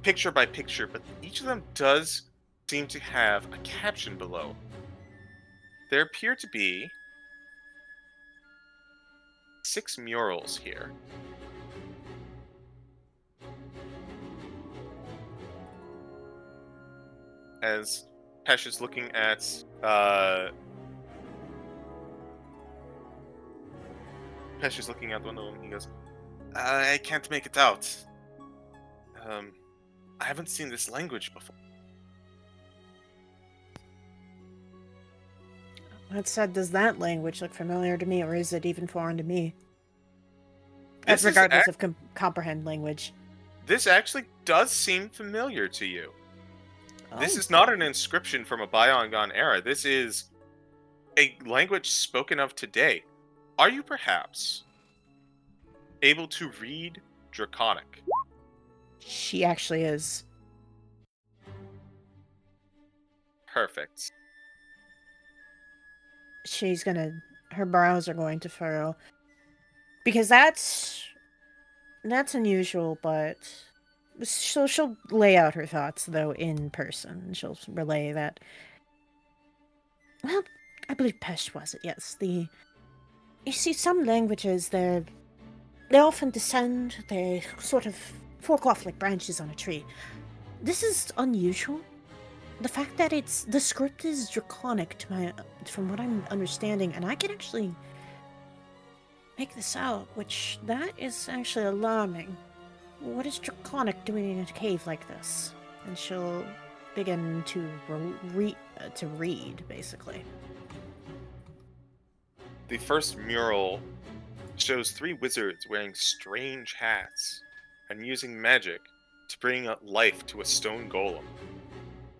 Picture by picture, but each of them does seem to have a caption below. There appear to be 6 murals here. As Pesh is looking at one of them, he goes, I can't make it out. I haven't seen this language before. That said, does that language look familiar to me, or is it even foreign to me? This is Regardless of comprehend language. This actually does seem familiar to you. This Oh. is not an inscription from a bygone era. This is a language spoken of today. Are you perhaps able to read Draconic? She actually is. Perfect. She's gonna... Her brows are going to furrow. Because that's unusual, but... She'll lay out her thoughts, though, in person. She'll relay that... Well, I believe Pesh was it, yes. You see, some languages, they often descend, they sort of fork off like branches on a tree. This is unusual. The fact that the script is Draconic from what I'm understanding, and I can actually make this out, which that is actually alarming. What is Draconic doing in a cave like this? And she'll begin to read, basically. The first mural shows 3 wizards wearing strange hats and using magic to bring life to a stone golem.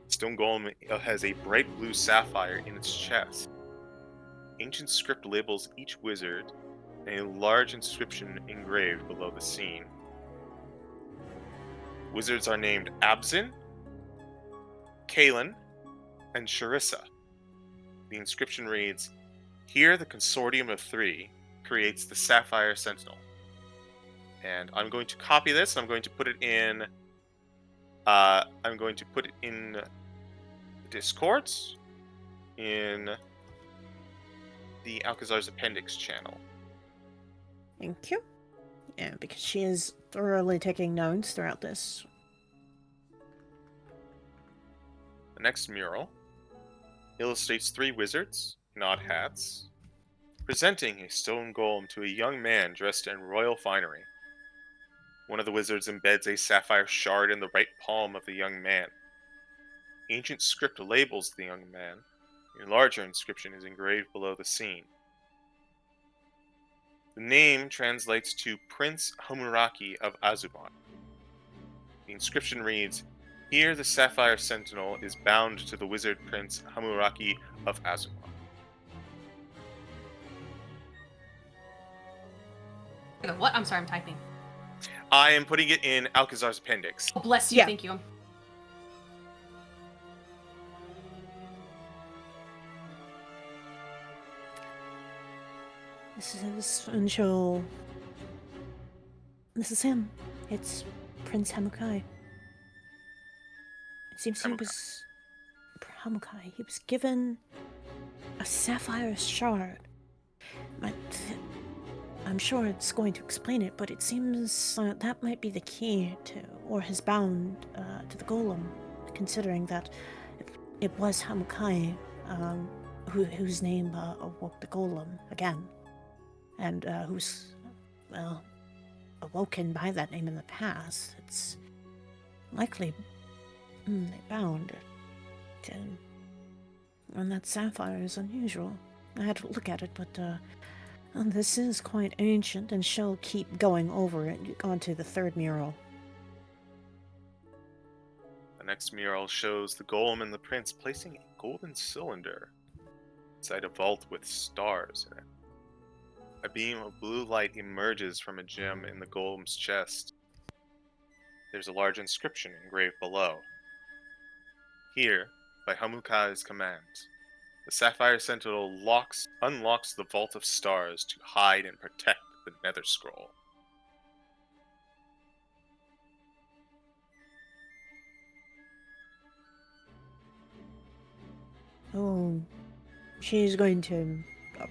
Stone golem has a bright blue sapphire in its chest. Ancient script labels each wizard and a large inscription engraved below the scene. Wizards are named Abzin, Kalen, and Sharissa. The inscription reads, "Here the consortium of 3 creates the Sapphire Sentinel." And I'm going to copy this, and I'm going to put it in Discord, in the Alkazaar's Appendix channel. Thank you. Yeah, because she is thoroughly taking notes throughout this. The next mural illustrates 3 wizards in odd hats, presenting a stone golem to a young man dressed in royal finery. One of the wizards embeds a sapphire shard in the right palm of the young man. Ancient script labels the young man. A larger inscription is engraved below the scene. The name translates to Prince Homuraki of Azuban. The inscription reads, "Here the Sapphire Sentinel is bound to the wizard Prince Homuraki of Azuban." What? I'm sorry, I'm typing. I am putting it in Alkazaar's Appendix. Oh, bless you, Yeah. thank you. This is him. It's Prince Hamukai. It seems he was... Hamukai. He was given a sapphire shard. I'm sure it's going to explain it, but it seems that might be the key to, or his bound to the golem, considering that it was Hamukai whose name awoke the golem again, and who's, well, awoken by that name in the past. It's likely they bound it. And that sapphire is unusual. I had to look at it, but this is quite ancient, and she'll keep going over it onto the 3rd mural. The next mural shows the golem and the prince placing a golden cylinder inside a vault with stars in it. A beam of blue light emerges from a gem in the golem's chest. There's a large inscription engraved below. Here, by Hamukai's command, the Sapphire Sentinel unlocks the Vault of Stars to hide and protect the Nether Scroll. Oh, she's going to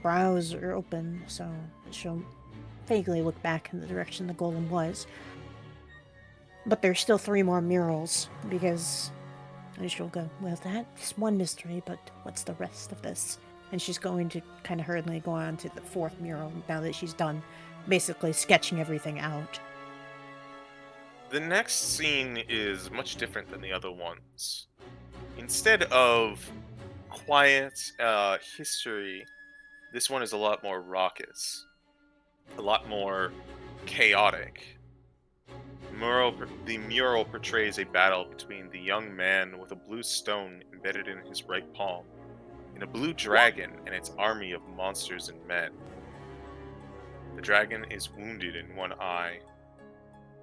browse or open, so she'll vaguely look back in the direction the golem was. But there's still 3 more murals, because she'll go, well, that's one mystery, but what's the rest of this? And she's going to kind of hurriedly go on to the 4th mural now that she's done basically sketching everything out. The next scene is much different than the other ones. Instead of quiet history, this one is a lot more raucous, a lot more chaotic. The mural portrays a battle between the young man with a blue stone embedded in his right palm and a blue dragon and its army of monsters and men. The dragon is wounded in one eye.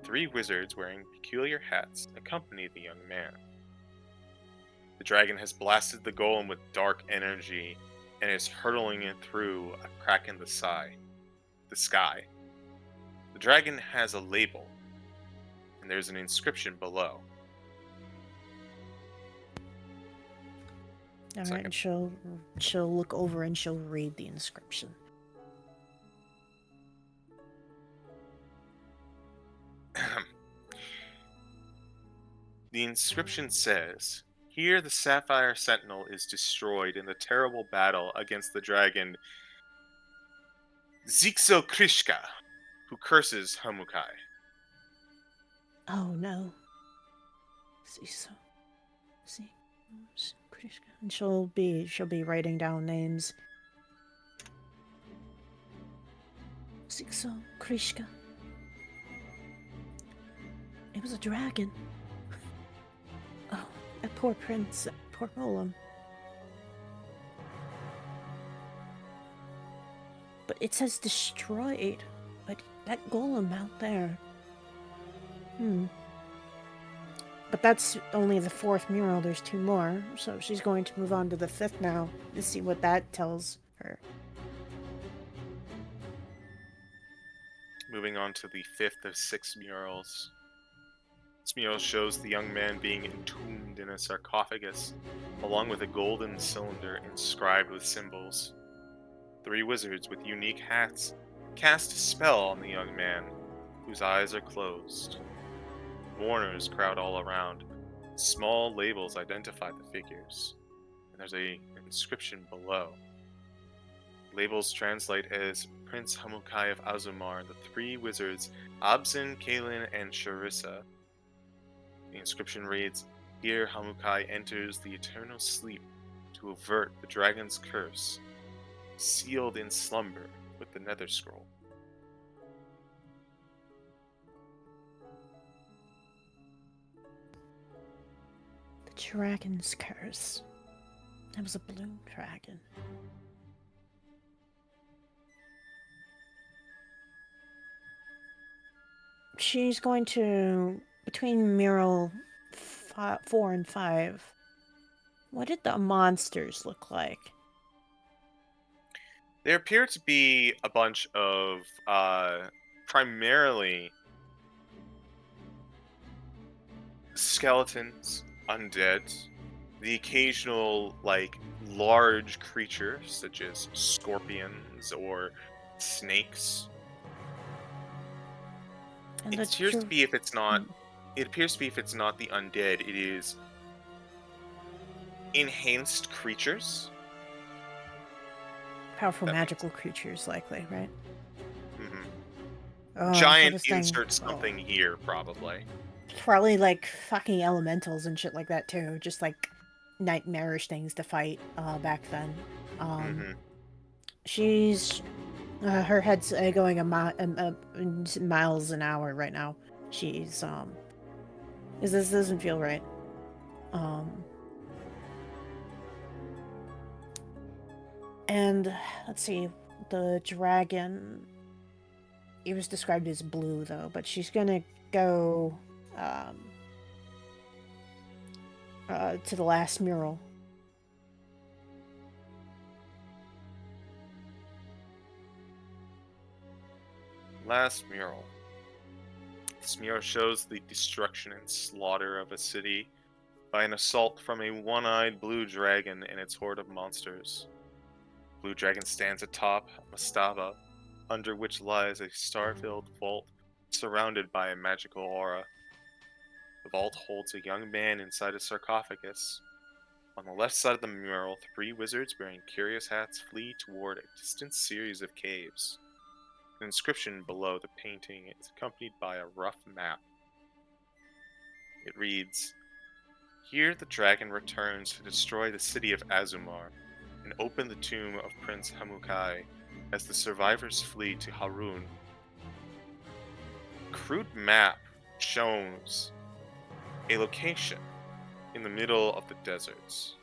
3 wizards wearing peculiar hats accompany the young man. The dragon has blasted the golem with dark energy and is hurtling it through a crack in the sky. The dragon has a label, and there's an inscription below. Alright, she'll look over and she'll read the inscription. The inscription says, "Here the Sapphire Sentinel is destroyed in the terrible battle against the dragon Krishka, who curses Hamukai." Oh no. And she'll be writing down names. Zixo Krishka. It was a dragon. Oh, a poor prince, a poor golem. But it says destroyed. But that golem out there. But that's only the 4th mural. There's 2 more. So she's going to move on to the 5th now to see what that tells her. Moving on to the 5th of 6 murals. This mural shows the young man being entombed in a sarcophagus, along with a golden cylinder inscribed with symbols. 3 wizards with unique hats cast a spell on the young man, whose eyes are closed. Mourners crowd all around. Small labels identify the figures, and there's an inscription below. Labels translate as Prince Hamukai of Azumar and the 3 wizards Absin, Kalin, and Sharissa. The inscription reads, "Here Hamukai enters the eternal sleep to avert the dragon's curse, sealed in slumber with the Nether Scroll." The dragon's curse. That was a blue dragon. She's going to, between mural 4 and 5, what did the monsters look like? There appear to be a bunch of primarily skeletons, undead, the occasional large creature such as scorpions or snakes. And It appears to be if it's not the undead, it is enhanced creatures. Powerful That makes magical creatures, likely, right? Mm-hmm. Oh, Giant this thing- insert something here, probably. Probably like fucking elementals and shit like that too. Just like nightmarish things to fight back then. Mm-hmm. She's her head's going miles an hour right now. She's this doesn't feel right. And let's see, the dragon. It was described as blue though, but she's gonna go to the last mural. Last mural. This mural shows the destruction and slaughter of a city by an assault from a one-eyed blue dragon and its horde of monsters. Blue dragon stands atop a mastaba, under which lies a star-filled vault surrounded by a magical aura. The vault holds a young man inside a sarcophagus. On the left side of the mural, 3 wizards wearing curious hats flee toward a distant series of caves. An inscription below the painting is accompanied by a rough map. It reads, "Here the dragon returns to destroy the city of Azumar and open the tomb of Prince Hamukai as the survivors flee to Harun." A crude map shows a location in the middle of the deserts.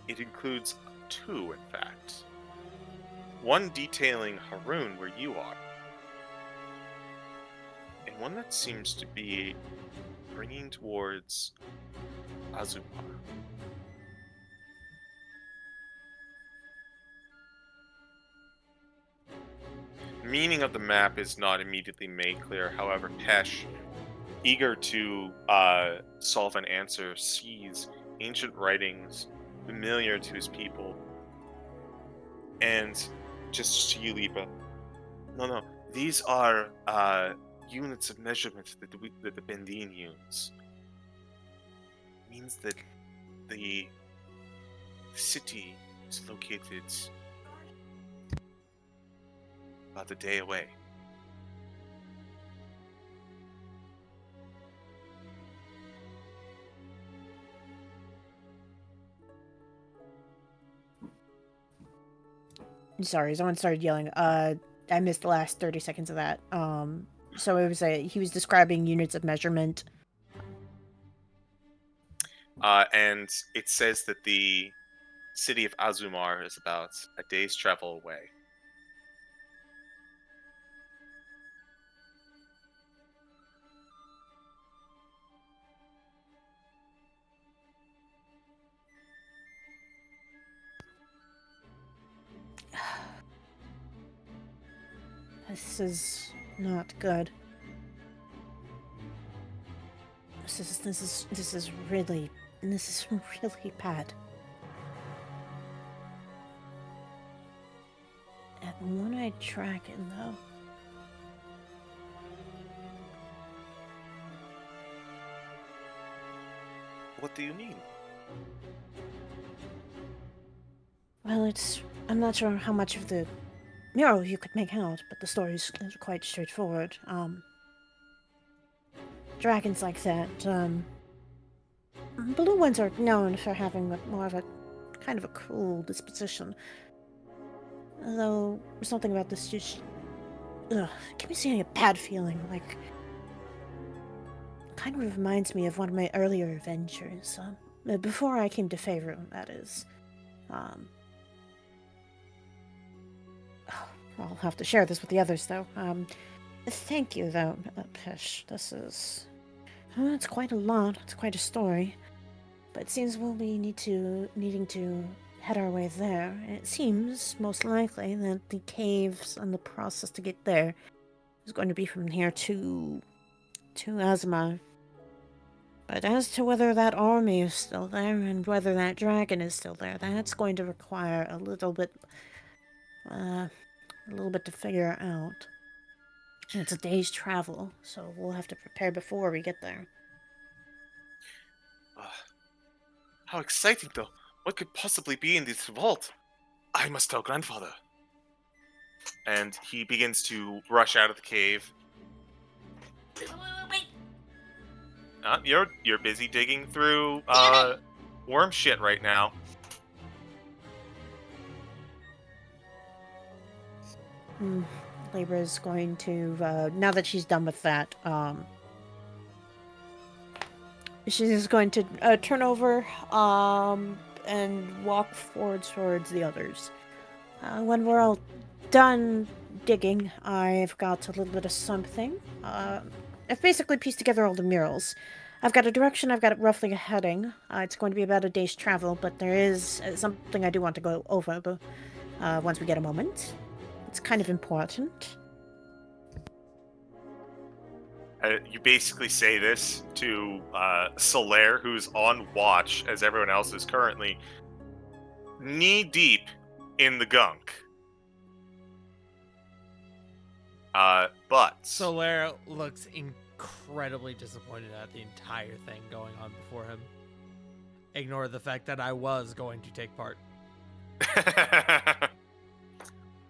It includes 2, in fact. One detailing Harun where you are, and one that seems to be bringing towards Azumar. The meaning of the map is not immediately made clear. However, Pesh, eager to solve an answer, sees ancient writings familiar to his people. And just to you, Lipa. No. These are units of measurement that the Bendine use. It means that the city is located about a day away. Sorry, someone started yelling. I missed the last 30 seconds of that. So it was he was describing units of measurement. And it says that the city of Azumar is about a day's travel away. This is not good. This is really bad. That one-eyed dragon, though. What do you mean? Well, I'm not sure how much of the mural you could make out, but the story's quite straightforward. Dragons like that, blue ones are known for having more of a kind of a cruel disposition. Although, something about this just give me seeing a bad feeling, like kind of reminds me of one of my earlier adventures, before I came to Faerun, that is. I'll have to share this with the others, though. Thank you, though, Pesh. This is... it's quite a lot. It's quite a story. But it seems we'll be needing to head our way there. And it seems, most likely, that the caves and the process to get there is going to be from here to Azumar. But as to whether that army is still there and whether that dragon is still there, that's going to require a little bit to figure out. And it's a day's travel, so we'll have to prepare before we get there. How exciting, though. What could possibly be in this vault? I must tell grandfather. And he begins to rush out of the cave. Wait. You're busy digging through worm shit right now. Libra's going to, now that she's done with that, she's going to turn over and walk forward towards the others. When we're all done digging, I've got a little bit of something. I've basically pieced together all the murals. I've got a direction, I've got roughly a heading. It's going to be about a day's travel, but there is something I do want to go over once we get a moment. It's kind of important. You basically say this to Solaire, who's on watch, as everyone else is currently knee deep in the gunk. But Solaire looks incredibly disappointed at the entire thing going on before him. Ignore the fact that I was going to take part.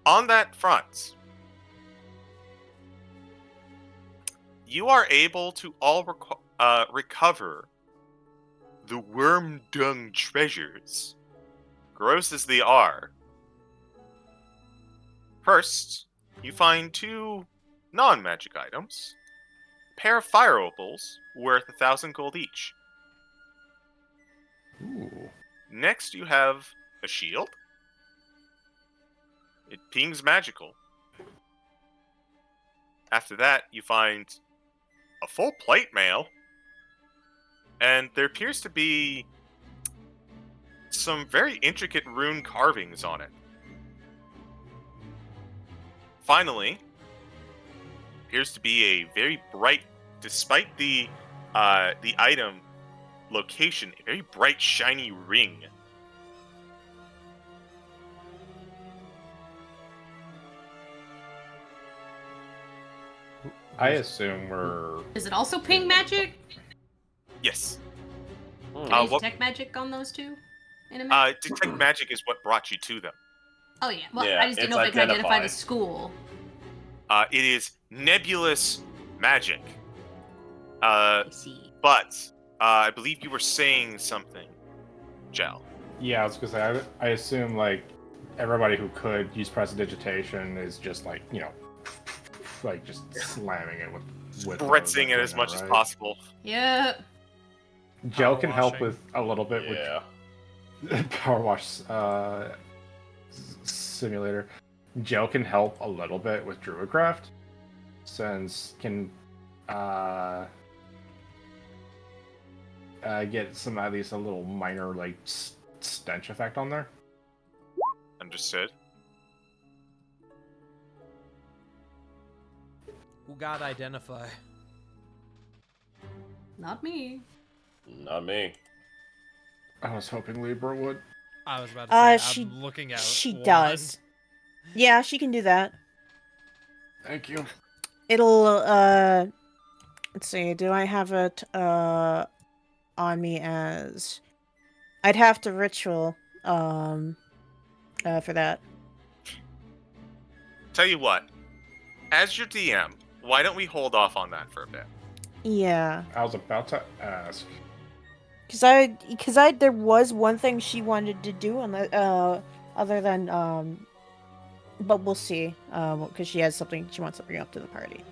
on that front, you are able to all recover the worm dung treasures, gross as they are. First, you find 2 non-magic items, a pair of fire opals worth 1,000 gold each. Ooh. Next, you have a shield. It pings magical. After that, you find a full plate mail, and there appears to be some very intricate rune carvings on it. Finally, appears to be a very bright, despite the item location, a very bright, shiny ring. I assume we're. Is it also ping magic? Yes. Can I use what- detect magic on those two? In a minute? Detect magic is what brought you to them. Oh yeah. Well, Yeah, I just didn't it's know if I could identify identified. the school. It is nebulous magic. I see. But I believe you were saying something, Gel. Yeah, I was gonna say. I assume like everybody who could use prestidigitation is just like like just slamming it with Spritzing it as much as possible. Yep. Gel Power can help washing. with a little bit Yeah. with power wash simulator. Gel can help a little bit with Druidcraft, since can get some at least a little minor like stench effect on there. Understood. Who got identify? Not me. Not me. I was hoping Libra would. I was about to say, She I'm looking at she one. does. Yeah, she can do that. Thank you. It'll let's see, do I have it on me as I'd have to ritual for that. Tell you what, as your DM, why don't we hold off on that for a bit? Yeah. I was about to ask. Cause there was one thing she wanted to do on the other than but we'll see. Because she has something she wants to bring up to the party.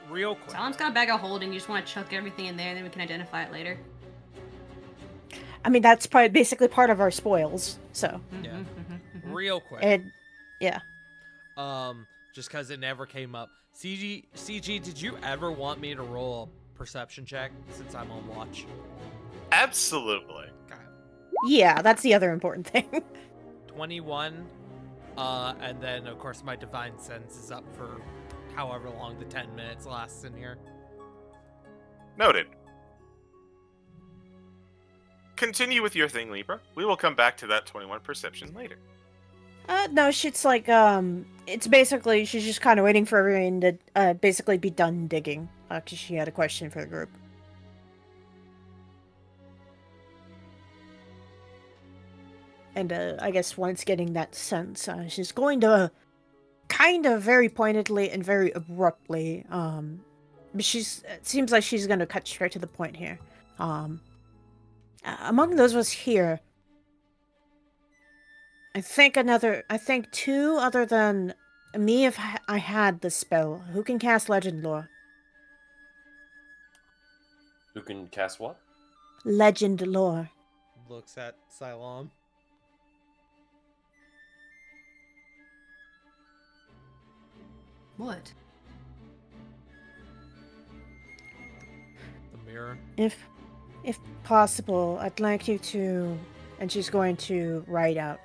Real quick. Talon's got a bag of holding. You just want to chuck everything in there, and then we can identify it later. I mean, that's probably basically part of our spoils. So Yeah. Mhm. Real quick. it, yeah. Just because it never came up. CeeGee, did you ever want me to roll a perception check since I'm on watch? Absolutely. Okay. Yeah, that's the other important thing. 21. And then, of course, my divine sense is up for however long the 10 minutes lasts in here. Noted. Continue with your thing, Libra. We will come back to that 21 perception later. No, it's like, it's basically, she's just kind of waiting for everyone to, basically be done digging, because she had a question for the group. And, I guess once getting that sense, she's going to kind of very pointedly and very abruptly, but it seems like she's going to cut straight to the point here. Among those of us here, I think two other than me, if I had the spell, who can cast Legend Lore? Who can cast what? Legend Lore. Looks at Cylon. What? mirror. If possible, I'd like you to, and she's going to write out.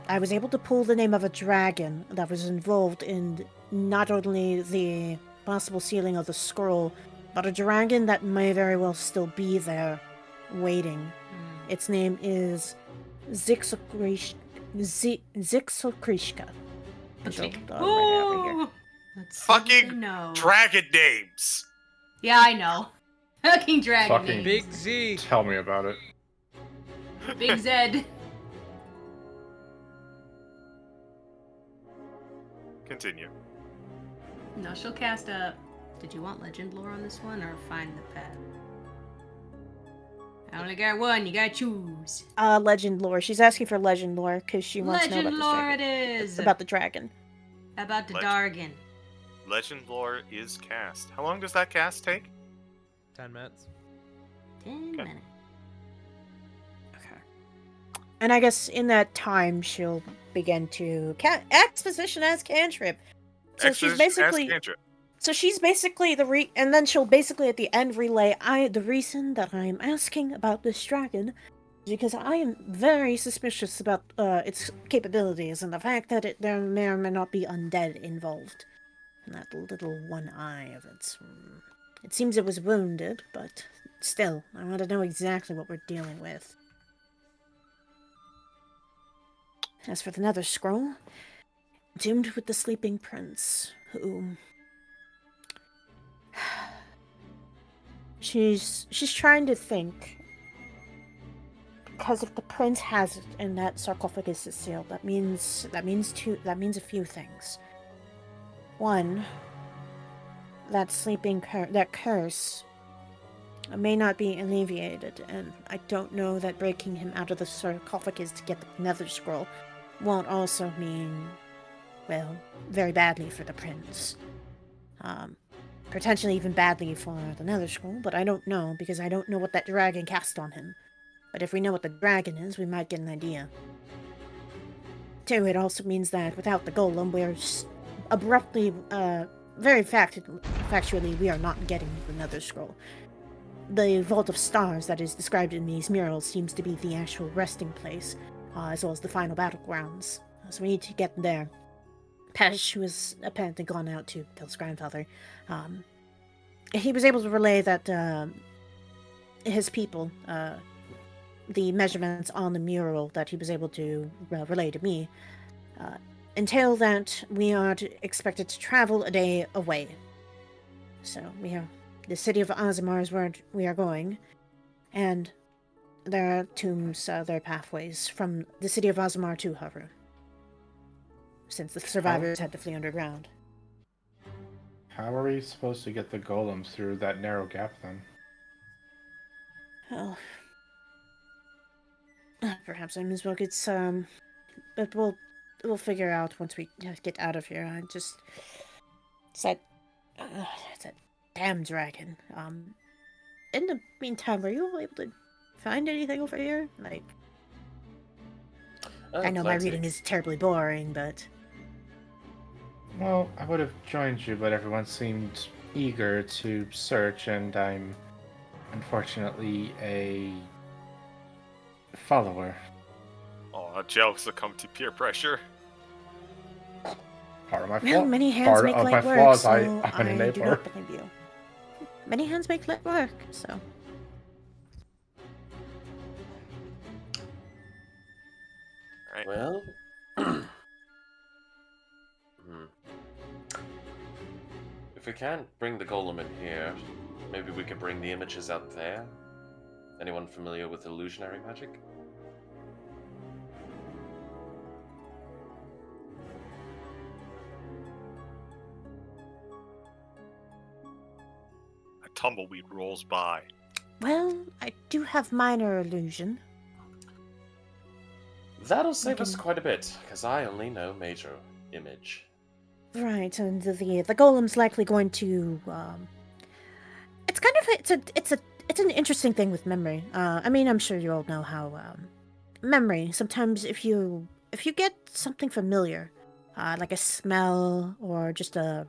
I was able to pull the name of a dragon that was involved in not only the possible sealing of the scroll, but a dragon that may very well still be there, waiting. Its name is Zixokrishka. Ooh, let's see what Fucking they know. dragon names. Yeah, I know. Fucking dragon Fucking names. Big Z. Tell me about it. Big Zed. Continue. No, she'll cast a. Did you want legend lore on this one or find the path? I only got one. You gotta choose. Legend lore. She's asking for legend lore because she wants to know Legend about lore this it dragon. is. About the dragon. About the Legend. Dargan. Legend lore is cast. How long does that cast take? 10 minutes. 10 Okay. minutes. Okay. And I guess in that time she'll begin to exposition as cantrip. So she's Exposition cast basically cantrip. So she's basically and then she'll basically at the end relay, the reason that I am asking about this dragon is because I am very suspicious about its capabilities and the fact that there may or may not be undead involved. And that little one eye of its. It seems it was wounded, but still, I want to know exactly what we're dealing with. As for the Nether Scroll, doomed with the Sleeping Prince, who... She's trying to think. Because if the prince has it and that sarcophagus is sealed, that means a few things. One, that that curse may not be alleviated, and I don't know that breaking him out of the sarcophagus to get the Nether Scroll won't also mean, well, very badly for the prince. Potentially even badly for the Nether Scroll, but I don't know, because I don't know what that dragon cast on him. But if we know what the dragon is, we might get an idea. Two, it also means that without the golem, we're abruptly, very factually, we are not getting the Nether Scroll. The Vault of Stars that is described in these murals seems to be the actual resting place, as well as the final battlegrounds. So we need to get there. Pesh, who has apparently gone out to Phil's grandfather, he was able to relay that his people, the measurements on the mural that he was able to relay to me, entail that we are expected to travel a day away. So the city of Azamar is where we are going, and there are tombs, there are pathways from the city of Azamar to Haru, since the survivors had to flee underground. How are we supposed to get the golems through that narrow gap then? Well, perhaps I as well get some, but we'll figure out once we get out of here. It's that damn dragon. In the meantime, were you able to find anything over here? Like, I know my reading is terribly boring, but... Well, I would have joined you, but everyone seemed eager to search, and I'm unfortunately a follower. Oh, Jill succumbed to peer pressure. Part of my Well, flaw. many hands Part make of my light work, flaws, so I'm an I do enabler. not believe you. Many hands make light work, so... Right. Well, if we can't bring the golem in here, maybe we could bring the images out there. Anyone familiar with illusionary magic? A tumbleweed rolls by. Well, I do have minor illusion. That'll save us Okay. quite a bit, because I only know major image. Right, and the golem's likely going to, it's kind of, it's an interesting thing with memory. I mean, I'm sure you all know how, memory, sometimes if you get something familiar, like a smell or just a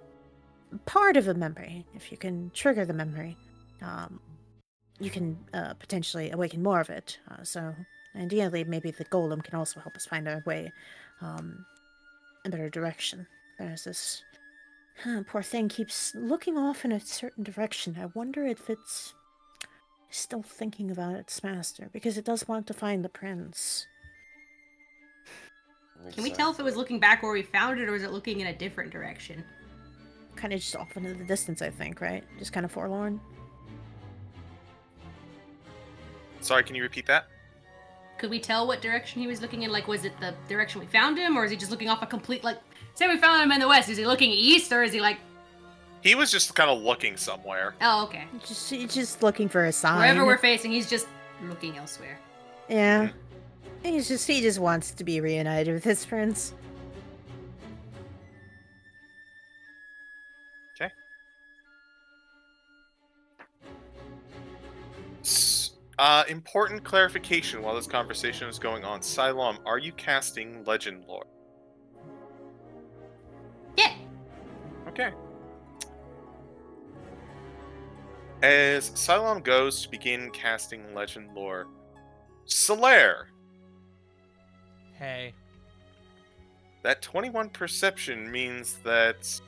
part of a memory. If you can trigger the memory, you can potentially awaken more of it. So ideally, maybe the golem can also help us find our way in a better direction. There's this poor thing keeps looking off in a certain direction. I wonder if it's still thinking about its master, because it does want to find the prince. Can we tell if it was looking back where we found it, or is it looking in a different direction? Kind of just off into the distance, I think, right? Just kind of forlorn. Sorry, can you repeat that? Could we tell what direction he was looking in? Like, was it the direction we found him, or is he just looking off a complete, like, say we found him in the west, is he looking east, or is he, like... He was just kind of looking somewhere. Oh, okay. He's just looking for a sign. Wherever we're facing, he's just looking elsewhere. Yeah. He just wants to be reunited with his prince. Okay. Important clarification while this conversation is going on. Siloam, are you casting Legend Lore? Yeah. Okay. As Siloam goes to begin casting Legend Lore, Solaire, Hey. that 21 perception means that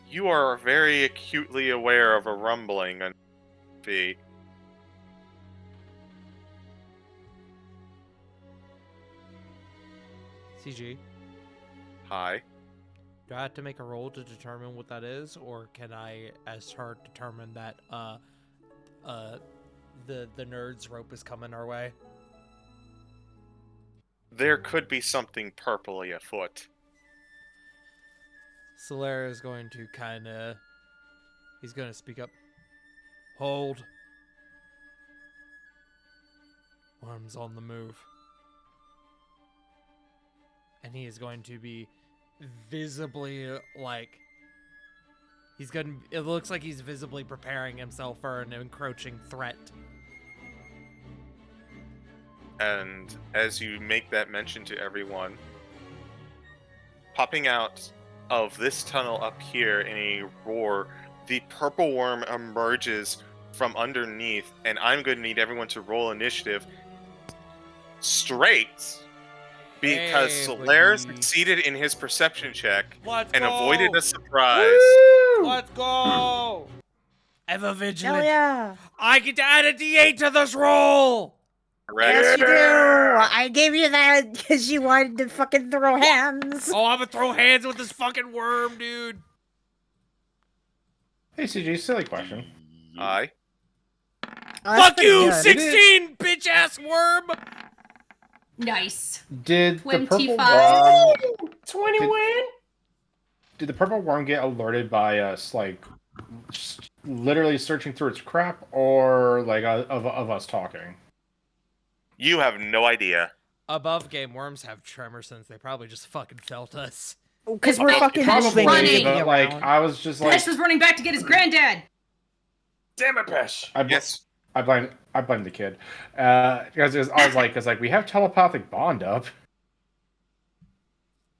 you are very acutely aware of a rumbling on your feet. CeeGee, Hi. do I have to make a roll to determine what that is, or can I, as her, determine that the nerd's rope is coming our way? There could be something purpley afoot. Solaire is going to he's going to speak up. Hold. Worm's on the move. And he is going to be visibly, it looks like he's visibly preparing himself for an encroaching threat. And as you make that mention to everyone, popping out of this tunnel up here in a roar, the purple worm emerges from underneath, and I'm going to need everyone to roll initiative straight, because Hey, Solaire buddy. succeeded in his perception check Let's and go! avoided a surprise. Let's go! Ever vigilant. Hell yeah! I get to add a D8 to this roll! Correct. Yes, you do! I gave you that because you wanted to fucking throw hands. Oh, I'm gonna throw hands with this fucking worm, dude! Hey, CeeGee, silly question. Aye. Oh, that's Fuck pretty you, good. 16, bitch-ass worm! Nice. Did the purple 25. worm... 21? Did the purple worm get alerted by us, literally searching through its crap, or, of us talking? You have no idea. Above game, worms have tremor sense. They probably just fucking felt us. Because we're fucking Probably, moving running. but, I was just Pesh was running back to get his granddad. Damn it, Pesh! Yes. I blame the kid. Because I was like, we have telepathic bond up.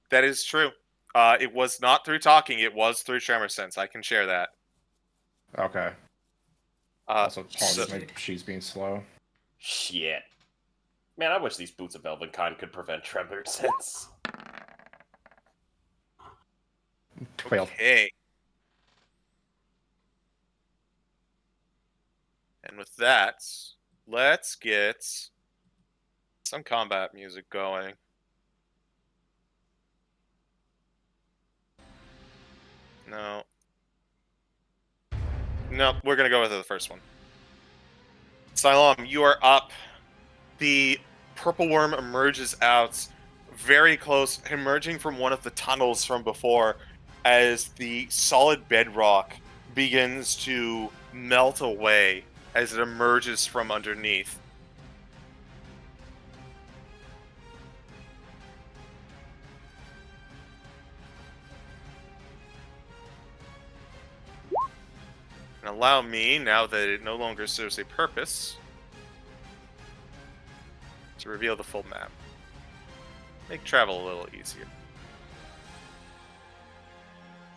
That is true. It was not through talking, it was through tremor sense. I can share that. Okay. Also, apologies, she's being slow. Shit. Man, I wish these boots of Elvenkind could prevent tremor sense. 12. Okay. And with that, let's get some combat music going. No. No, we're gonna go with the first one. Siloam, you are up. The purple worm emerges out, very close, emerging from one of the tunnels from before, as the solid bedrock begins to melt away as it emerges from underneath. And allow me, now that it no longer serves a purpose, to reveal the full map. Make travel a little easier.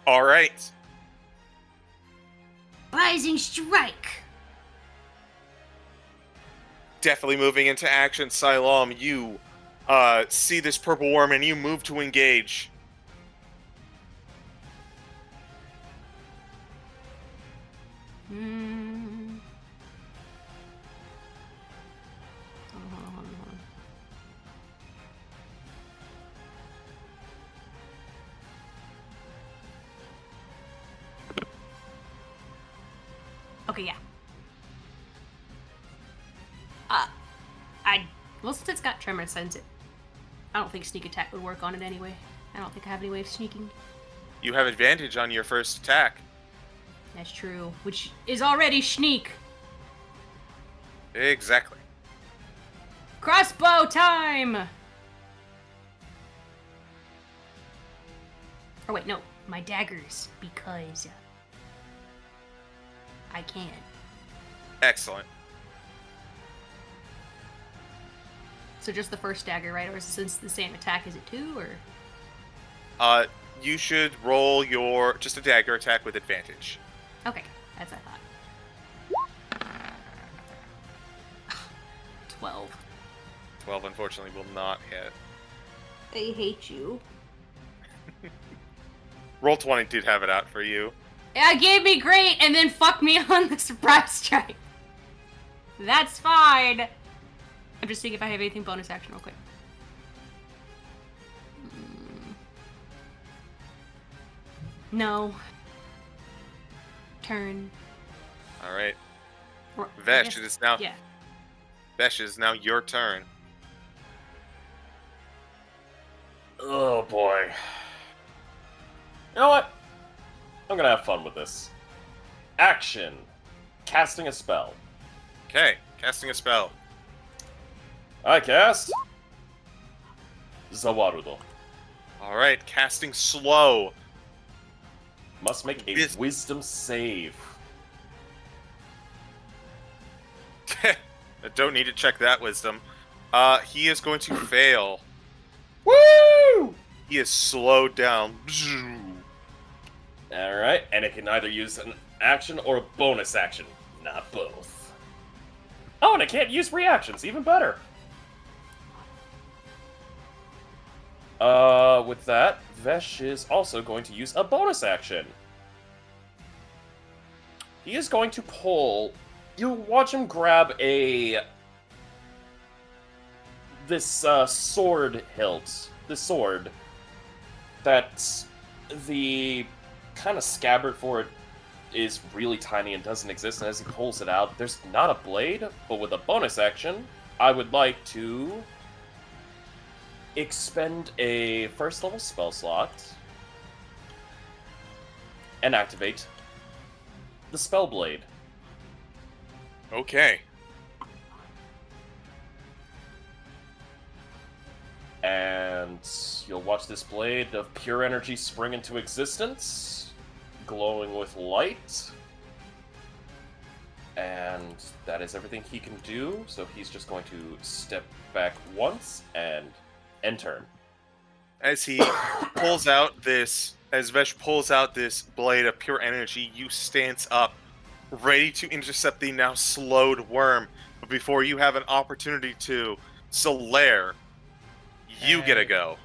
Alright. Surprising strike. Definitely moving into action, Siloam. You see this purple worm and you move to engage. Hold on. Okay, yeah. Well, since it's got tremor sense, I don't think sneak attack would work on it anyway. I don't think I have any way of sneaking. You have advantage on your first attack. That's true, which is already sneak. Exactly. Crossbow time! Or wait, no, my daggers, because I can. Excellent. So just the first dagger, right? Or since the same attack, is it 2, or? You should roll your just a dagger attack with advantage. Okay, that's what I thought. 12. 12, unfortunately, will not hit. I hate you. Roll 20 did have it out for you. Yeah, gave me great, and then fucked me on the surprise strike. That's fine. I'm just seeing if I have anything bonus action real quick. No. Turn. All right. Or- I Vesh, guess- it is now. Yeah. Vesh, it is now your turn. Oh boy. You know what? I'm gonna have fun with this. Action. Casting a spell. Okay, casting a spell. I cast Zawarudo. All right, casting slow. Must make a This- wisdom save. I don't need to check that wisdom. He is going to fail. Woo! He is slowed down. Alright, and it can either use an action or a bonus action. Not both. Oh, and it can't use reactions, even better. With that, Vesh is also going to use a bonus action. He is going to pull... You watch him grab this sword hilt. The sword. That's the kind of scabbard for it is really tiny and doesn't exist, and as he pulls it out, there's not a blade, but with a bonus action, I would like to expend a first level spell slot and activate the spell blade. Okay. And you'll watch this blade of pure energy spring into existence, glowing with light. And that is everything he can do, so he's just going to step back once and end turn. As he pulls out this, as Vesh pulls out this blade of pure energy, you stance up, ready to intercept the now slowed worm. But before you have an opportunity to, Solaire, you get a go.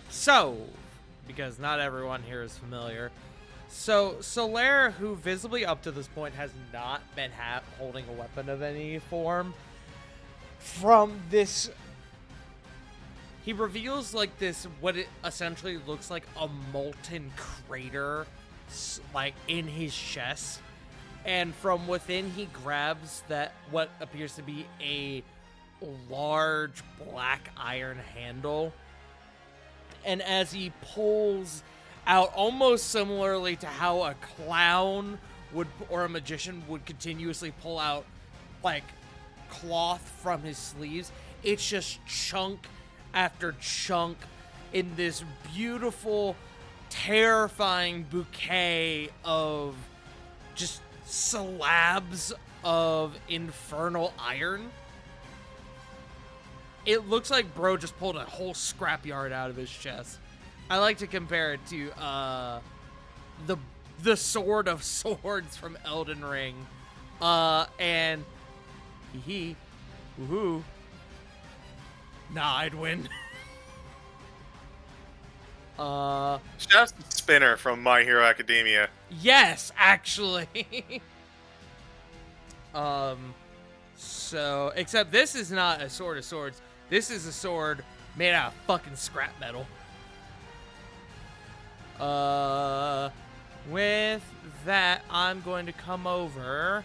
So, because not everyone here is familiar, so Solaire, who visibly up to this point has not been holding a weapon of any form, from this, he reveals like this, what it essentially looks like a molten crater, like in his chest, and from within he grabs that what appears to be a large black iron handle, and as he pulls out, almost similarly to how a clown would or a magician would continuously pull out like cloth from his sleeves, it's just chunk after chunk in this beautiful, terrifying bouquet of just slabs of infernal iron. It looks like bro just pulled a whole scrapyard out of his chest. I like to compare it to the sword of swords from Elden Ring, and woohoo. Nah, I'd win. Shout out to Spinner from My Hero Academia. Yes, actually. So, except this is not a sword of swords. This is a sword made out of fucking scrap metal. With that, I'm going to come over.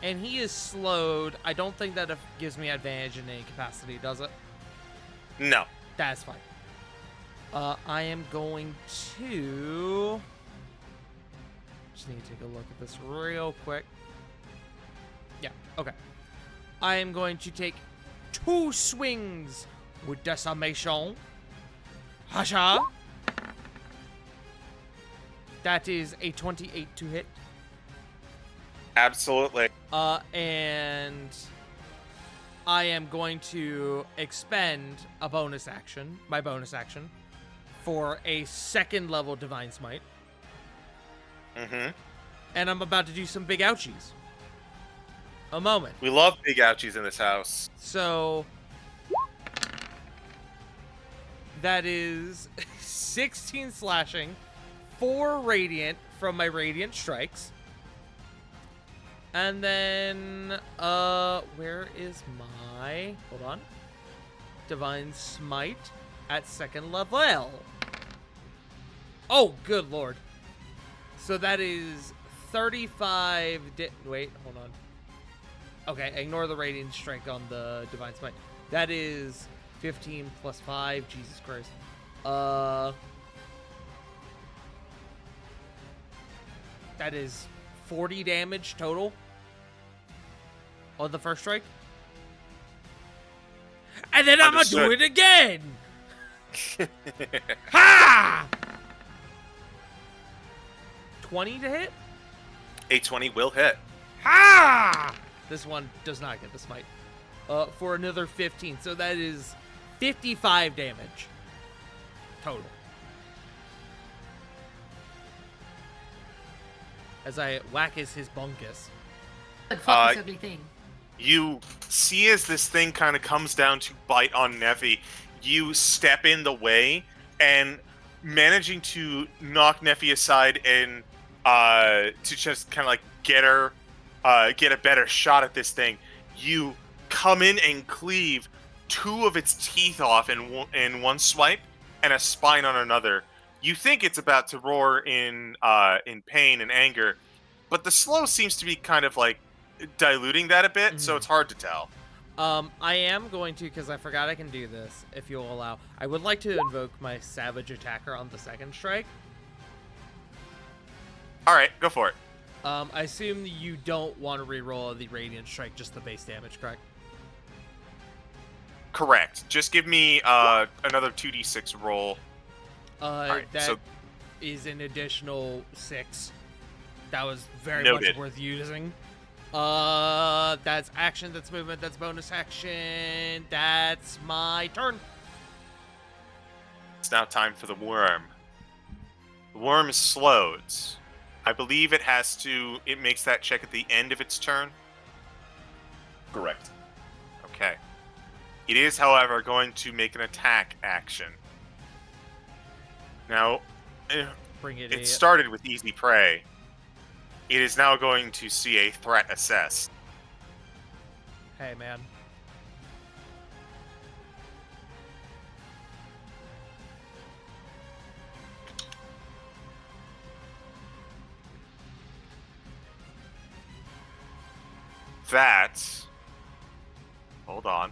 And he is slowed. I don't think that gives me advantage in any capacity, does it? No. That's fine. I am going to... Just need to take a look at this real quick. Yeah, okay. I am going to take 2 swings with Decimation. Hasha! That is a 28 to hit. Absolutely. And I am going to expend a bonus action, my bonus action, for a 2nd level Divine Smite. Mm-hmm. And I'm about to do some big ouchies. A moment. We love big ouchies in this house. So that is 16 slashing, 4 radiant from my radiant strikes. And then where is my hold on. Divine Smite at 2nd level. Oh, good lord. So that is 35 wait, hold on. Okay, ignore the radiant strike on the Divine Smite. That is 15 plus 5. Jesus Christ. That is 40 damage total on the first strike. And then I'm gonna do it again. Ha! 20 to hit? A 20 will hit. Ha! This one does not get the smite. For another 15. So that is 55 damage total. As I whack his bunkus. But fuck this ugly thing. You see as this thing kind of comes down to bite on Neffy, you step in the way and managing to knock Neffy aside and to just kind of like get a better shot at this thing. You come in and cleave 2 of its teeth off in one swipe and a spine on another. You think it's about to roar in pain and anger, but the slow seems to be kind of like diluting that a bit, so it's hard to tell. I am going to, because I forgot I can do this, if you'll allow. I would like to invoke my Savage Attacker on the 2nd strike. Alright, go for it. I assume you don't want to reroll the Radiant Strike, just the base damage, correct? Correct. Just give me another 2d6 roll. That so is an additional 6. That was very noted. much worth using. That's action, that's movement, that's bonus action. That's my turn. It's now time for the worm. The worm is slowed. I believe it makes that check at the end of its turn. Correct. Okay. It is, however, going to make an attack action. Now, Bring it. it started with easy prey. It is now going to see a threat assess. Hey, man. That... Hold on.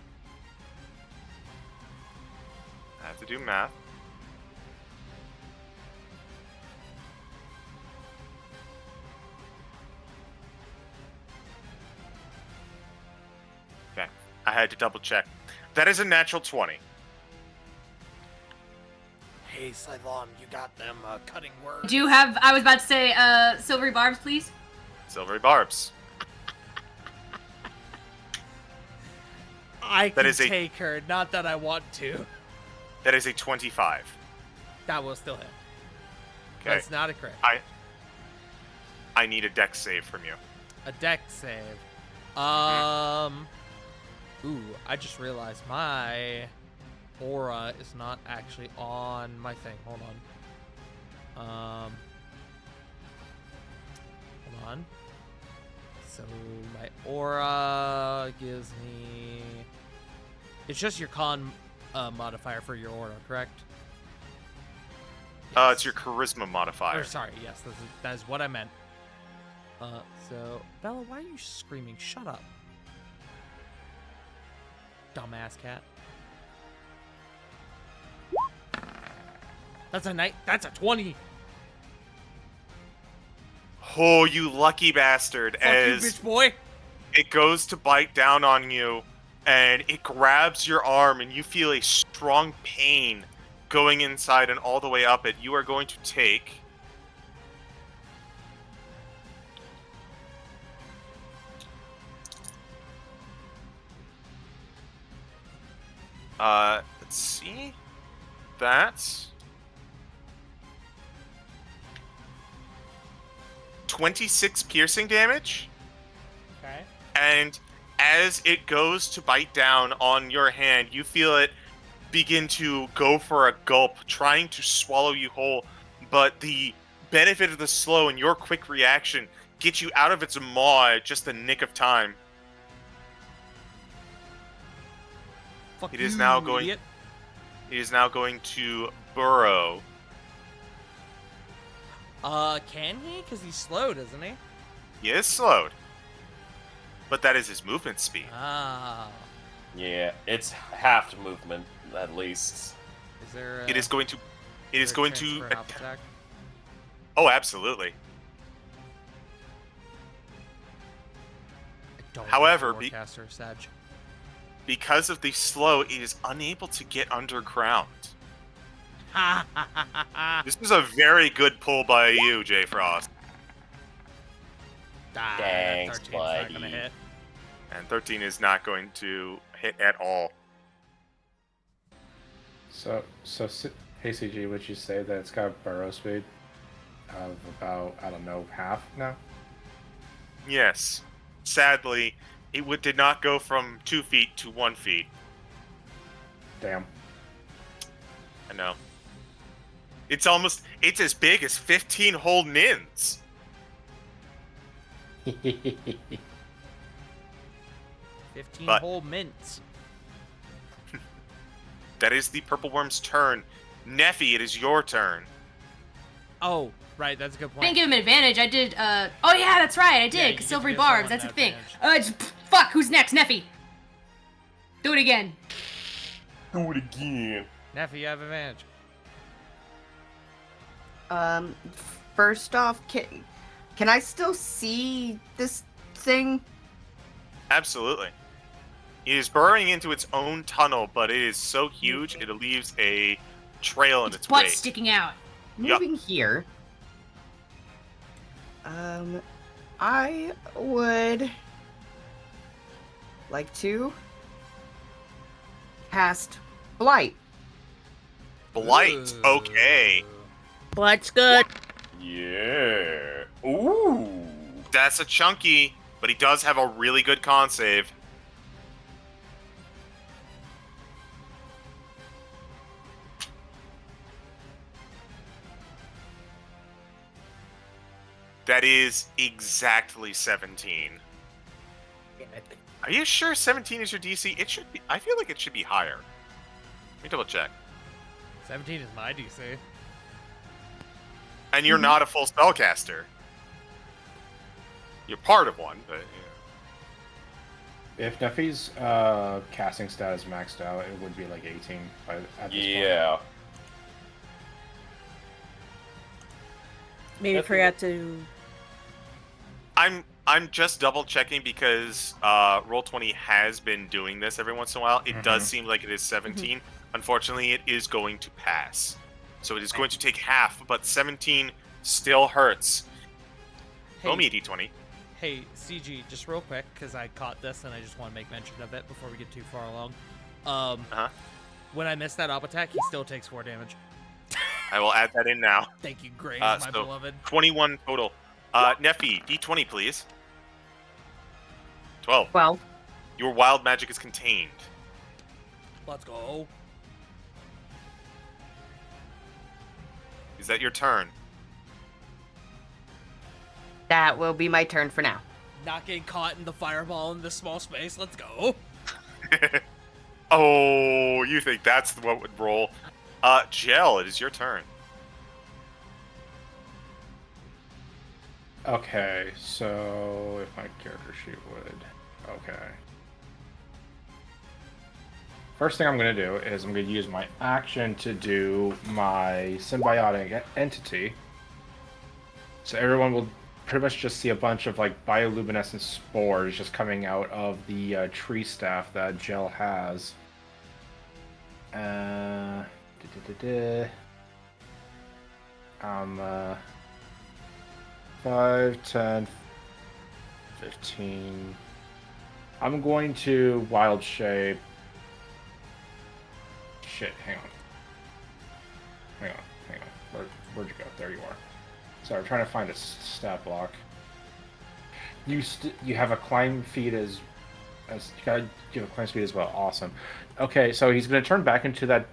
I have to do math. Okay. I had to double check. That is a natural 20. Hey, Sylvan, you got them cutting words. Do you have, I was about to say, silvery barbs, please? Silvery barbs. I can is a- take her, not that I want to. That is a 25. That will still hit. Okay. That's not a crit. I need a dex save from you. A dex save. Ooh, I just realized my aura is not actually on my thing. Hold on. So my aura gives me. It's just your con modifier for your aura, correct? It's your charisma modifier. Or, sorry, yes, that is what I meant. So Bella, why are you screaming? Shut up, dumbass cat. That's a 20. Oh, you lucky bastard! Fuck you, As bitch boy. it goes to bite down on you, and it grabs your arm, and you feel a strong pain going inside and all the way up it. You are going to take. Let's see. That's 26 piercing damage. Okay. And as it goes to bite down on your hand, you feel it begin to go for a gulp, trying to swallow you whole. But the benefit of the slow and your quick reaction get you out of its maw at just the nick of time. Fuck It is you, now going. idiot. It is now going to burrow. Can he? Because he's slowed, isn't he? He is slowed, but that is his movement speed. Ah. Yeah, it's half movement at least. Is there? It is going to. It is going to. An op attack? Oh, absolutely. I don't However, have a forecaster, Sag. Because of the slow, it is unable to get underground. This is a very good pull by you, J Frost. Thanks, 13's not gonna buddy. hit. And 13 is not going to hit at all. So, hey CG, would you say that it's got a burrow speed of about, I don't know, half now? Yes. Sadly, it did not go from 2 feet to 1 feet. Damn. I know. It's as big as 15 whole nins. 15 But- whole mints. That is the purple worm's turn. Neffy, it is your turn. Oh, right, that's a good I point. didn't give him advantage. I did. Oh yeah, that's right. I Yeah, did. you get to Silvery give barbs. someone That's a an thing. advantage. Fuck. Who's next? Neffy. Do it again. Do it again. Neffy, you have advantage. First off, can I still see this thing? Absolutely. It is burrowing into its own tunnel, but it is so huge it leaves a trail in its Butt wake. sticking out. Yup. Moving here. I would like to cast Blight. Blight. Ooh. Okay. Blood's good. Yeah. Ooh. That's a chunky, but he does have a really good con save. That is exactly 17. Are you sure 17 is your DC? It should be. I feel like it should be higher. Let me double check. 17 is my DC. And you're not a full spellcaster. You're part of one, but If Neffy's casting stat is maxed out, it would be like 18 at this Yeah. Maybe That's forgot to. I'm just double checking because Roll20 has been doing this every once in a while. It does seem like it is 17. Unfortunately, it is going to pass. So it is going to take half, but 17 still hurts. Roll me a d20. Hey, CeeGee, just real quick, because I caught this and I just want to make mention of it before we get too far along. Uh-huh. When I miss that op attack, he still takes 4 damage. I will add that in now. Thank you, Graves, my So beloved. 21 total. Neffy, D20, please. 12. 12. Your wild magic is contained. Let's go. Is that your turn? That will be my turn for now. Not getting caught in the fireball in this small space. Let's go. Oh, you think that's what would roll? Gel, it is your turn. Okay, so if my character sheet would. Okay. First thing I'm going to do is I'm going to use my action to do my symbiotic entity. So everyone will pretty much just see a bunch of like bioluminescent spores just coming out of the tree staff that Gel has. 5, 10, 15. I'm going to wild shape. Shit, hang on. Where'd you go? There you are. Sorry, I'm trying to find a stat block. You have a climb feat as you gotta give a climb speed as well. Awesome. Okay, so he's gonna turn back into that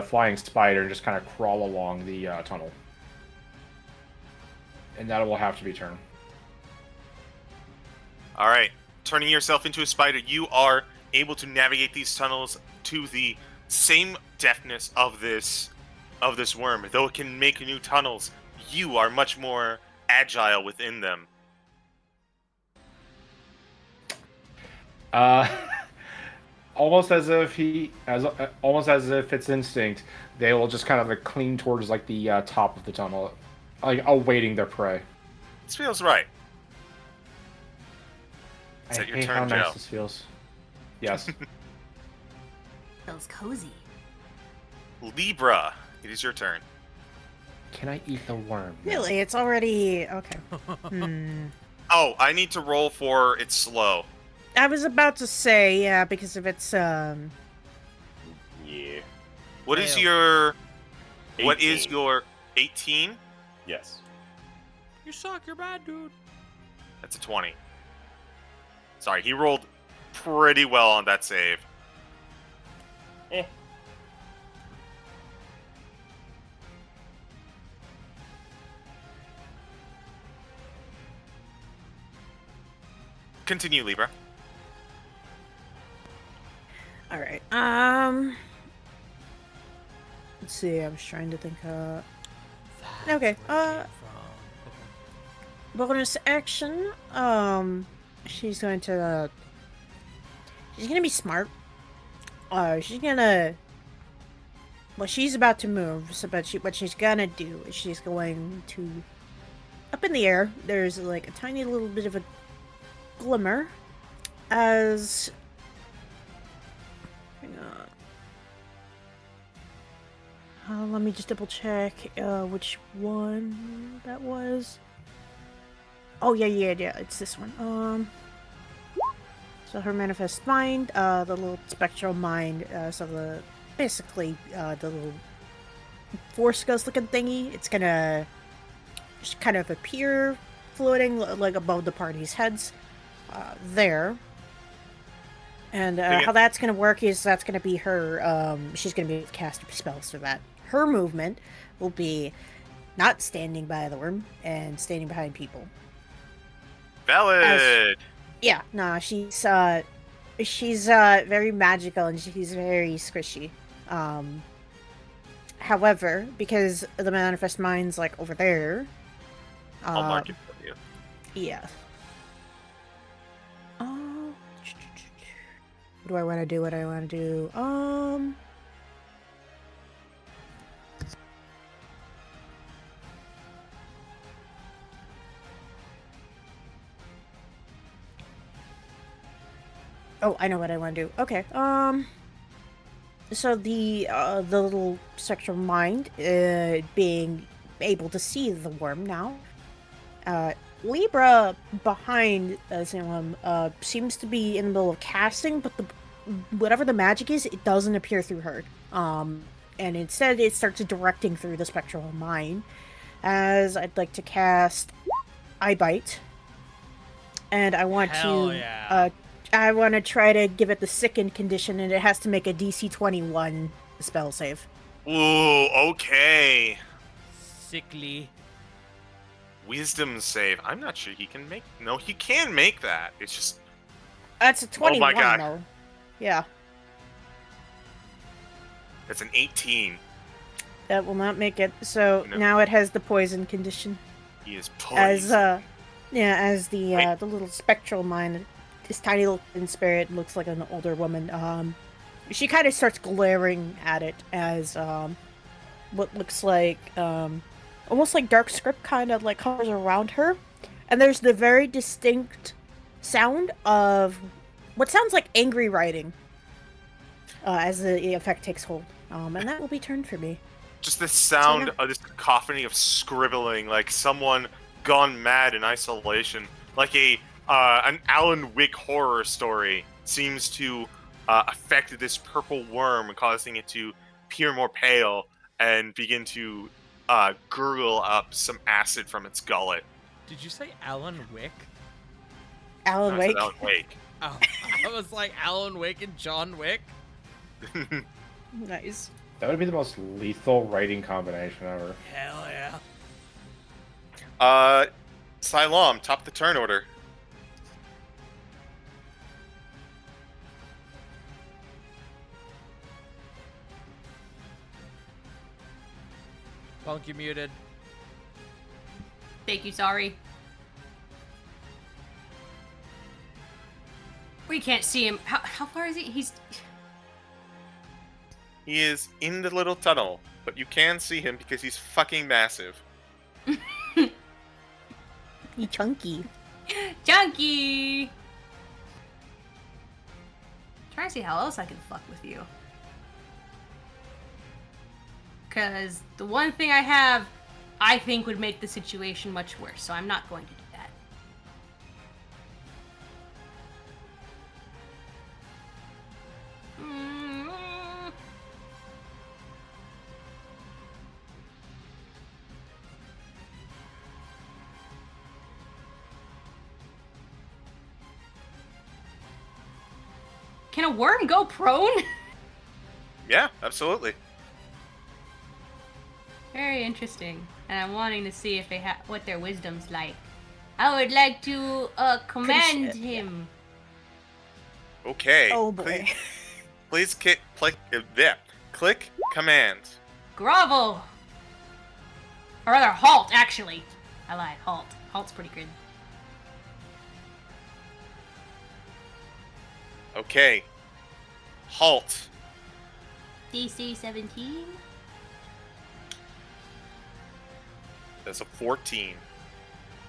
flying spider and just kind of crawl along the tunnel, and that will have to be turned. All right, turning yourself into a spider, you are able to navigate these tunnels to the same deftness of this worm. Though it can make new tunnels, you are much more agile within them. Almost as if it's instinct, they will just kind of like cling towards like the top of the tunnel, like awaiting their prey. This feels right. Is I that your hate turn, how Joe? nice this feels. Yes. Feels cozy. Libra, it is your turn. Can I eat the worm? Really, it's already okay. Oh, I need to roll for it's slow. I was about to say, yeah, because if it's Yeah. What is Fail. your 18. 18? Yes. You suck. You're bad, dude. That's a 20. Sorry, he rolled pretty well on that save. Eh. Continue, Libra. all right. Let's see. I was trying to think. Okay. Bonus action. She's going to. She's gonna be smart. She's gonna. Well, she's about to move. So, but what she's gonna do is she's going to. Up in the air, there's like a tiny little bit of a glimmer, as. Hang on. Let me just double check which one that was. Oh yeah, it's this one. So her manifest mind, the little spectral mind, so basically the little force ghost looking thingy, it's gonna just kind of appear floating like above the party's heads, there. And how that's gonna work is that's gonna be her. She's gonna be able to cast spells for that. Her movement will be not standing by the worm and standing behind people. Valid. Yeah, no, she's very magical and she's very squishy. However, because the manifest mind's like over there. I'll mark it for you. Yeah. What do I want to do? Oh, I know what I want to do. Okay. So the little spectral mind, being able to see the worm now. Libra behind Salem seems to be in the middle of casting, but whatever the magic is, it doesn't appear through her. and instead it starts directing through the spectral mine. As I'd like to cast Eye Bite, and I want Hell to yeah. I want to try to give it the sickened condition, and it has to make a DC 21 spell save. Ooh, okay. Sickly. Wisdom save. I'm not sure he can make. No, he can make that. It's just. That's a 21 God. though. Yeah, It's an 18. that will not make it. So No. now it has the poison condition. He is poisoned. As the Wait. the little spectral mine, this tiny little thin spirit looks like an older woman. She kind of starts glaring at it as what looks like almost like dark script kind of like hovers around her, and there's the very distinct sound of what sounds like angry writing as the effect takes hold. And that will be turned for me. Just the sound now- of this cacophony of scribbling, like someone gone mad in isolation, like an Alan Wake horror story seems to affect this purple worm, causing it to appear more pale and begin to gurgle up some acid from its gullet. Did you say Alan Wick? Alan No, I said Wake. Alan Wake. Oh, I was like Alan Wick and John Wick. Nice. That would be the most lethal writing combination ever. Hell yeah. Silam, top the turn order. Punk, you muted. Thank you, sorry. We can't see him. How far is he? He is in the little tunnel, but you can see him because he's fucking massive. He chunky. Junkie! Trying to see how else I can fuck with you. Because the one thing I have, I think would make the situation much worse, so I'm not going to do that. Can a worm go prone? Yeah, absolutely. Very interesting. And I'm wanting to see if they have what their wisdom's like. I would like to command sure, him. Okay. Oh boy. Please click command. Grovel! Or rather, halt, actually. I lied. Halt. Halt's pretty good. Okay. Halt. DC 17? That's a 14.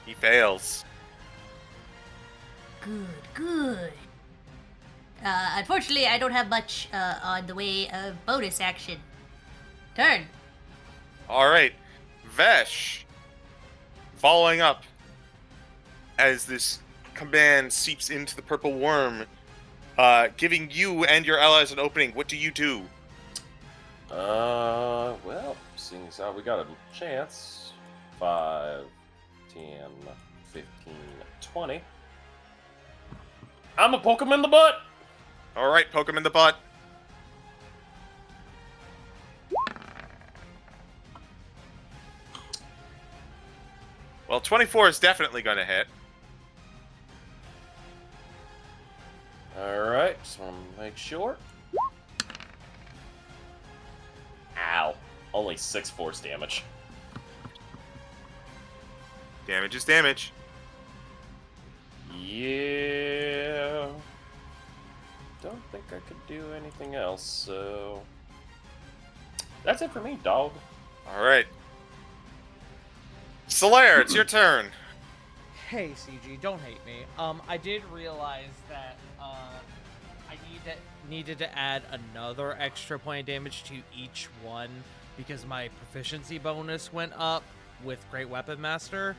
He fails. Good. Unfortunately, I don't have much on the way of bonus action. Turn. Alright. Vesh. Following up. As this command seeps into the purple worm, giving you and your allies an opening. What do you do? Well, seeing as how we got a chance. 5, 10, 15, 20. I'm a poke him in the butt! Alright, poke him in the butt. Well, 24 is definitely going to hit. Alright, just want to make sure. Ow. Only 6 force damage. Damage is damage. Yeah. Don't think I could do anything else, so... That's it for me, dog. Alright. Solaire, it's your turn. Hey, CeeGee, don't hate me. I did realize that I needed to add another extra point of damage to each one because my proficiency bonus went up with Great Weapon Master.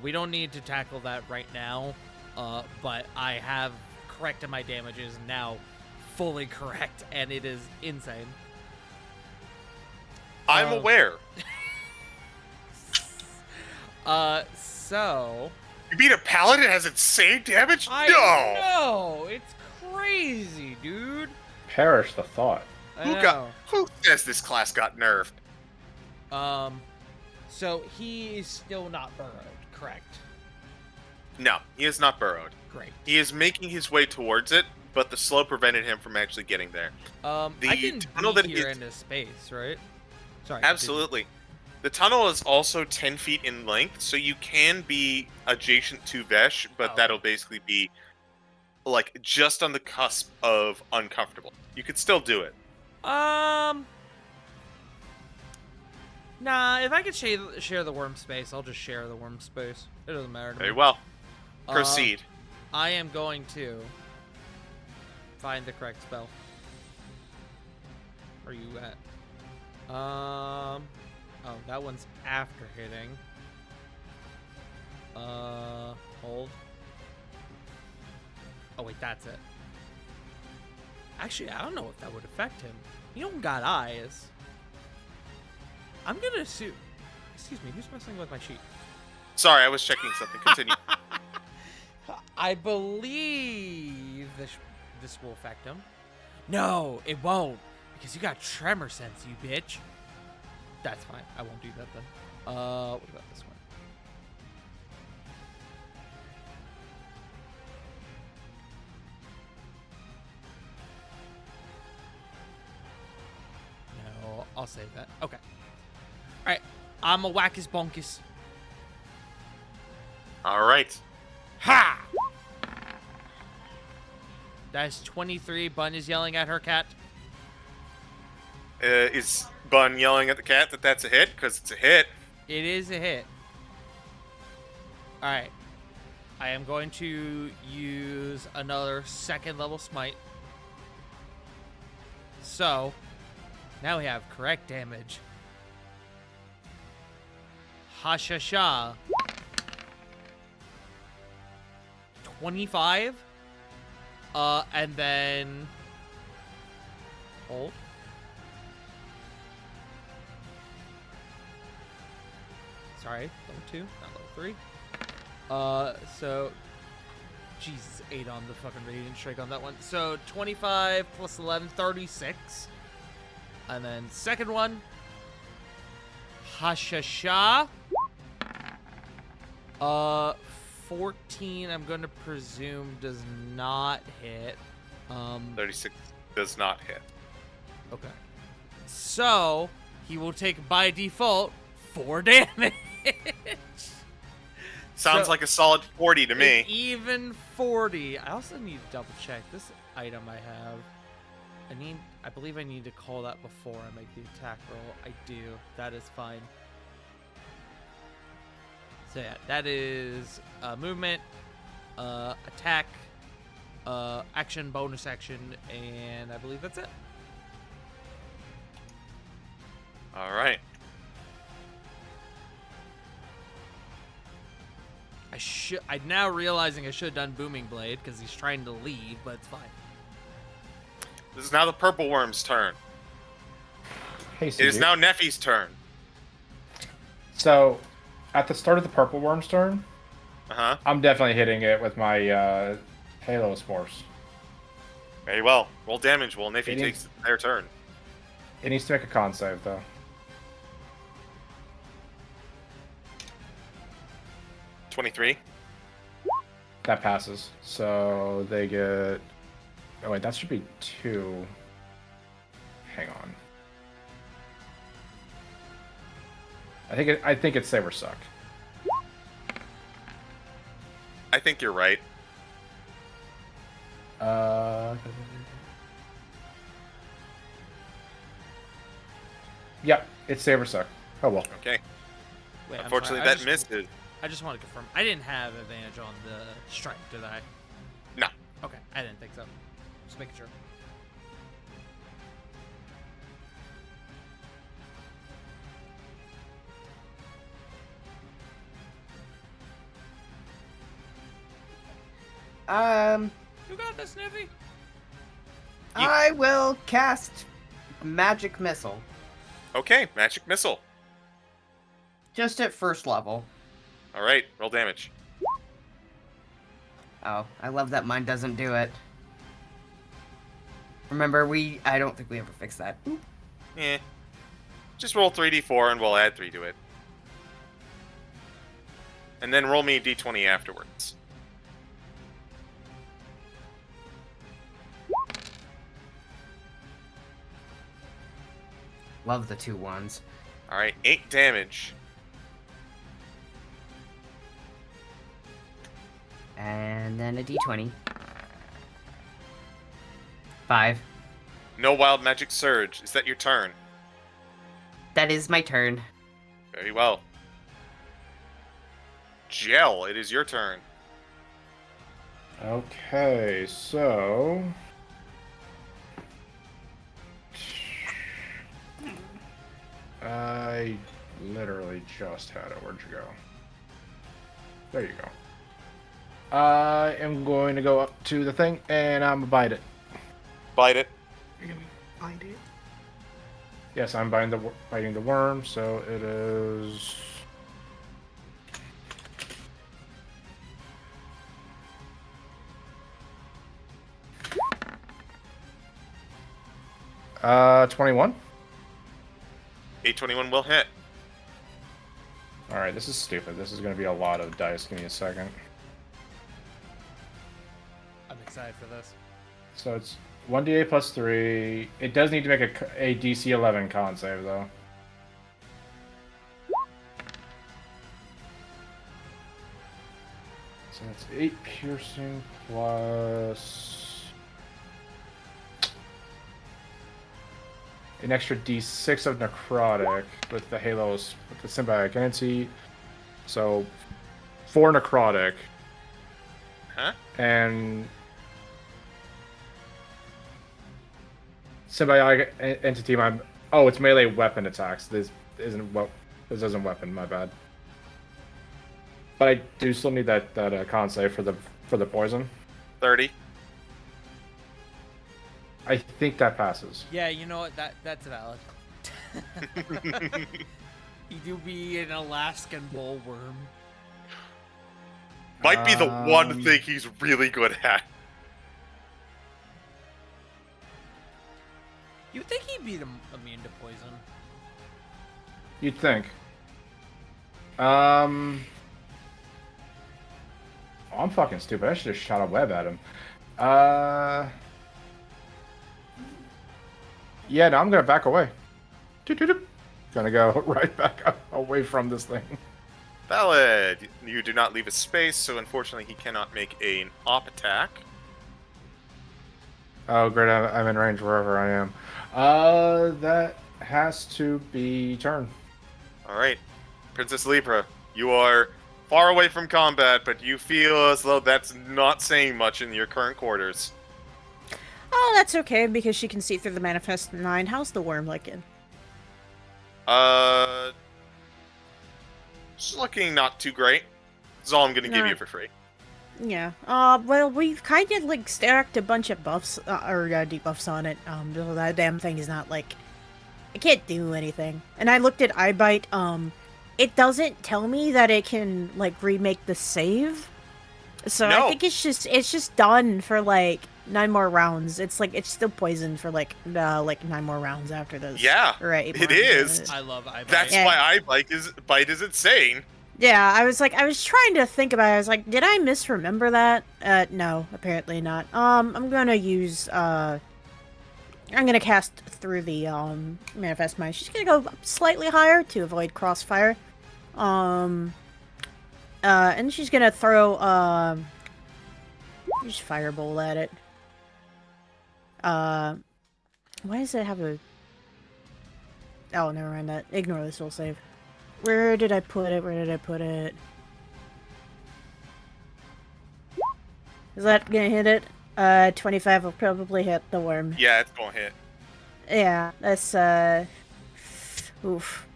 We don't need to tackle that right now, but I have corrected my damages now, fully correct, and it is insane. I'm aware. So You beat a paladin that has insane damage? I No! know it's crazy, dude. Perish the thought. I Who know. who says this class got nerfed? So he is still not burrowed, correct? No, he is not burrowed. Great. He is making his way towards it, but the slow prevented him from actually getting there. I The can tunnel be that here he's- into space, right? Sorry. Absolutely. The tunnel is also 10 feet in length, so you can be adjacent to Vesh, but Oh. that'll basically be like just on the cusp of uncomfortable. You could still do it. Nah, if I could share the worm space, I'll just share the worm space. It doesn't matter to Very me. well. Proceed. I am going to find the correct spell. Where are you at? Oh, that one's after hitting. Hold. Oh wait, that's it. Actually, I don't know if that would affect him. He don't got eyes. I'm gonna assume. Excuse me, who's messing with my sheet? Sorry, I was checking something. Continue. I believe this will affect him. No, it won't, because you got tremor sense, you bitch. That's fine. I won't do that then. What about this one? No, I'll save that. Okay. All right. I'm a whack his bonkus. All right. Ha! That's 23. Bun is yelling at her cat. Is Bun yelling at the cat that that's a hit? Because it's a hit. It is a hit. Alright. I am going to use another second level smite. So, now we have correct damage. Ha-sha-sha. 25. And then... Hold. Sorry, level 2, not level 3. So... Jesus, 8 on the fucking Radiant Strike on that one. So, 25 plus 11, 36. And then second one. Ha-sha-sha. 14, I'm going to presume, does not hit. 36 does not hit. Okay. So, he will take, by default, 4 damage. Sounds So- like a solid 40 to me. An even 40. I also need to double check this item I have. I believe I need to call that before I make the attack roll. I do. That is fine. So yeah, that is movement, attack, action, bonus action, and I believe that's it. All right. I'm now realizing I should have done Booming Blade because he's trying to leave, but it's fine. This is now the Purple Worm's turn. Hey, It is CeeGee. now Neffy's turn. So, at the start of the Purple Worm's turn, Uh-huh. I'm definitely hitting it with my Halo Spores. Very well. Roll damage while Neffy It takes their turn. It needs to make a con save, though. 23. That passes. So they get... Oh, wait, that should be 2. Hang on. I think it's Save or Suck. I think you're right. Yep, it's Save or Suck. Oh, well. Okay. Wait, I'm Unfortunately, sorry, that missed it. I just want to confirm. I didn't have advantage on the strike, did I? No. Okay, I didn't think so. Just making sure. You got this, Sniffy. I will cast Magic Missile. Okay, magic missile. Just at first level. All right, roll damage. Oh, I love that mine doesn't do it. Remember, I don't think we ever fixed that. Oop. Eh. Just roll 3d4 and we'll add 3 to it. And then roll me a d20 afterwards. Love the 2 ones. All right, 8 damage. And then a d20. 5. No wild magic surge. Is that your turn? That is my turn. Very well. Gel, it is your turn. Okay, so I literally just had it. Where'd you go? There you go. I am going to go up to the thing and I'm gonna bite it. Bite it. You're gonna bite it. Yes, I'm biting the worm, so it is. Uh, 21. 821 will hit. All right, this is stupid. This is going to be a lot of dice. Give me a second. I'm excited for this. So it's 1d8 plus 3. It does need to make a DC 11 con save, though. So that's 8 piercing plus an extra d6 of necrotic with the halos, with the symbiotic entity. So 4 necrotic. Huh? And symbiotic entity. It's melee weapon attacks. This isn't weapon. My bad. But I do still need that con save for the poison. 30. I think that passes. Yeah, you know what? That's valid. You do be an Alaskan bullworm. Might be the one thing he's really good at. You think he'd be immune to poison? You'd think. I'm fucking stupid. I should have shot a web at him. Yeah, no, I'm gonna back away. Gonna go right back away from this thing. Valid. You do not leave a space, so unfortunately he cannot make an op attack. Oh, great! I'm in range wherever I am. That has to be turn. All right, Princess Libra, you are far away from combat, but you feel as though that's not saying much in your current quarters. Oh, that's okay, because she can see through the Manifest 9. How's the worm looking? It's looking not too great. That's all I'm gonna give you for free. Yeah. Well, we've kind of, like, stacked a bunch of buffs, or debuffs on it. So that damn thing is not, like... It can't do anything. And I looked at iBite, it doesn't tell me that it can, like, remake the save. So No. I think it's just done for, like, 9 more rounds. It's still poisoned for, like 9 more rounds after those. Yeah, or 8 it more. is. I love iBite. That's Yeah. why bite is insane. Yeah, I was trying to think about it. I was like, did I misremember that? No, apparently not. I'm gonna use, I'm gonna cast through the, Manifest Mind. She's gonna go up slightly higher to avoid crossfire. And she's gonna throw, use Firebolt at it. Why does it have a... Oh, never mind that. Ignore this will save. Where did I put it? Is that gonna hit it? 25 will probably hit the worm. Yeah, it's gonna hit. Yeah, that's, oof.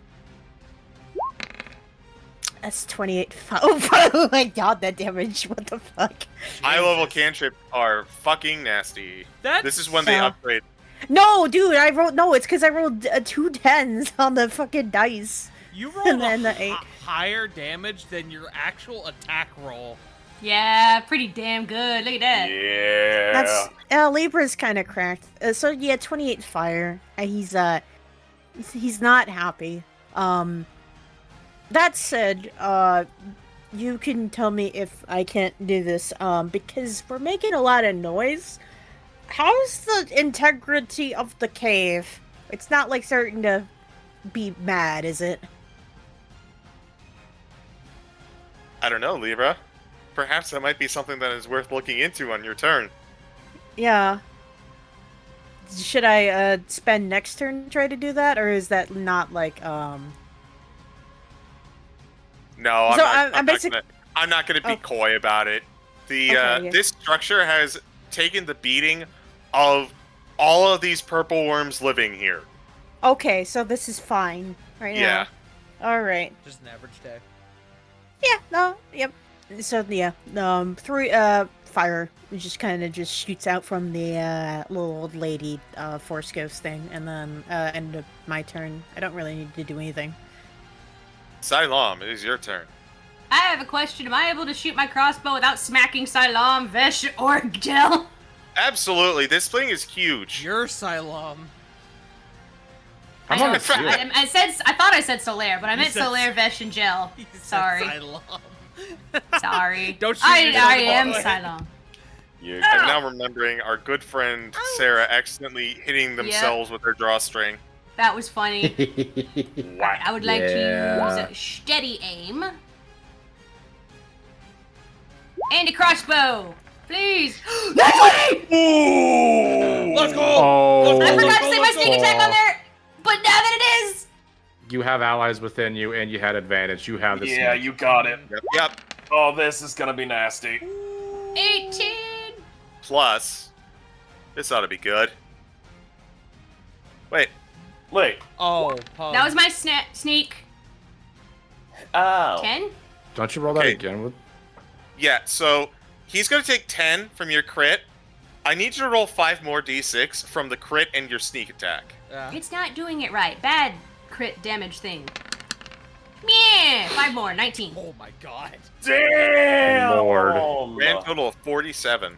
That's 28. Oh my god, that damage. What the fuck? High level cantrips are fucking nasty. That's This is when they Yeah. upgrade. No, dude, it's because I rolled 2 10s on the fucking dice. You rolled then a the 8. higher damage than your actual attack roll. Yeah, pretty damn good. Look at that. Yeah. That's Libra's kind of cracked. So yeah, 28 fire. He's not happy. That said, you can tell me if I can't do this. Because we're making a lot of noise. How's the integrity of the cave? It's not like starting to be mad, is it? I don't know, Libra. Perhaps that might be something that is worth looking into on your turn. Yeah. Should I spend next turn to try to do that, or is that not like No, So I'm not gonna be coy about it. This structure has taken the beating of all of these purple worms living here. Okay, so this is fine right Yeah. now. All right. Just an average day. Yeah. No. Yep. So yeah. Fire just kind of just shoots out from the little old lady force ghost thing, and then end of my turn. I don't really need to do anything. Silam, it is your turn. I have a question. Am I able to shoot my crossbow without smacking Silam, Vesh, or Gel? Absolutely. This thing is huge. You're Silam. I I'm on know. the field. I thought I said Solaire, but I meant said- Solaire, Vesh, and Gel. You said Sorry. Silam. Sorry. Don't shoot I yourself am all the way. Silam. I'm now remembering our good friend Sarah accidentally hitting themselves with her drawstring. That was funny. Alright, I would like to Yeah. use a steady aim. And a crossbow. Please. That's 20! Let's go! Oh, I forgot to go, say my let's sneak go. attack on there, but now that it is. You have allies within you, and you had advantage. You have this. Yeah, you got it. Yep. Oh, this is gonna be nasty. 18. Plus, this ought to be good. Wait. Wait. Oh, Pug. That was my sneak. Oh. 10? Don't you roll Okay. that again? With Yeah, so he's going to take 10 from your crit. I need you to roll 5 more d6 from the crit and your sneak attack. It's not doing it right. Bad crit damage thing. Yeah, 5 more, 19. Oh my god. Damn. Lord. Grand total of 47.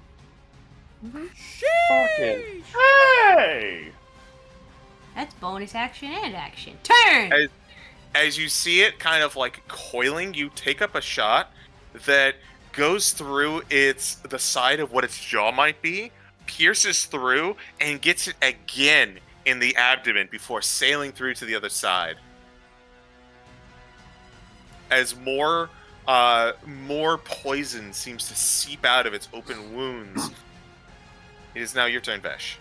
Fucking. Hey. That's bonus action and action. Turn! As you see it kind of like coiling, you take up a shot that goes through the side of what its jaw might be, pierces through, and gets it again in the abdomen before sailing through to the other side. As more poison seems to seep out of its open wounds, it is now your turn, Vesh.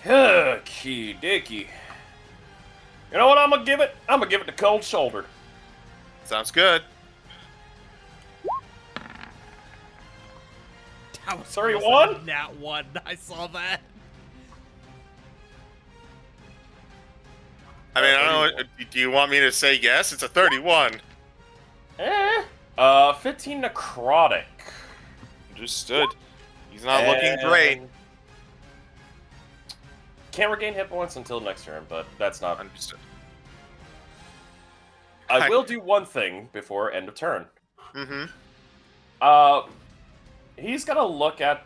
Okie dokie. You know what I'm gonna give it? I'm gonna give it the cold shoulder. Sounds good. That was 31? Nat 1. I saw that. I mean, I don't know. Do you want me to say yes? It's a 31. 15 necrotic. Understood. He's not looking great. And Can't regain hit points until next turn, but that's not. Understood. I will do one thing before end of turn. Mm-hmm. He's gonna look at.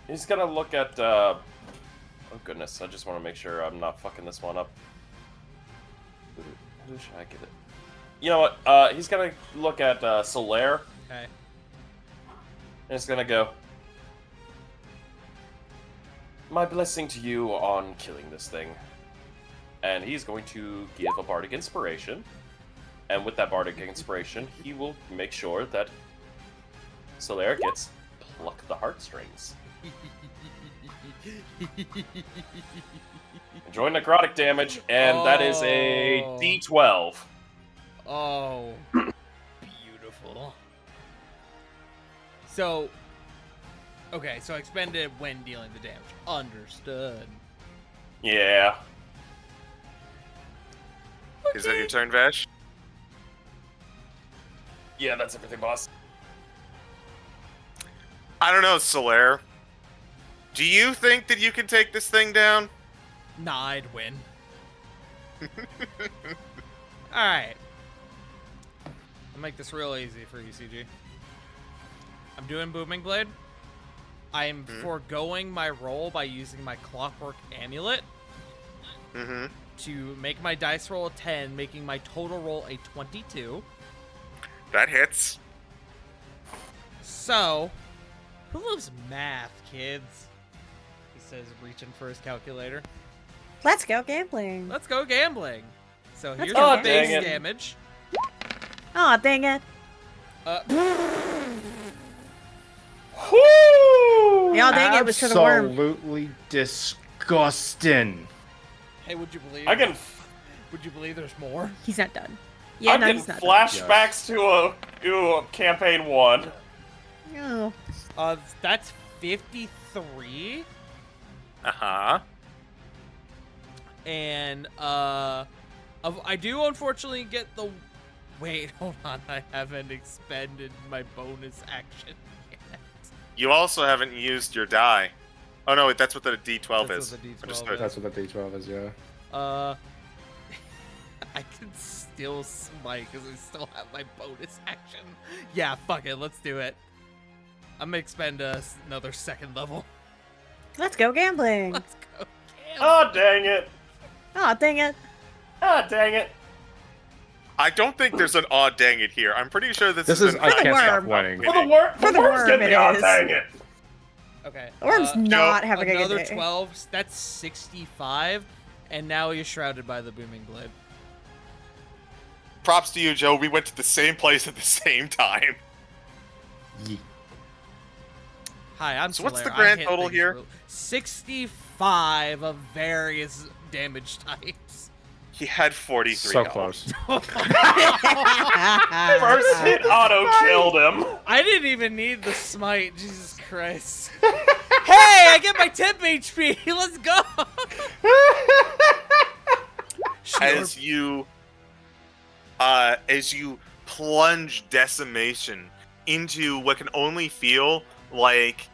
He's gonna look at. Oh goodness! I just want to make sure I'm not fucking this one up. Who should I give it? You know what? He's gonna look at Solaire. Okay. And it's gonna go. My blessing to you on killing this thing. And he's going to give a bardic inspiration. And with that bardic inspiration, he will make sure that Solaire gets pluck the heartstrings. Enjoy necrotic damage, and that is a Oh. D12. Oh. Beautiful. So. Okay, so expended when dealing the damage. Understood. Yeah. Is that your turn, Vesh? Yeah, that's everything, boss. I don't know, Solaire. Do you think that you can take this thing down? Nah, I'd win. Alright. I'll make this real easy for you, CeeGee. I'm doing Booming Blade. I'm foregoing my roll by using my Clockwork Amulet to make my dice roll a 10, making my total roll a 22. That hits. So, who loves math, kids? He says, reaching for his calculator. Let's go gambling. Let's go gambling. So here's go your base gambling. damage. Oh, dang it. Whoo! Yeah, dang it was for the worm. Absolutely disgusting. Hey, would you believe? Would you believe there's more? He's not done. Yeah, I'm no, getting he's not flashbacks to a campaign 1. done. No. That's 53. Uh-huh. And I do unfortunately get the. Wait, hold on. I haven't expended my bonus action yet. You also haven't used your die. Oh no, that's what the D12 That's is. what the D12 Understood. is. That's what the D12 is, yeah. I can still smite because I still have my bonus action. Yeah, fuck it. Let's do it. I'm gonna expend another second level. Let's go gambling. Let's go. Oh, dang it. Oh, dang it. Ah, dang it. I don't think there's an odd dang it here. I'm pretty sure this This is is I the can't stop worm. winning. For the the worm's worm, getting it the odd is. dang it. Okay. The worm's not Joe, having a good another day. 12. That's 65, and now you're shrouded by the booming blade. Props to you, Joe. We went to the same place at the same time. Hi, I'm So what's the Solaire. I grand hit total things here? real- 65 of various damage types. He had 43 So health. close. First hit auto killed him. I didn't even need the smite. Jesus Christ. Hey, I get my temp HP. Let's go. As you plunge decimation into what can only feel like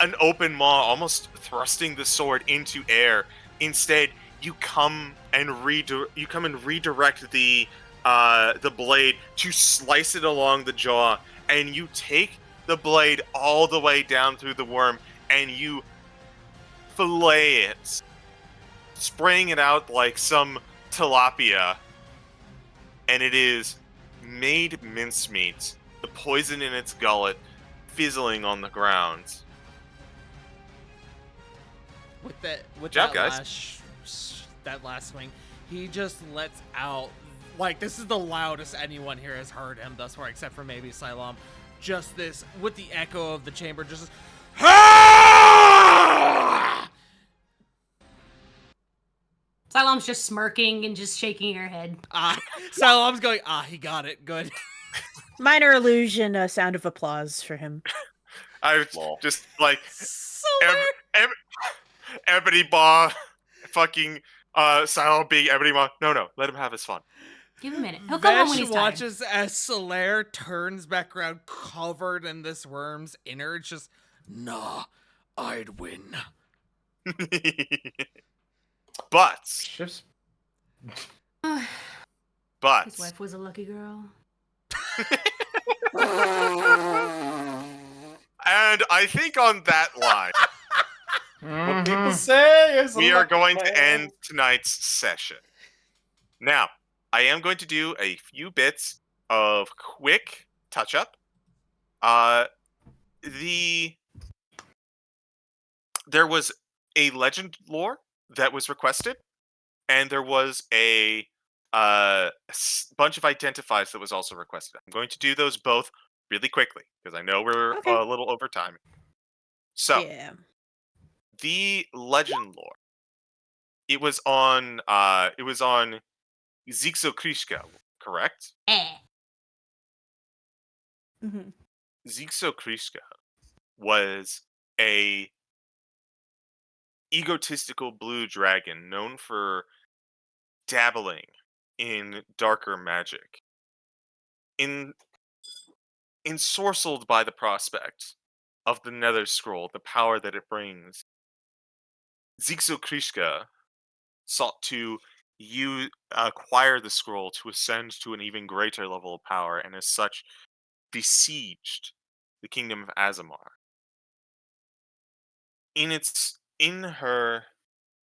an open maw, almost thrusting the sword into air. Instead, you come and redirect the blade to slice it along the jaw, and you take the blade all the way down through the worm, and you fillet it, spraying it out like some tilapia, and it is made mincemeat, the poison in its gullet fizzling on the ground. With that, Good job, guys. That last swing, he just lets out, like, this is the loudest anyone here has heard him thus far, except for maybe Silam. Just this, with the echo of the chamber, just this, Silam's just smirking and just shaking her head. Silam's going, he got it, good. Minor illusion, a sound of applause for him. I Lol. just like Solaire. Ebony Maw, fucking Silent being Ebony Maw. No, let him have his fun. Give him a minute. He'll come home when Vesh he's tired. watches as Solaire turns back around covered in this worm's innards, just, nah, I'd win. But Just but His wife was a lucky girl. and I think on that line, What people say is we are going man. to end tonight's session. Now, I am going to do a few bits of quick touch-up. There was a legend lore that was requested, and there was a bunch of identifiers that was also requested. I'm going to do those both really quickly because I know we're Okay. a little over time. So, Yeah. the legend lore. It was on Zixokrishka, correct? hmm Zixokrishka was a egotistical blue dragon known for dabbling in darker magic. Ensorcelled by the prospect of the Nether Scroll, the power that it brings, Krishka sought to acquire the scroll to ascend to an even greater level of power, and as such besieged the kingdom of Azamar. In her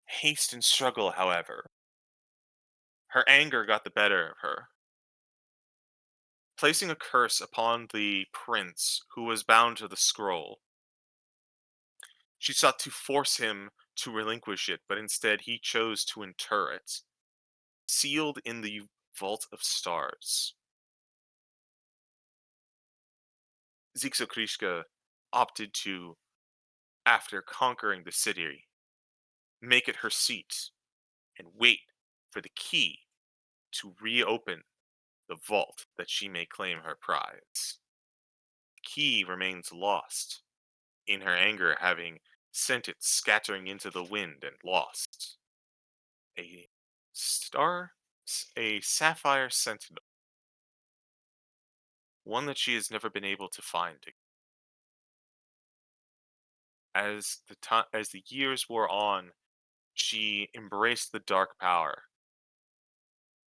haste and struggle, however, her anger got the better of her, placing a curse upon the prince who was bound to the scroll. She sought to force him to relinquish it, but instead he chose to inter it, sealed in the Vault of Stars. Krishka opted to, after conquering the city, make it her seat and wait for the key to reopen the vault that she may claim her prize. The key remains lost, in her anger having sent it scattering into the wind and lost. A sapphire sentinel, one that she has never been able to find. As the years wore on, she embraced the dark power,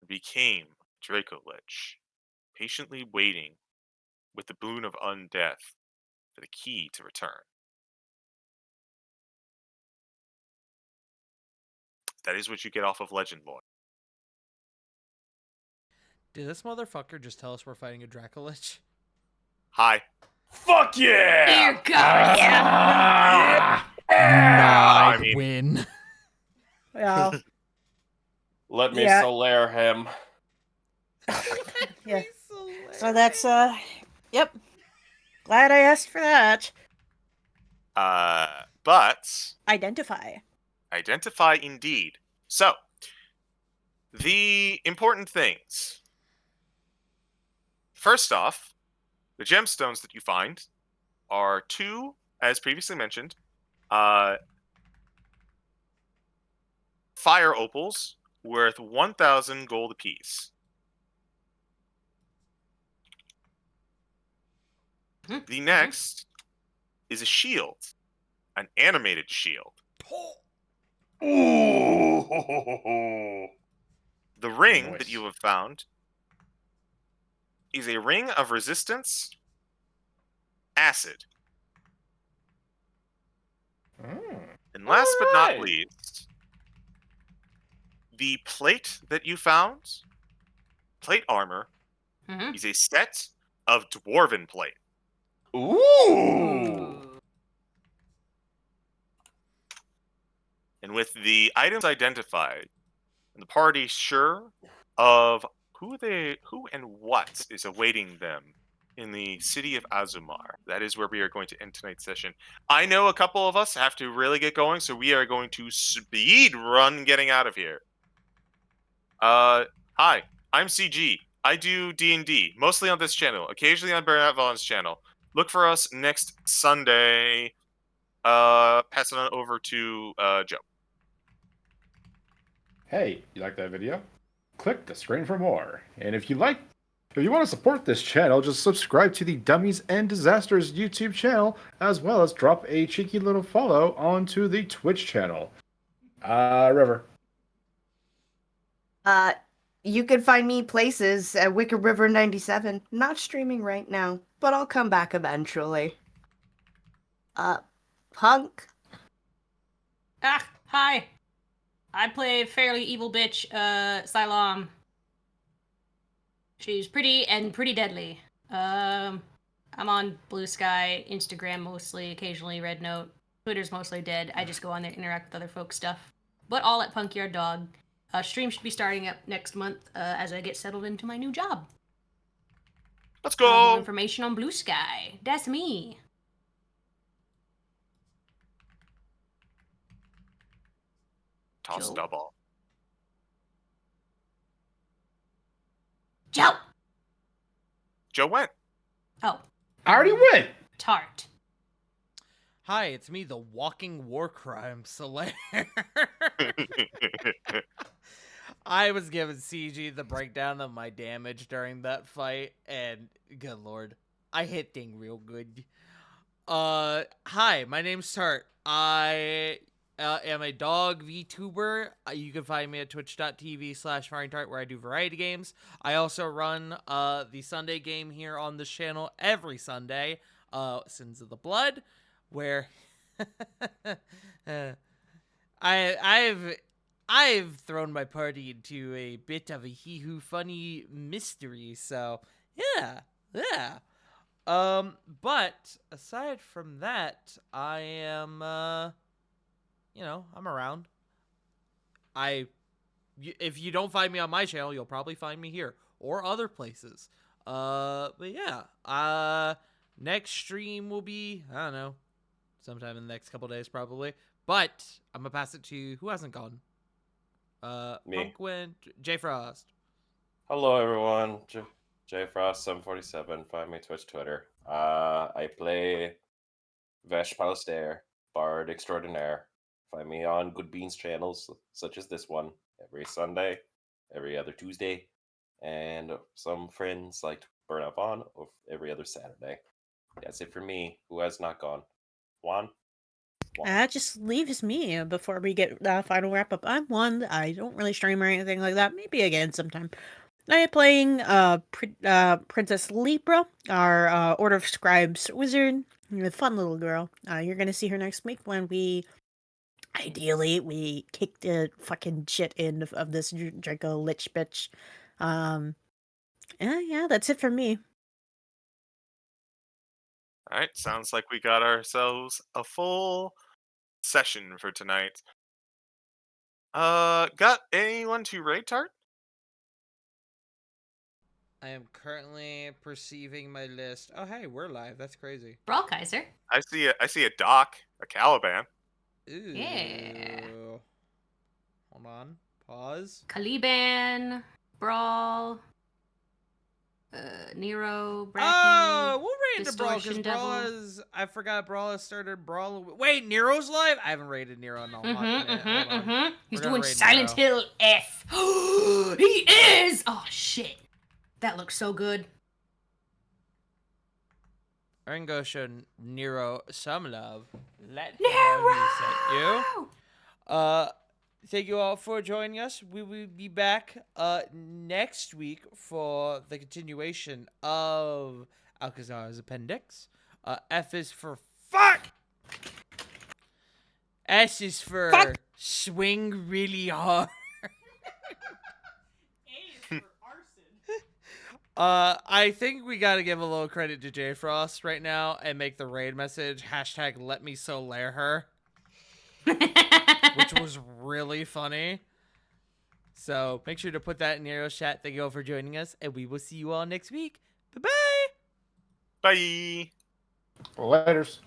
and became Draco Lich, patiently waiting with the boon of undeath for the key to return. That is what you get off of Legend Lore. Did this motherfucker just tell us we're fighting a Dracolich? Hi. Fuck yeah! Dear God, yeah. I I mean- win. Yeah. Let me Yeah. Solaire him. Yeah. So that's yep. Glad I asked for that. But Identify. identify indeed. So, the important things. First off, the gemstones that you find are two, as previously mentioned, fire opals worth 1,000 gold apiece. The next is a shield, an animated shield. Ooh. The ring Nice. that you have found is a ring of resistance, acid. And last but not Alright. least, the plate that you found, plate armor, Mhm. is a set of dwarven plate. Ooh. And with the items identified, and the party sure of who and what is awaiting them in the city of Azumar. That is where we are going to end tonight's session. I know a couple of us have to really get going, so we are going to speed run getting out of here. Hi, I'm CeeGee. I do D&D, mostly on this channel, occasionally on Burnout Vaughn's channel. Look for us next Sunday. Pass it on over to Joe. Hey, you like that video? Click the screen for more. And if you want to support this channel, just subscribe to the Dummies and Disasters YouTube channel, as well as drop a cheeky little follow onto the Twitch channel. River. You can find me places at Wicked River 97. Not streaming right now, but I'll come back eventually. Punk. Hi. I play fairly evil bitch, Silam. She's pretty and pretty deadly. I'm on Blue Sky, Instagram mostly, occasionally Red Note. Twitter's mostly dead. I just go on there, interact with other folks' stuff. But all at Punkyard Dog. Stream should be starting up next month as I get settled into my new job. Let's More go. information on Blue Sky. That's me. Toss Joe? double. Joe! Joe went. Oh, I already went! Tart. Hi, it's me, the walking war crime Solaire. I was giving CeeGee the breakdown of my damage during that fight, and good lord, I hit thing real good. Hi, my name's Tart. I am a dog VTuber. You can find me at twitch.tv/FaringTart where I do variety games. I also run the Sunday game here on this channel every Sunday, Sins of the Blood, where I've thrown my party into a bit of a hee-hoo funny mystery, so yeah. But aside from that, I am, I'm around. If you don't find me on my channel, you'll probably find me here or other places. But yeah, next stream will be, I don't know, sometime in the next couple days probably. But I'm gonna pass it to who hasn't gone. Me. Punk went. J Frost. Hello, everyone. JFrost747. Find me Twitch, Twitter. I play Vesh Palastair, Bard Extraordinaire. Find me on Good Beans channels, such as this one, every Sunday, every other Tuesday, and some friends like to burn up on every other Saturday. That's it for me. Who has not gone? Juan? Just leaves me before we get the final wrap up. I'm one. I don't really stream or anything like that. Maybe again sometime. I am playing Princess Libra, our Order of Scribes wizard. A fun little girl. You're gonna see her next week when we kick the fucking shit in of this Draco Lich bitch. Yeah, that's it for me. All right, sounds like we got ourselves a full session for tonight. Got anyone to raid Tart? I am currently perceiving my list. Oh, hey, we're live. That's crazy. Brawl Kaiser. I see a Doc, a Caliban. Ooh. Yeah. Hold on. Pause. Caliban, Brawl, Nero, Bracky. Oh, we'll raid the Brawl because Distortion Brawl Devil. has. I forgot Brawl has started Brawl. Wait, Nero's live? I haven't raided Nero in a hot minute. Hold on. He's We're gonna doing raid Silent Nero. Hill F. He is! Oh, shit. That looks so good. I'm gonna go show Nero some love. Let him know he sent you. Thank you all for joining us. We will be back next week for the continuation of Alkazaar's Appendix. F is for fuck. S is for Fuck. swing really hard. I think we gotta give a little credit to J Frost right now and make the raid message #LetMeSoLair which was really funny. So make sure to put that in Nero's chat. Thank you all for joining us, and we will see you all next week. Bye-bye. Bye. Laters.